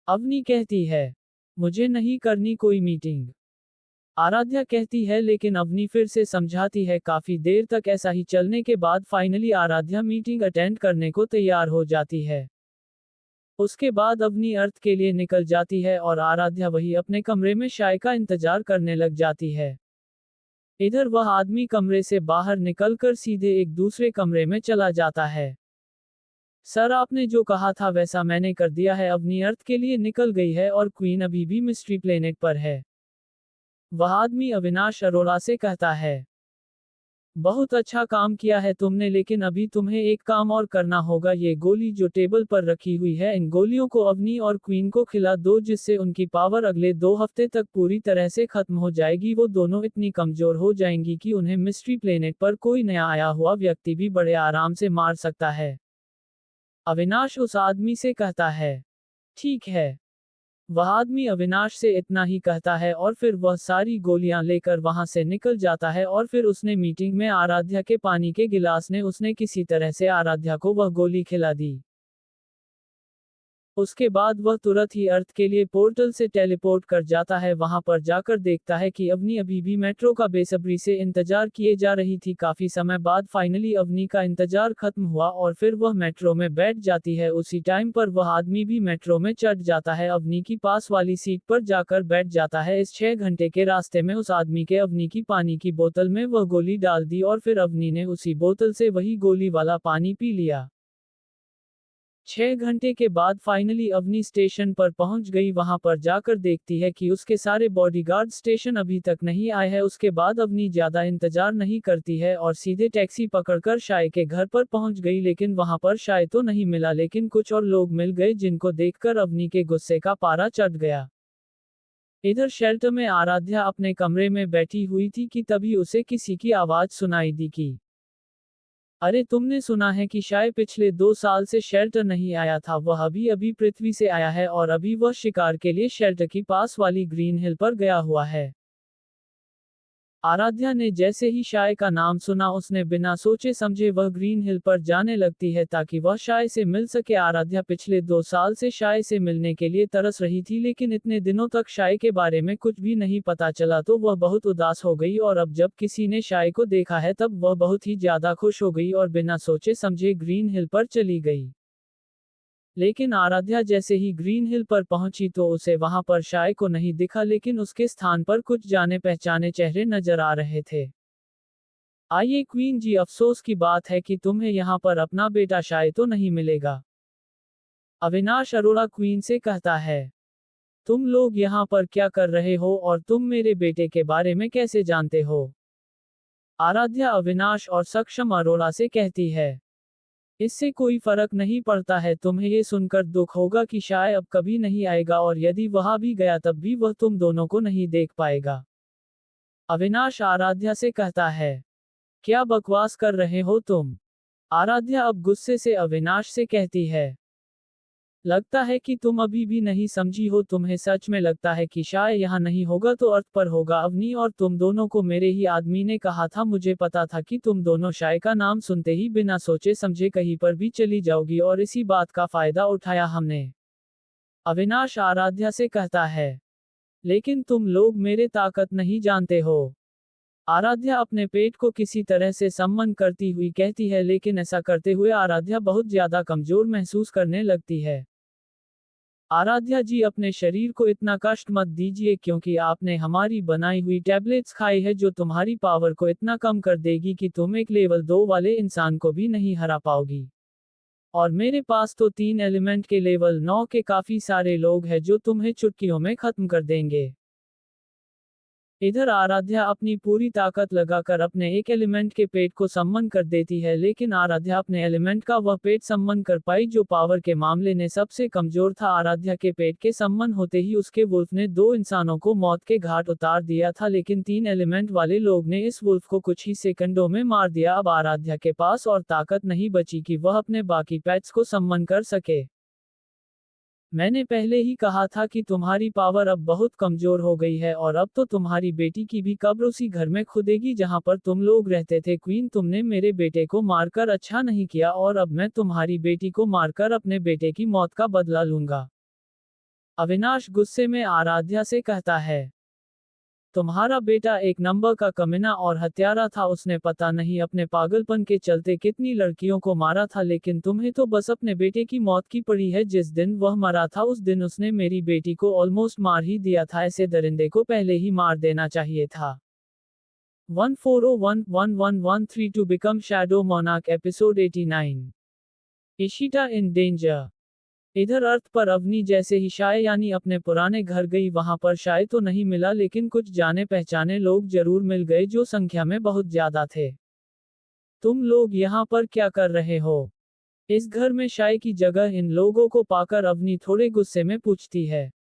अवनी कहती है, मुझे नहीं करनी कोई मीटिंग। आराध्या कहती है, लेकिन अवनी फिर से समझाती है। काफी देर तक ऐसा ही चलने के बाद फाइनली आराध्या मीटिंग अटेंड करने को तैयार हो जाती है। उसके बाद अवनी अर्थ के लिए निकल जाती है और आराध्या वही अपने कमरे में शाय का इंतजार करने लग जाती है। इधर वह आदमी कमरे से बाहर निकलकर सीधे एक दूसरे कमरे में चला जाता है। सर, आपने जो कहा था वैसा मैंने कर दिया है। अवनी अर्थ के लिए निकल गई है और क्वीन अभी भी मिस्ट्री प्लेनेट पर है। वह आदमी अविनाश अरोड़ा से कहता है, बहुत अच्छा काम किया है तुमने, लेकिन अभी तुम्हें एक काम और करना होगा। ये गोली जो टेबल पर रखी हुई है, इन गोलियों को अवनी और क्वीन को खिला दो, जिससे उनकी पावर अगले 2 हफ्ते तक पूरी तरह से खत्म हो जाएगी। वो दोनों इतनी कमजोर हो जाएंगी कि उन्हें मिस्ट्री प्लेनेट पर कोई नया आया हुआ व्यक्ति भी बड़े आराम से मार सकता है। अविनाश उस आदमी से कहता है, ठीक है। वह आदमी अविनाश से इतना ही कहता है और फिर वह सारी गोलियां लेकर वहां से निकल जाता है। और फिर उसने मीटिंग में आराध्या के पानी के गिलास ने उसने किसी तरह से आराध्या को वह गोली खिला दी। उसके बाद वह तुरंत ही अर्थ के लिए पोर्टल से टेलीपोर्ट कर जाता है। वहां पर जाकर देखता है कि अवनी अभी भी मेट्रो का बेसब्री से इंतजार किए जा रही थी। काफी समय बाद फाइनली अवनी का इंतजार खत्म हुआ और फिर वह मेट्रो में बैठ जाती है। उसी टाइम पर वह आदमी भी मेट्रो में चढ़ जाता है, अवनी की पास वाली सीट पर जाकर बैठ जाता है। इस 6 घंटे के रास्ते में उस आदमी के अवनी की पानी की बोतल में वह गोली डाल दी और फिर अवनी ने उसी बोतल से वही गोली वाला पानी पी लिया। 6 घंटे के बाद फाइनली अवनी स्टेशन पर पहुंच गई। वहां पर जाकर देखती है कि उसके सारे बॉडीगार्ड स्टेशन अभी तक नहीं आए हैं। उसके बाद अवनी ज्यादा इंतजार नहीं करती है और सीधे टैक्सी पकड़कर शाय के घर पर पहुंच गई, लेकिन वहां पर शाय तो नहीं मिला, लेकिन कुछ और लोग मिल गए जिनको देखकर अवनी के गुस्से का पारा चढ़ गया। इधर शेल्टर में आराध्या अपने कमरे में बैठी हुई थी कि तभी उसे किसी की आवाज सुनाई दी कि अरे, तुमने सुना है कि शाय पिछले 2 साल से शेल्टर नहीं आया था? वह अभी अभी पृथ्वी से आया है और अभी वह शिकार के लिए शेल्टर की पास वाली ग्रीन हिल पर गया हुआ है। आराध्या ने जैसे ही शाय का नाम सुना, उसने बिना सोचे समझे वह ग्रीन हिल पर जाने लगती है ताकि वह शाय से मिल सके। आराध्या पिछले 2 साल से शाय से मिलने के लिए तरस रही थी, लेकिन इतने दिनों तक शाय के बारे में कुछ भी नहीं पता चला तो वह बहुत उदास हो गई। और अब जब किसी ने शाय को देखा है तब वह बहुत ही ज्यादा खुश हो गई और बिना सोचे समझे ग्रीन हिल पर चली गई। लेकिन आराध्या जैसे ही ग्रीन हिल पर पहुंची तो उसे वहां पर शाय को नहीं दिखा, लेकिन उसके स्थान पर कुछ जाने पहचाने चेहरे नजर आ रहे थे। आइए क्वीन जी, अफसोस की बात है कि तुम्हें यहाँ पर अपना बेटा शाय तो नहीं मिलेगा। अविनाश अरोड़ा क्वीन से कहता है। तुम लोग यहाँ पर क्या कर रहे हो और तुम मेरे बेटे के बारे में कैसे जानते हो? आराध्या अविनाश और सक्षम अरोड़ा से कहती है। इससे कोई फर्क नहीं पड़ता है, तुम्हें ये सुनकर दुख होगा कि शाय अब कभी नहीं आएगा, और यदि वह भी गया तब भी वह तुम दोनों को नहीं देख पाएगा। अविनाश आराध्या से कहता है। क्या बकवास कर रहे हो तुम? आराध्या अब गुस्से से अविनाश से कहती है। लगता है कि तुम अभी भी नहीं समझी हो, तुम्हें सच में लगता है कि शाय यहाँ नहीं होगा तो अर्थ पर होगा अवनी, और तुम दोनों को मेरे ही आदमी ने कहा था, मुझे पता था कि तुम दोनों शाय का नाम सुनते ही बिना सोचे समझे कहीं पर भी चली जाओगी, और इसी बात का फायदा उठाया हमने। अविनाश आराध्या से कहता है। लेकिन तुम लोग मेरे ताकत नहीं जानते हो। आराध्या अपने पेट को किसी तरह से सम्मन करती हुई कहती है, लेकिन ऐसा करते हुए आराध्या बहुत ज्यादा कमजोर महसूस करने लगती है। आराध्या जी, अपने शरीर को इतना कष्ट मत दीजिए, क्योंकि आपने हमारी बनाई हुई टैबलेट्स खाई है जो तुम्हारी पावर को इतना कम कर देगी कि तुम एक लेवल 2 वाले इंसान को भी नहीं हरा पाओगी। और मेरे पास तो 3 एलिमेंट के लेवल 9 के काफी सारे लोग हैं जो तुम्हें चुटकियों में खत्म कर देंगे। इधर आराध्या अपनी पूरी ताकत लगाकर अपने एक एलिमेंट के पेट को सम्मन कर देती है, लेकिन आराध्या अपने एलिमेंट का वह पेट सम्मन कर पाई जो पावर के मामले में सबसे कमजोर था। आराध्या के पेट के सम्मन होते ही उसके वुल्फ ने 2 इंसानों को मौत के घाट उतार दिया था, लेकिन 3 एलिमेंट वाले लोग ने इस वुल्फ को कुछ ही सेकंडों में मार दिया। अब आराध्या के पास और ताकत नहीं बची कि वह अपने बाकी पेट्स को सम्मन कर सके। मैंने पहले ही कहा था कि तुम्हारी पावर अब बहुत कमजोर हो गई है, और अब तो तुम्हारी बेटी की भी कब्र उसी घर में खुदेगी जहां पर तुम लोग रहते थे। क्वीन, तुमने मेरे बेटे को मारकर अच्छा नहीं किया, और अब मैं तुम्हारी बेटी को मारकर अपने बेटे की मौत का बदला लूंगा। अविनाश गुस्से में आराध्या से कहता है। तुम्हारा बेटा एक नंबर का कमीना और हत्यारा था, उसने पता नहीं अपने पागलपन के चलते कितनी लड़कियों को मारा था, लेकिन तुम्हें तो बस अपने बेटे की मौत की पड़ी है। जिस दिन वह मरा था उस दिन उसने मेरी बेटी को ऑलमोस्ट मार ही दिया था, ऐसे दरिंदे को पहले ही मार देना चाहिए था। 14011113 to become shadow monarch episode 89। Ishita in danger. इधर अर्थ पर अवनी जैसे ही शाय यानी अपने पुराने घर गई, वहां पर शाय तो नहीं मिला, लेकिन कुछ जाने पहचाने लोग जरूर मिल गए जो संख्या में बहुत ज्यादा थे। तुम लोग यहाँ पर क्या कर रहे हो? इस घर में शाय की जगह इन लोगों को पाकर अवनी थोड़े गुस्से में पूछती है।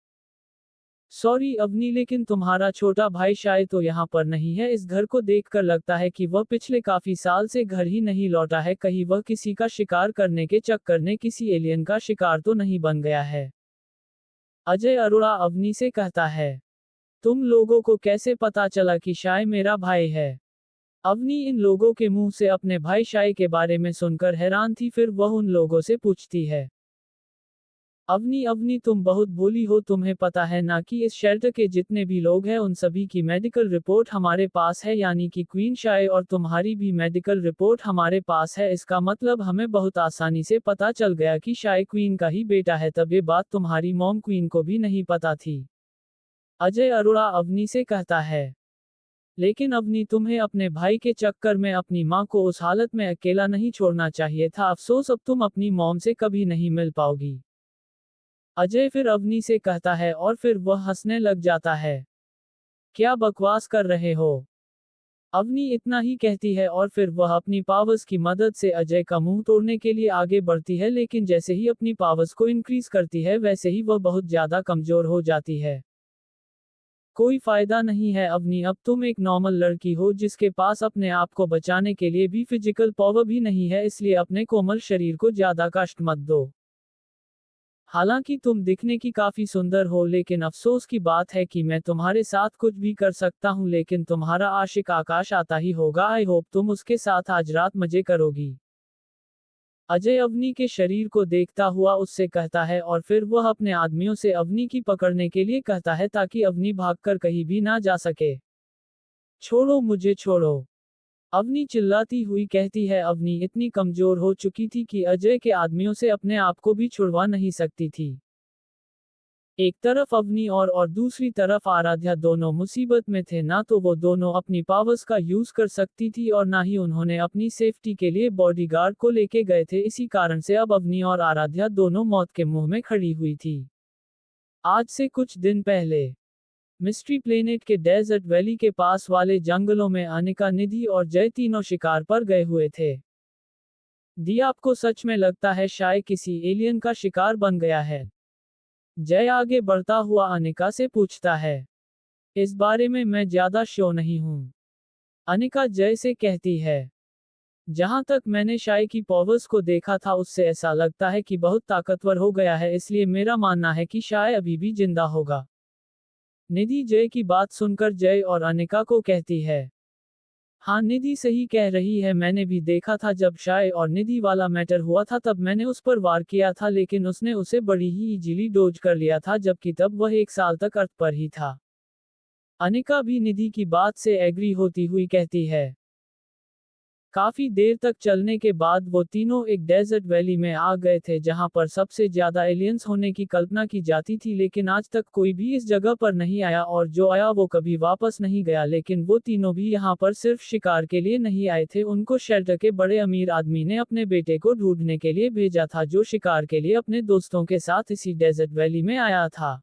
सॉरी अवनी, लेकिन तुम्हारा छोटा भाई शाय तो यहाँ पर नहीं है। इस घर को देखकर लगता है कि वह पिछले काफी साल से घर ही नहीं लौटा है, कहीं वह किसी का शिकार करने के चक्कर में किसी एलियन का शिकार तो नहीं बन गया है। अजय अरोड़ा अवनी से कहता है। तुम लोगों को कैसे पता चला कि शाय मेरा भाई है? अवनी इन लोगों के मुंह से अपने भाई शाय के बारे में सुनकर हैरान थी, फिर वह उन लोगों से पूछती है। अवनी तुम बहुत भोली हो, तुम्हें पता है ना कि इस शेल्टर के जितने भी लोग हैं उन सभी की मेडिकल रिपोर्ट हमारे पास है, यानी कि क्वीन शाय और तुम्हारी भी मेडिकल रिपोर्ट हमारे पास है। इसका मतलब हमें बहुत आसानी से पता चल गया कि शाय क्वीन का ही बेटा है। तब ये बात तुम्हारी मॉम क्वीन को भी नहीं पता थी। अजय अरोड़ा अवनी से कहता है। लेकिन अवनी, तुम्हें अपने भाई के चक्कर में अपनी माँ को उस हालत में अकेला नहीं छोड़ना चाहिए था। अफसोस अब तुम अपनी मॉम से कभी नहीं मिल पाओगी। अजय फिर अवनी से कहता है, और फिर वह हंसने लग जाता है। क्या बकवास कर रहे हो? अवनी इतना ही कहती है और फिर वह अपनी पावर्स की मदद से अजय का मुंह तोड़ने के लिए आगे बढ़ती है, लेकिन जैसे ही अपनी पावर्स को इंक्रीज करती है वैसे ही वह बहुत ज्यादा कमजोर हो जाती है। कोई फायदा नहीं है अवनी, अब तुम एक नॉर्मल लड़की हो जिसके पास अपने आप को बचाने के लिए भी फिजिकल पावर भी नहीं है, इसलिए अपने कोमल शरीर को ज्यादा कष्ट मत दो। हालांकि तुम दिखने की काफी सुंदर हो, लेकिन अफसोस की बात है कि मैं तुम्हारे साथ कुछ भी कर सकता हूं, लेकिन तुम्हारा आशिक आकाश आता ही होगा। आई होप तुम उसके साथ आज रात मजे करोगी। अजय अवनी के शरीर को देखता हुआ उससे कहता है, और फिर वह अपने आदमियों से अवनी की पकड़ने के लिए कहता है ताकि अवनी भागकर कहीं भी ना जा सके। छोड़ो मुझे, छोड़ो। अवनी चिल्लाती हुई कहती है। अवनी इतनी कमजोर हो चुकी थी कि अजय के आदमियों से अपने आप को भी छुड़वा नहीं सकती थी। एक तरफ अवनी और दूसरी तरफ आराध्या दोनों मुसीबत में थे। ना तो वो दोनों अपनी पावर्स का यूज कर सकती थी और ना ही उन्होंने अपनी सेफ्टी के लिए बॉडीगार्ड को लेके गए थे। इसी कारण से अब अवनी और आराध्या दोनों मौत के मुंह में खड़ी हुई थी। आज से कुछ दिन पहले मिस्ट्री प्लेनेट के डेजर्ट वैली के पास वाले जंगलों में अनिका, निधि और जय तीनों शिकार पर गए हुए थे। दी आपको सच में लगता है शायद किसी एलियन का शिकार बन गया है? जय आगे बढ़ता हुआ अनिका से पूछता है। इस बारे में मैं ज्यादा श्योर नहीं हूं, अनिका जय से कहती है। जहां तक मैंने शाय की पावर्स को देखा था उससे ऐसा लगता है कि बहुत ताकतवर हो गया है, इसलिए मेरा मानना है कि शाय अभी भी जिंदा होगा। निधि जय की बात सुनकर जय और अनिका को कहती है। हाँ, निधि सही कह रही है, मैंने भी देखा था जब शाय और निधि वाला मैटर हुआ था तब मैंने उस पर वार किया था, लेकिन उसने उसे बड़ी ही इजीली डोज कर लिया था, जबकि तब वह 1 साल तक अर्थ पर ही था। अनिका भी निधि की बात से एग्री होती हुई कहती है। काफी देर तक चलने के बाद वो तीनों एक डेजर्ट वैली में आ गए थे जहां पर सबसे ज्यादा एलियंस होने की कल्पना की जाती थी, लेकिन आज तक कोई भी इस जगह पर नहीं आया और जो आया वो कभी वापस नहीं गया। लेकिन वो तीनों भी यहाँ पर सिर्फ शिकार के लिए नहीं आए थे, उनको शेल्टर के बड़े अमीर आदमी ने अपने बेटे को ढूंढने के लिए भेजा था, जो शिकार के लिए अपने दोस्तों के साथ इसी डेजर्ट वैली में आया था।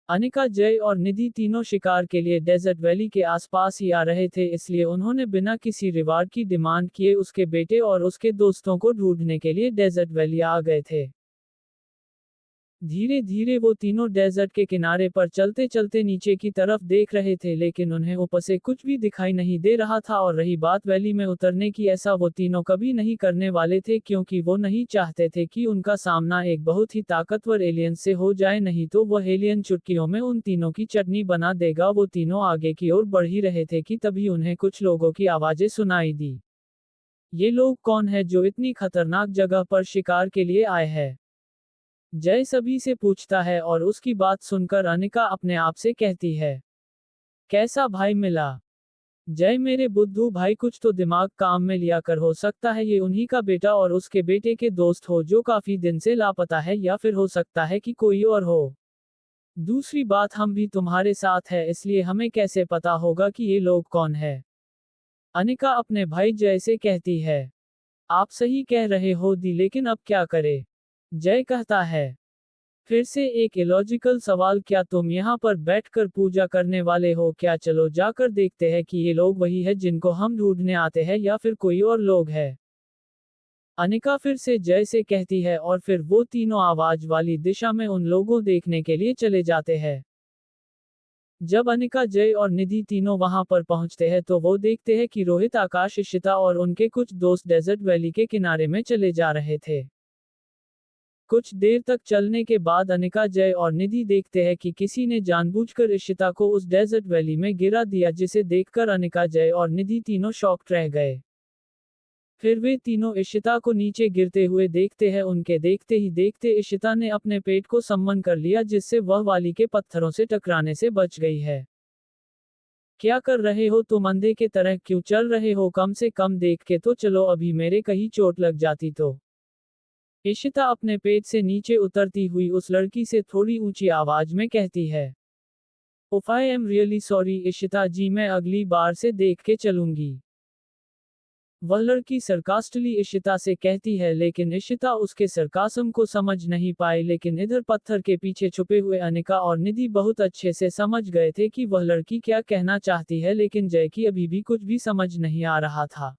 अनिका, जय और निधि तीनों शिकार के लिए डेजर्ट वैली के आसपास ही आ रहे थे, इसलिए उन्होंने बिना किसी रिवार्ड की डिमांड किए उसके बेटे और उसके दोस्तों को ढूंढने के लिए डेजर्ट वैली आ गए थे। धीरे धीरे वो तीनों डेजर्ट के किनारे पर चलते चलते नीचे की तरफ देख रहे थे, लेकिन उन्हें ऊपर से कुछ भी दिखाई नहीं दे रहा था। और रही बात वैली में उतरने की, ऐसा वो तीनों कभी नहीं करने वाले थे, क्योंकि वो नहीं चाहते थे कि उनका सामना एक बहुत ही ताकतवर एलियन से हो जाए, नहीं तो वह एलियन चुटकियों में उन तीनों की चटनी बना देगा। वो तीनों आगे की ओर बढ़ ही रहे थे कि तभी उन्हें कुछ लोगों की आवाजें सुनाई दी। ये लोग कौन है जो इतनी खतरनाक जगह पर शिकार के लिए आए हैं? जय सभी से पूछता है और उसकी बात सुनकर अनिका अपने आप से कहती है। कैसा भाई मिला? जय, मेरे बुद्धू भाई, कुछ तो दिमाग काम में लिया कर, हो सकता है ये उन्हीं का बेटा और उसके बेटे के दोस्त हो जो काफी दिन से लापता है, या फिर हो सकता है कि कोई और हो। दूसरी बात, हम भी तुम्हारे साथ है, इसलिए हमें कैसे पता होगा कि ये लोग कौन है? अनिका अपने भाई जय से कहती है। आप सही कह रहे हो दी, लेकिन अब क्या करे? जय कहता है। फिर से एक इलॉजिकल सवाल, क्या तुम यहाँ पर बैठकर पूजा करने वाले हो क्या? चलो जाकर देखते हैं कि ये लोग वही है जिनको हम ढूंढने आते हैं या फिर कोई और लोग है। अनिका फिर से जय से कहती है और फिर वो तीनों आवाज वाली दिशा में उन लोगों देखने के लिए चले जाते हैं। जब अनिका, जय और निधि तीनों वहां पर पहुंचते हैं तो वो देखते हैं कि रोहित, आकाश, इशिता और उनके कुछ दोस्त डेजर्ट वैली के किनारे में चले जा रहे थे। कुछ देर तक चलने के बाद अनिका, जय और निधि देखते हैं कि किसी ने जानबूझकर इशिता को उस डेजर्ट वैली में गिरा दिया, जिसे देखकर अनिका, जय और निधि तीनों शॉक्ड रह गए। फिर वे तीनों इशिता को नीचे गिरते हुए देखते हैं। उनके देखते ही देखते इशिता ने अपने पेट को सम्मन कर लिया, जिससे वह वाली के पत्थरों से टकराने से बच गई है। क्या कर रहे हो तुम? अंधे के तरह क्यों चल रहे हो? कम से कम देख के तो चलो, अभी मेरे कहीं चोट लग जाती तो। इशिता अपने पेट से नीचे उतरती हुई उस लड़की से थोड़ी ऊंची आवाज में कहती है। ओफ, I am really sorry Ishita ji, मैं अगली बार से देख के चलूंगी। वह लड़की सरकास्टली इशिता से कहती है, लेकिन इशिता उसके सरकास्म को समझ नहीं पाई। लेकिन इधर पत्थर के पीछे छुपे हुए अनिका और निधि बहुत अच्छे से समझ गए थे कि वह लड़की क्या कहना चाहती है, लेकिन जय की अभी भी कुछ भी समझ नहीं आ रहा था।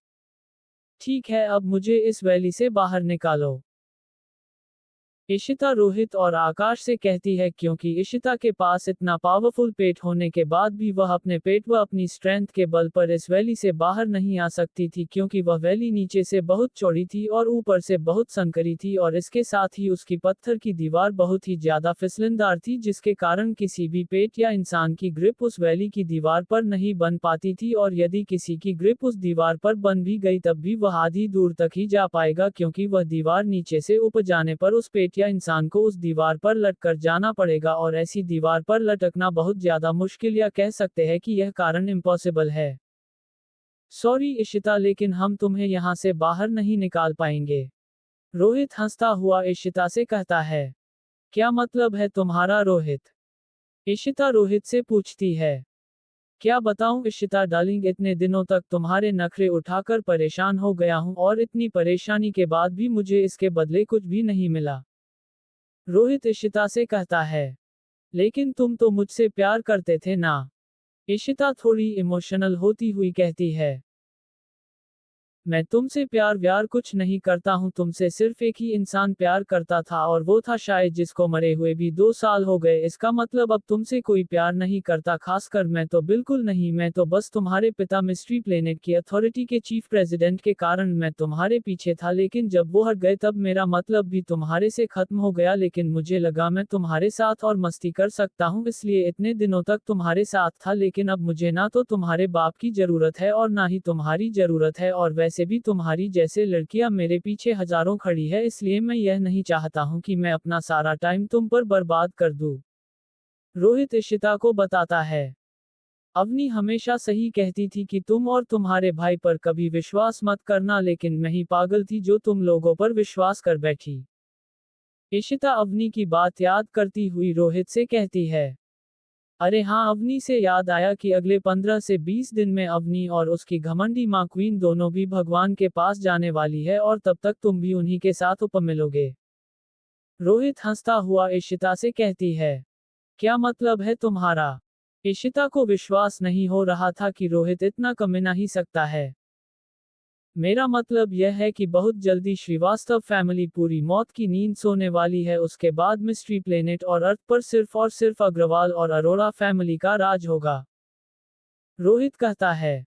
ठीक है, अब मुझे इस वैली से बाहर निकालो, इशिता रोहित और आकाश से कहती है, क्योंकि इशिता के पास इतना पावरफुल पेट होने के बाद भी वह अपने पेट व अपनी स्ट्रेंथ के बल पर इस वैली से बाहर नहीं आ सकती थी, क्योंकि वह वैली नीचे से बहुत चौड़ी थी और ऊपर से बहुत संकरी थी, और इसके साथ ही उसकी पत्थर की दीवार बहुत ही ज्यादा फिसलनदार थी, जिसके कारण किसी भी पेट या इंसान की ग्रिप उस वैली की दीवार पर नहीं बन पाती थी, और यदि किसी की ग्रिप उस दीवार पर बन भी गई तब भी वह आधी दूर तक ही जा पाएगा, क्योंकि वह दीवार नीचे से ऊपर जाने पर उस पेट या इंसान को उस दीवार पर लटकर जाना पड़ेगा, और ऐसी दीवार पर लटकना बहुत ज्यादा मुश्किल, या कह सकते हैं कि यह कारण इम्पॉसिबल है। सॉरी इशिता, लेकिन हम तुम्हें यहाँ से बाहर नहीं निकाल पाएंगे। रोहित हंसता हुआ इशिता से कहता है। क्या मतलब है तुम्हारा रोहित? इशिता रोहित से पूछती है। क्या बताऊं इशिता डार्लिंग, इतने दिनों तक तुम्हारे नखरे उठाकर परेशान हो गया हूं और इतनी परेशानी के बाद भी मुझे इसके बदले कुछ भी नहीं मिला। रोहित इशिता से कहता है। लेकिन तुम तो मुझसे प्यार करते थे ना? इशिता थोड़ी इमोशनल होती हुई कहती है। मैं तुमसे प्यार व्यार कुछ नहीं करता हूं, तुमसे सिर्फ एक ही इंसान प्यार करता था और वो था शायद, जिसको मरे हुए भी 2 साल हो गए। इसका मतलब अब तुमसे कोई प्यार नहीं करता? खासकर मैं तो बिल्कुल नहीं, मैं तो बस तुम्हारे पिता मिस्ट्री प्लेनेट की अथॉरिटी के चीफ प्रेसिडेंट के कारण मैं तुम्हारे पीछे था, लेकिन जब वो हट गए तब मेरा मतलब भी तुम्हारे से खत्म हो गया। लेकिन मुझे लगा मैं तुम्हारे साथ और मस्ती कर सकता हूँ, इसलिए इतने दिनों तक तुम्हारे साथ था। लेकिन अब मुझे ना तो तुम्हारे बाप की जरूरत है और ना ही तुम्हारी जरूरत है, और वैसे भी तुम्हारी जैसे लड़कियां मेरे पीछे हजारों खड़ी है, इसलिए मैं यह नहीं चाहता हूं कि मैं अपना सारा टाइम तुम पर बर्बाद कर दूं। रोहित इशिता को बताता है। अवनी हमेशा सही कहती थी कि तुम और तुम्हारे भाई पर कभी विश्वास मत करना, लेकिन मैं ही पागल थी जो तुम लोगों पर विश्वास कर बैठी। इशिता अवनी की बात याद करती हुई रोहित से कहती है। अरे हाँ, अवनी से याद आया कि अगले 15 से 20 दिन में अवनी और उसकी घमंडी माँ क्वीन दोनों भी भगवान के पास जाने वाली है, और तब तक तुम भी उन्हीं के साथ उपमिलोगे। रोहित हंसता हुआ इशिता से कहती है। क्या मतलब है तुम्हारा? इशिता को विश्वास नहीं हो रहा था कि रोहित इतना कमीना ही सकता है। मेरा मतलब यह है कि बहुत जल्दी श्रीवास्तव फैमिली पूरी मौत की नींद सोने वाली है। उसके बाद मिस्ट्री प्लेनेट और अर्थ पर सिर्फ और सिर्फ अग्रवाल और अरोड़ा फैमिली का राज होगा। रोहित कहता है।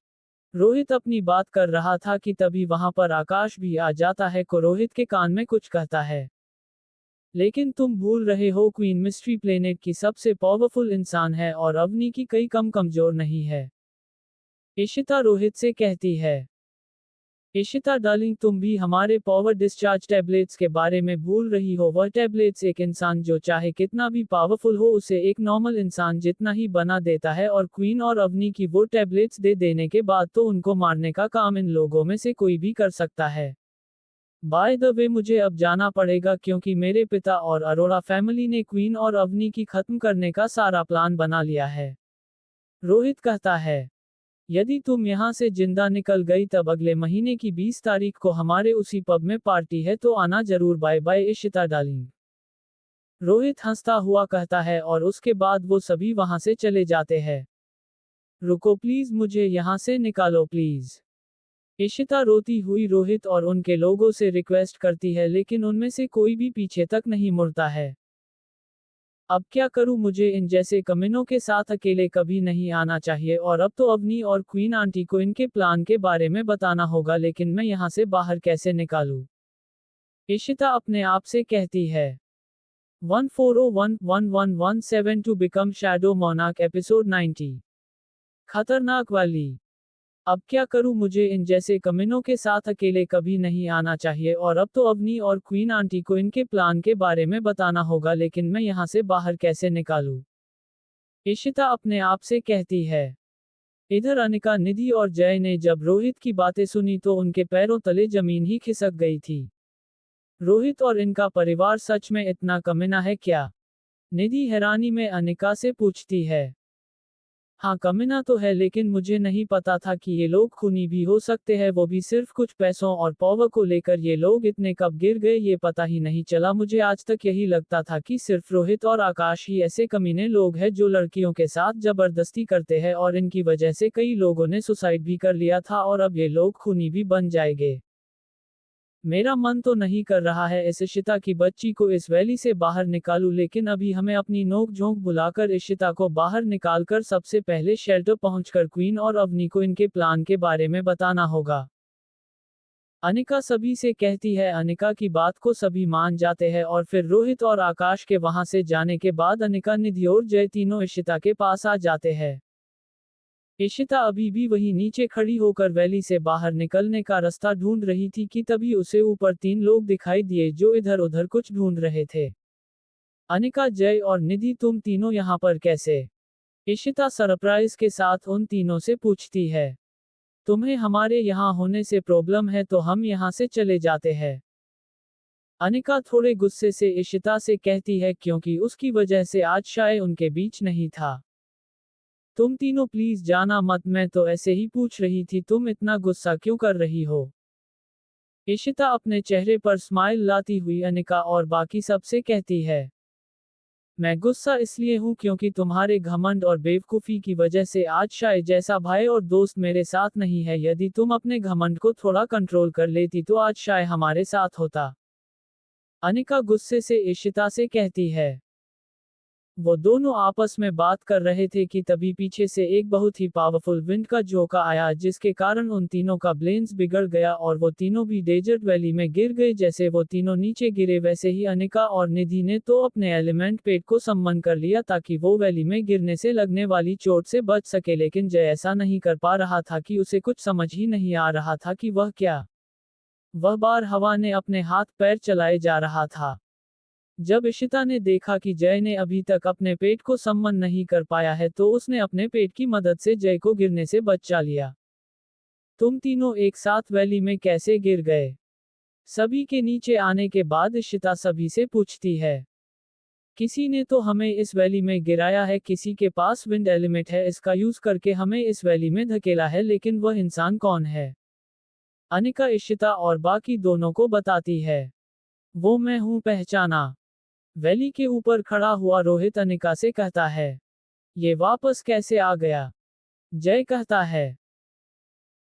रोहित अपनी बात कर रहा था कि तभी वहां पर आकाश भी आ जाता है को रोहित के कान में कुछ कहता है। लेकिन तुम भूल रहे हो, क्वीन मिस्ट्री प्लेनेट की सबसे पावरफुल इंसान है और अवनी की कई कम कमजोर नहीं है। इशिता रोहित से कहती है। इशिता डार्लिंग, तुम भी हमारे पावर डिस्चार्ज टैबलेट्स के बारे में भूल रही हो। वह टैबलेट्स एक इंसान जो चाहे कितना भी पावरफुल हो उसे एक नॉर्मल इंसान जितना ही बना देता है, और क्वीन और अवनी की वो टैबलेट्स दे देने के बाद तो उनको मारने का काम इन लोगों में से कोई भी कर सकता है। बाय द वे, मुझे अब जाना पड़ेगा क्योंकि मेरे पिता और अरोड़ा फैमिली ने क्वीन और अवनी की खत्म करने का सारा प्लान बना लिया है। रोहित कहता है। यदि तुम यहाँ से जिंदा निकल गई तब अगले महीने की 20 तारीख को हमारे उसी पब में पार्टी है, तो आना जरूर। Bye bye Ishita darling. Rohit हंसता हुआ कहता है और उसके बाद वो सभी वहां से चले जाते हैं। रुको प्लीज, मुझे यहाँ से निकालो प्लीज। इशिता रोती हुई रोहित और उनके लोगों से रिक्वेस्ट करती है, लेकिन उनमें से कोई भी पीछे तक नहीं मुड़ता है। अब क्या करूं, मुझे इन जैसे कमीनों के साथ अकेले कभी नहीं आना चाहिए, और अब तो अवनी और क्वीन आंटी को इनके प्लान के बारे में बताना होगा, लेकिन मैं यहाँ से बाहर कैसे निकालूं? इशिता अपने आप से कहती है। 14011117 to become shadow monarch episode 90। खतरनाक वाली। अब क्या करूं, मुझे इन जैसे कमीनों के साथ अकेले कभी नहीं आना चाहिए, और अब तो अवनी और क्वीन आंटी को इनके प्लान के बारे में बताना होगा, लेकिन मैं यहाँ से बाहर कैसे निकालूं? इशिता अपने आप से कहती है। इधर अनिका, निधि और जय ने जब रोहित की बातें सुनी तो उनके पैरों तले जमीन ही खिसक गई थी। रोहित और इनका परिवार सच में इतना कमीना है क्या? निधि हैरानी में अनिका से पूछती है। हाँ, कमीना तो है, लेकिन मुझे नहीं पता था कि ये लोग खूनी भी हो सकते हैं, वो भी सिर्फ कुछ पैसों और पावर को लेकर। ये लोग इतने कब गिर गए ये पता ही नहीं चला। मुझे आज तक यही लगता था कि सिर्फ रोहित और आकाश ही ऐसे कमीने लोग हैं जो लड़कियों के साथ जबरदस्ती करते हैं, और इनकी वजह से कई लोगों ने सुसाइड भी कर लिया था, और अब ये लोग खूनी भी बन जाएंगे। मेरा मन तो नहीं कर रहा है इस इशिता की बच्ची को इस वैली से बाहर निकालूं, लेकिन अभी हमें अपनी नोक झोंक बुलाकर इशिता को बाहर निकालकर सबसे पहले शेल्टर पहुंचकर क्वीन और अवनी को इनके प्लान के बारे में बताना होगा। अनिका सभी से कहती है। अनिका की बात को सभी मान जाते हैं, और फिर रोहित और आकाश के वहां से जाने के बाद अनिका, निधि और जय तीनों इशिता के पास आ जाते हैं। इशिता अभी भी वही नीचे खड़ी होकर वैली से बाहर निकलने का रास्ता ढूंढ रही थी कि तभी उसे ऊपर 3 लोग दिखाई दिए जो इधर उधर कुछ ढूंढ रहे थे। अनिका, जय और निधि, तुम तीनों यहाँ पर कैसे? इशिता सरप्राइज के साथ उन तीनों से पूछती है। तुम्हें हमारे यहाँ होने से प्रॉब्लम है तो हम यहाँ से चले जाते हैं। अनिका थोड़े गुस्से से इशिता से कहती है क्योंकि उसकी वजह से आज शाय उनके बीच नहीं था। तुम तीनों प्लीज जाना मत, मैं तो ऐसे ही पूछ रही थी, तुम इतना गुस्सा क्यों कर रही हो। इशिता अपने चेहरे पर स्माइल लाती हुई अनिका और बाकी सबसे कहती है, मैं गुस्सा इसलिए हूँ क्योंकि तुम्हारे घमंड और बेवकूफ़ी की वजह से आज शाय जैसा भाई और दोस्त मेरे साथ नहीं है। यदि तुम अपने घमंड को थोड़ा कंट्रोल कर लेती तो आज शाय हमारे साथ होता। अनिका गुस्से से इशिता से कहती है। वो दोनों आपस में बात कर रहे थे कि तभी पीछे से एक बहुत ही पावरफुल विंड का झोंका आया जिसके कारण उन तीनों का ब्लेंस बिगड़ गया और वो तीनों भी डेजर्ट वैली में गिर गए। जैसे वो तीनों नीचे गिरे वैसे ही अनिका और निधि ने तो अपने एलिमेंट पेट को सम्मन कर लिया ताकि वो वैली में गिरने से लगने वाली चोट से बच सके, लेकिन जय ऐसा नहीं कर पा रहा था कि उसे कुछ समझ ही नहीं आ रहा था कि वह क्या। वह बार हवा ने अपने हाथ पैर चलाए जा रहा था। जब इशिता ने देखा कि जय ने अभी तक अपने पेट को सम्मन नहीं कर पाया है तो उसने अपने पेट की मदद से जय को गिरने से बचा लिया। तुम तीनों एक साथ वैली में कैसे गिर गए? सभी के नीचे आने के बाद इशिता सभी से पूछती है। किसी ने तो हमें इस वैली में गिराया है, किसी के पास विंड एलिमेंट है, इसका यूज करके हमें इस वैली में धकेला है, लेकिन वह इंसान कौन है? अनिका इशिता और बाकी दोनों को बताती है। वो मैं हूं, पहचाना। वैली के ऊपर खड़ा हुआ रोहित अनिका से कहता है, ये वापस कैसे आ गया? जय कहता है,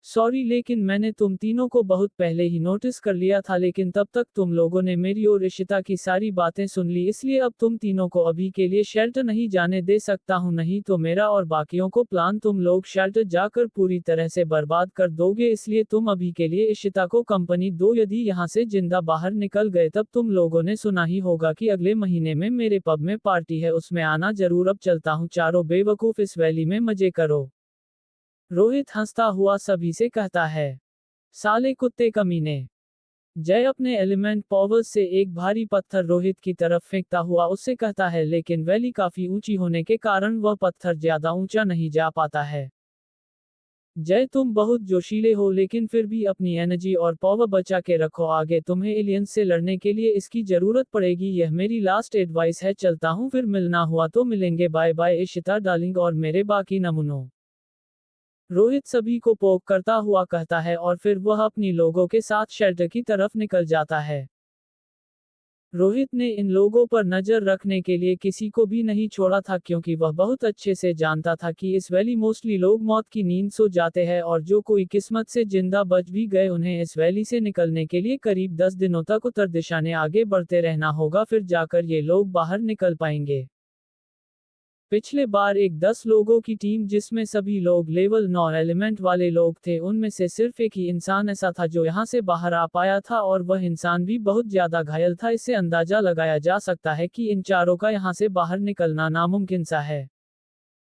सॉरी लेकिन मैंने तुम तीनों को बहुत पहले ही नोटिस कर लिया था, लेकिन तब तक तुम लोगों ने मेरी और इशिता की सारी बातें सुन ली, इसलिए अब तुम तीनों को अभी के लिए शेल्टर नहीं जाने दे सकता हूं, नहीं तो मेरा और बाकियों को प्लान तुम लोग शेल्टर जाकर पूरी तरह से बर्बाद कर दोगे, इसलिए तुम अभी के लिए इशिता को कंपनी दो। यदि यहाँ से जिंदा बाहर निकल गए तब तुम लोगों ने सुना ही होगा कि अगले महीने में मेरे पब में पार्टी है, उसमें आना जरूर। अब चलता हूँ, चारों बेवकूफ इस वैली में मजे करो। रोहित हंसता हुआ सभी से कहता है, साले कुत्ते कमीने। जय अपने एलिमेंट पावर्स से एक भारी पत्थर रोहित की तरफ फेंकता हुआ उससे कहता है, लेकिन वैली काफी ऊंची होने के कारण वह पत्थर ज्यादा ऊंचा नहीं जा पाता है। जय तुम बहुत जोशीले हो, लेकिन फिर भी अपनी एनर्जी और पावर बचा के रखो, आगे तुम्हें एलियंस से लड़ने के लिए इसकी जरूरत पड़ेगी, यह मेरी लास्ट एडवाइस है। चलता हूँ, फिर मिलना हुआ तो मिलेंगे, बाय बाय इशिता डार्लिंग और मेरे बाकी नमूनों। रोहित सभी को पोक करता हुआ कहता है और फिर वह अपनी लोगों के साथ शेल्टर की तरफ निकल जाता है। रोहित ने इन लोगों पर नजर रखने के लिए किसी को भी नहीं छोड़ा था, क्योंकि वह बहुत अच्छे से जानता था कि इस वैली मोस्टली लोग मौत की नींद सो जाते हैं और जो कोई किस्मत से जिंदा बच भी गए उन्हें इस वैली से निकलने के लिए करीब 10 दिनों तक उत्तर दिशा में आगे बढ़ते रहना होगा, फिर जाकर ये लोग बाहर निकल पाएंगे। पिछले बार एक 10 लोगों की टीम जिसमें सभी लोग लेवल 9 एलिमेंट वाले लोग थे, उनमें से सिर्फ एक ही इंसान ऐसा था जो यहां से बाहर आ पाया था और वह इंसान भी बहुत ज्यादा घायल था। इससे अंदाजा लगाया जा सकता है कि इन चारों का यहां से बाहर निकलना नामुमकिन सा है,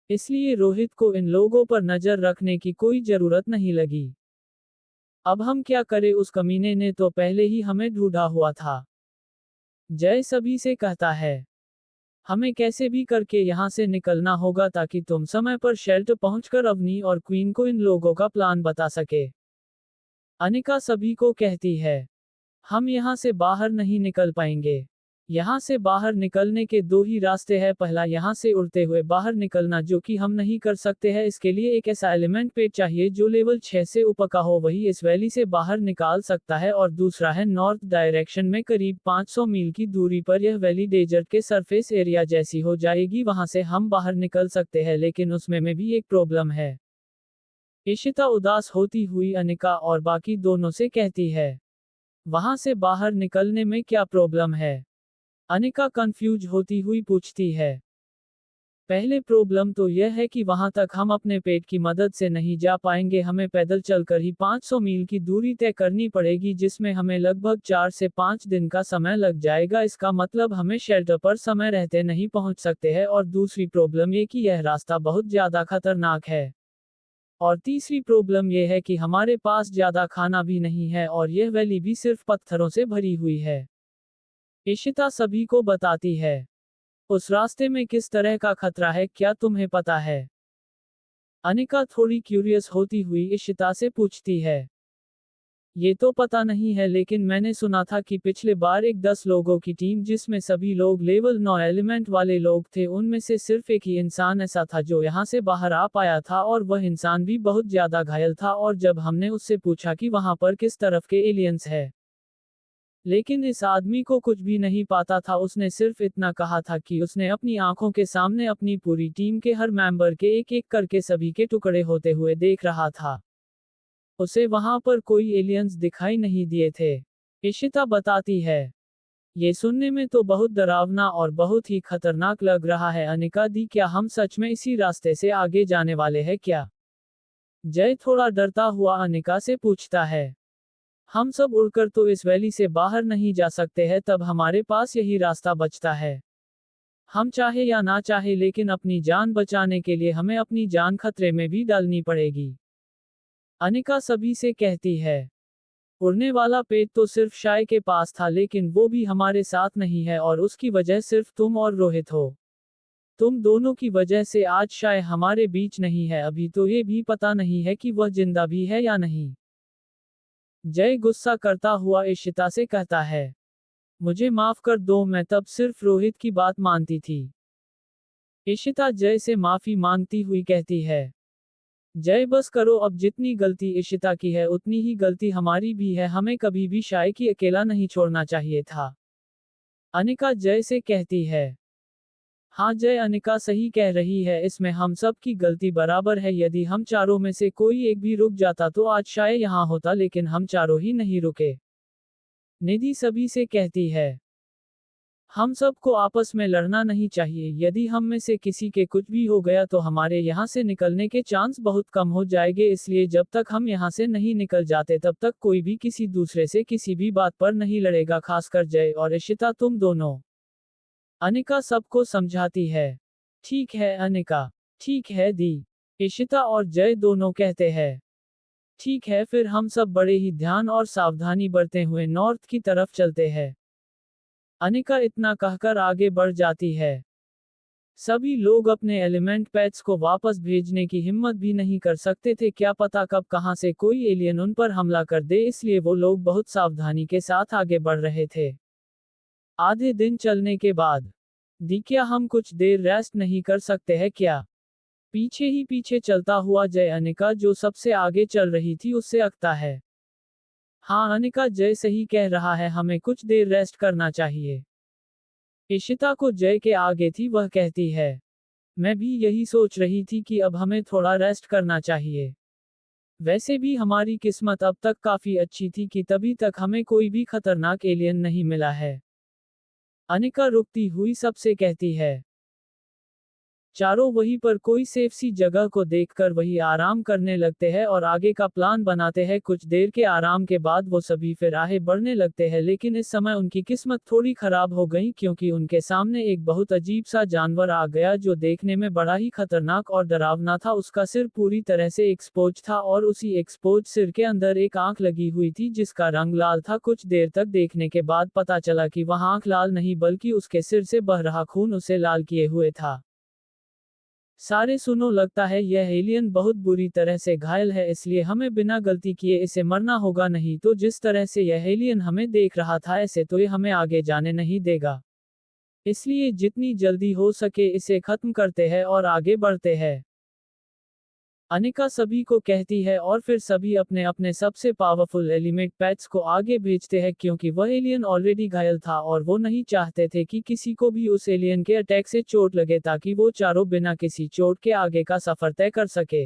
इसलिए रोहित को इन लोगों पर नजर रखने की कोई जरूरत नहीं लगी। अब हम क्या करें, उस कमीने ने तो पहले ही हमें ढूंढा हुआ था। जय सभी से कहता है, हमें कैसे भी करके यहाँ से निकलना होगा ताकि तुम समय पर शेल्टर पहुंचकर अवनी और क्वीन को इन लोगों का प्लान बता सके। अनिका सभी को कहती है, हम यहाँ से बाहर नहीं निकल पाएंगे। यहाँ से बाहर निकलने के दो ही रास्ते हैं, पहला यहाँ से उड़ते हुए बाहर निकलना, जो कि हम नहीं कर सकते हैं, इसके लिए एक ऐसा एलिमेंट पेट चाहिए जो लेवल 6 से ऊपर का हो, वही इस वैली से बाहर निकाल सकता है। और दूसरा है नॉर्थ डायरेक्शन में करीब 500 मील की दूरी पर यह वैली डेजर्ट के सरफेस एरिया जैसी हो जाएगी, वहां से हम बाहर निकल सकते हैं, लेकिन उसमें में भी एक प्रॉब्लम है। इशिता उदास होती हुई अनिका और बाकी दोनों से कहती है, वहां से बाहर निकलने में क्या प्रॉब्लम है? अनिका कंफ्यूज होती हुई पूछती है। पहले प्रॉब्लम तो यह है कि वहां तक हम अपने पेट की मदद से नहीं जा पाएंगे, हमें पैदल चलकर ही 500 मील की दूरी तय करनी पड़ेगी, जिसमें हमें लगभग 4 से 5 दिन का समय लग जाएगा। इसका मतलब हमें शेल्टर पर समय रहते नहीं पहुंच सकते हैं। और दूसरी प्रॉब्लम ये कि यह रास्ता बहुत ज्यादा खतरनाक है। और तीसरी प्रॉब्लम यह है कि हमारे पास ज्यादा खाना भी नहीं है और यह वैली भी सिर्फ पत्थरों से भरी हुई है। इशिता सभी को बताती है, उस रास्ते में किस तरह का खतरा है क्या तुम्हें पता है? अनिका थोड़ी क्यूरियस होती हुई इशिता से पूछती है। ये तो पता नहीं है, लेकिन मैंने सुना था कि पिछले बार एक 10 लोगों की टीम जिसमें सभी लोग लेवल 9 एलिमेंट वाले लोग थे, उनमें से सिर्फ एक ही इंसान ऐसा था जो यहाँ से बाहर आ पाया था, और वह इंसान भी बहुत ज्यादा घायल था। और जब हमने उससे पूछा कि वहां पर किस तरफ के एलियंस है, लेकिन इस आदमी को कुछ भी नहीं पता था। उसने सिर्फ इतना कहा था कि उसने अपनी आंखों के सामने अपनी पूरी टीम के हर मेंबर के एक एक करके सभी के टुकड़े होते हुए देख रहा था। उसे वहां पर कोई एलियंस दिखाई नहीं दिए थे, इशिता बताती है। ये सुनने में तो बहुत डरावना और बहुत ही खतरनाक लग रहा है अनिका दी, क्या हम सच में इसी रास्ते से आगे जाने वाले हैं क्या? जय थोड़ा डरता हुआ अनिका से पूछता है। हम सब उड़कर तो इस वैली से बाहर नहीं जा सकते हैं, तब हमारे पास यही रास्ता बचता है। हम चाहे या ना चाहे, लेकिन अपनी जान बचाने के लिए हमें अपनी जान खतरे में भी डालनी पड़ेगी, अनिका सभी से कहती है। उड़ने वाला पेट तो सिर्फ शाय के पास था, लेकिन वो भी हमारे साथ नहीं है, और उसकी वजह सिर्फ तुम और रोहित हो। तुम दोनों की वजह से आज शाय हमारे बीच नहीं है। अभी तो ये भी पता नहीं है कि वह जिंदा भी है या नहीं। जय गुस्सा करता हुआ इशिता से कहता है। मुझे माफ कर दो, मैं तब सिर्फ रोहित की बात मानती थी। इशिता जय से माफी मांगती हुई कहती है। जय बस करो, अब जितनी गलती इशिता की है उतनी ही गलती हमारी भी है। हमें कभी भी शाय की अकेला नहीं छोड़ना चाहिए था, अनिका जय से कहती है। हाँ जय, अनिका सही कह रही है, इसमें हम सब की गलती बराबर है। यदि हम चारों में से कोई एक भी रुक जाता तो आज शायद यहाँ होता, लेकिन हम चारों ही नहीं रुके, निधि सभी से कहती है। हम सबको आपस में लड़ना नहीं चाहिए। यदि हम में से किसी के कुछ भी हो गया तो हमारे यहाँ से निकलने के चांस बहुत कम हो जाएंगे, इसलिए जब तक हम यहाँ से नहीं निकल जाते तब तक कोई भी किसी दूसरे से किसी भी बात पर नहीं लड़ेगा, खासकर जय और इशिता तुम दोनों, अनिका सबको समझाती है। ठीक है अनिका, ठीक है दी, इशिता और जय दोनों कहते हैं। ठीक है, फिर हम सब बड़े ही ध्यान और सावधानी बरते हुए नॉर्थ की तरफ चलते हैं, अनिका इतना कहकर आगे बढ़ जाती है। सभी लोग अपने एलिमेंट पैट्स को वापस भेजने की हिम्मत भी नहीं कर सकते थे, क्या पता कब कहां से कोई एलियन उन पर हमला कर दे, इसलिए वो लोग बहुत सावधानी के साथ आगे बढ़ रहे थे। आधे दिन चलने के बाद, दी क्या हम कुछ देर रेस्ट नहीं कर सकते हैं क्या? पीछे ही पीछे चलता हुआ जय अनिका जो सबसे आगे चल रही थी उससे अकता है। हाँ अनिका, जय सही कह रहा है, हमें कुछ देर रेस्ट करना चाहिए। इशिता को जय के आगे थी, वह कहती है। मैं भी यही सोच रही थी कि अब हमें थोड़ा रेस्ट करना चाहिए। वैसे भी हमारी किस्मत अब तक काफी अच्छी थी कि तभी तक हमें कोई भी खतरनाक एलियन नहीं मिला है, अनिका रुकती हुई सबसे कहती है। चारों वहीं पर कोई सेफ सी जगह को देखकर वही आराम करने लगते हैं और आगे का प्लान बनाते हैं। कुछ देर के आराम के बाद वो सभी फिर आगे बढ़ने लगते हैं, लेकिन इस समय उनकी किस्मत थोड़ी खराब हो गई, क्योंकि उनके सामने एक बहुत अजीब सा जानवर आ गया जो देखने में बड़ा ही खतरनाक और डरावना था। उसका सिर पूरी तरह से एक्सपोज था और उसी एक्सपोज सिर के अंदर एक आंख लगी हुई थी जिसका रंग लाल था। कुछ देर तक देखने के बाद पता चला कि वह आंख लाल नहीं बल्कि उसके सिर से बह रहा खून उसे लाल किए हुए था। सारे सुनो, लगता है यह एलियन बहुत बुरी तरह से घायल है, इसलिए हमें बिना गलती किए इसे मरना होगा, नहीं तो जिस तरह से यह एलियन हमें देख रहा था ऐसे तो ये हमें आगे जाने नहीं देगा। इसलिए जितनी जल्दी हो सके इसे खत्म करते हैं और आगे बढ़ते हैं, अनिका सभी को कहती है। और फिर सभी अपने अपने सबसे पावरफुल एलिमेंट पैट्स को आगे भेजते हैं, क्योंकि वह एलियन ऑलरेडी घायल था और वो नहीं चाहते थे कि किसी को भी उस एलियन के अटैक से चोट लगे, ताकि वो चारों बिना किसी चोट के आगे का सफर तय कर सके।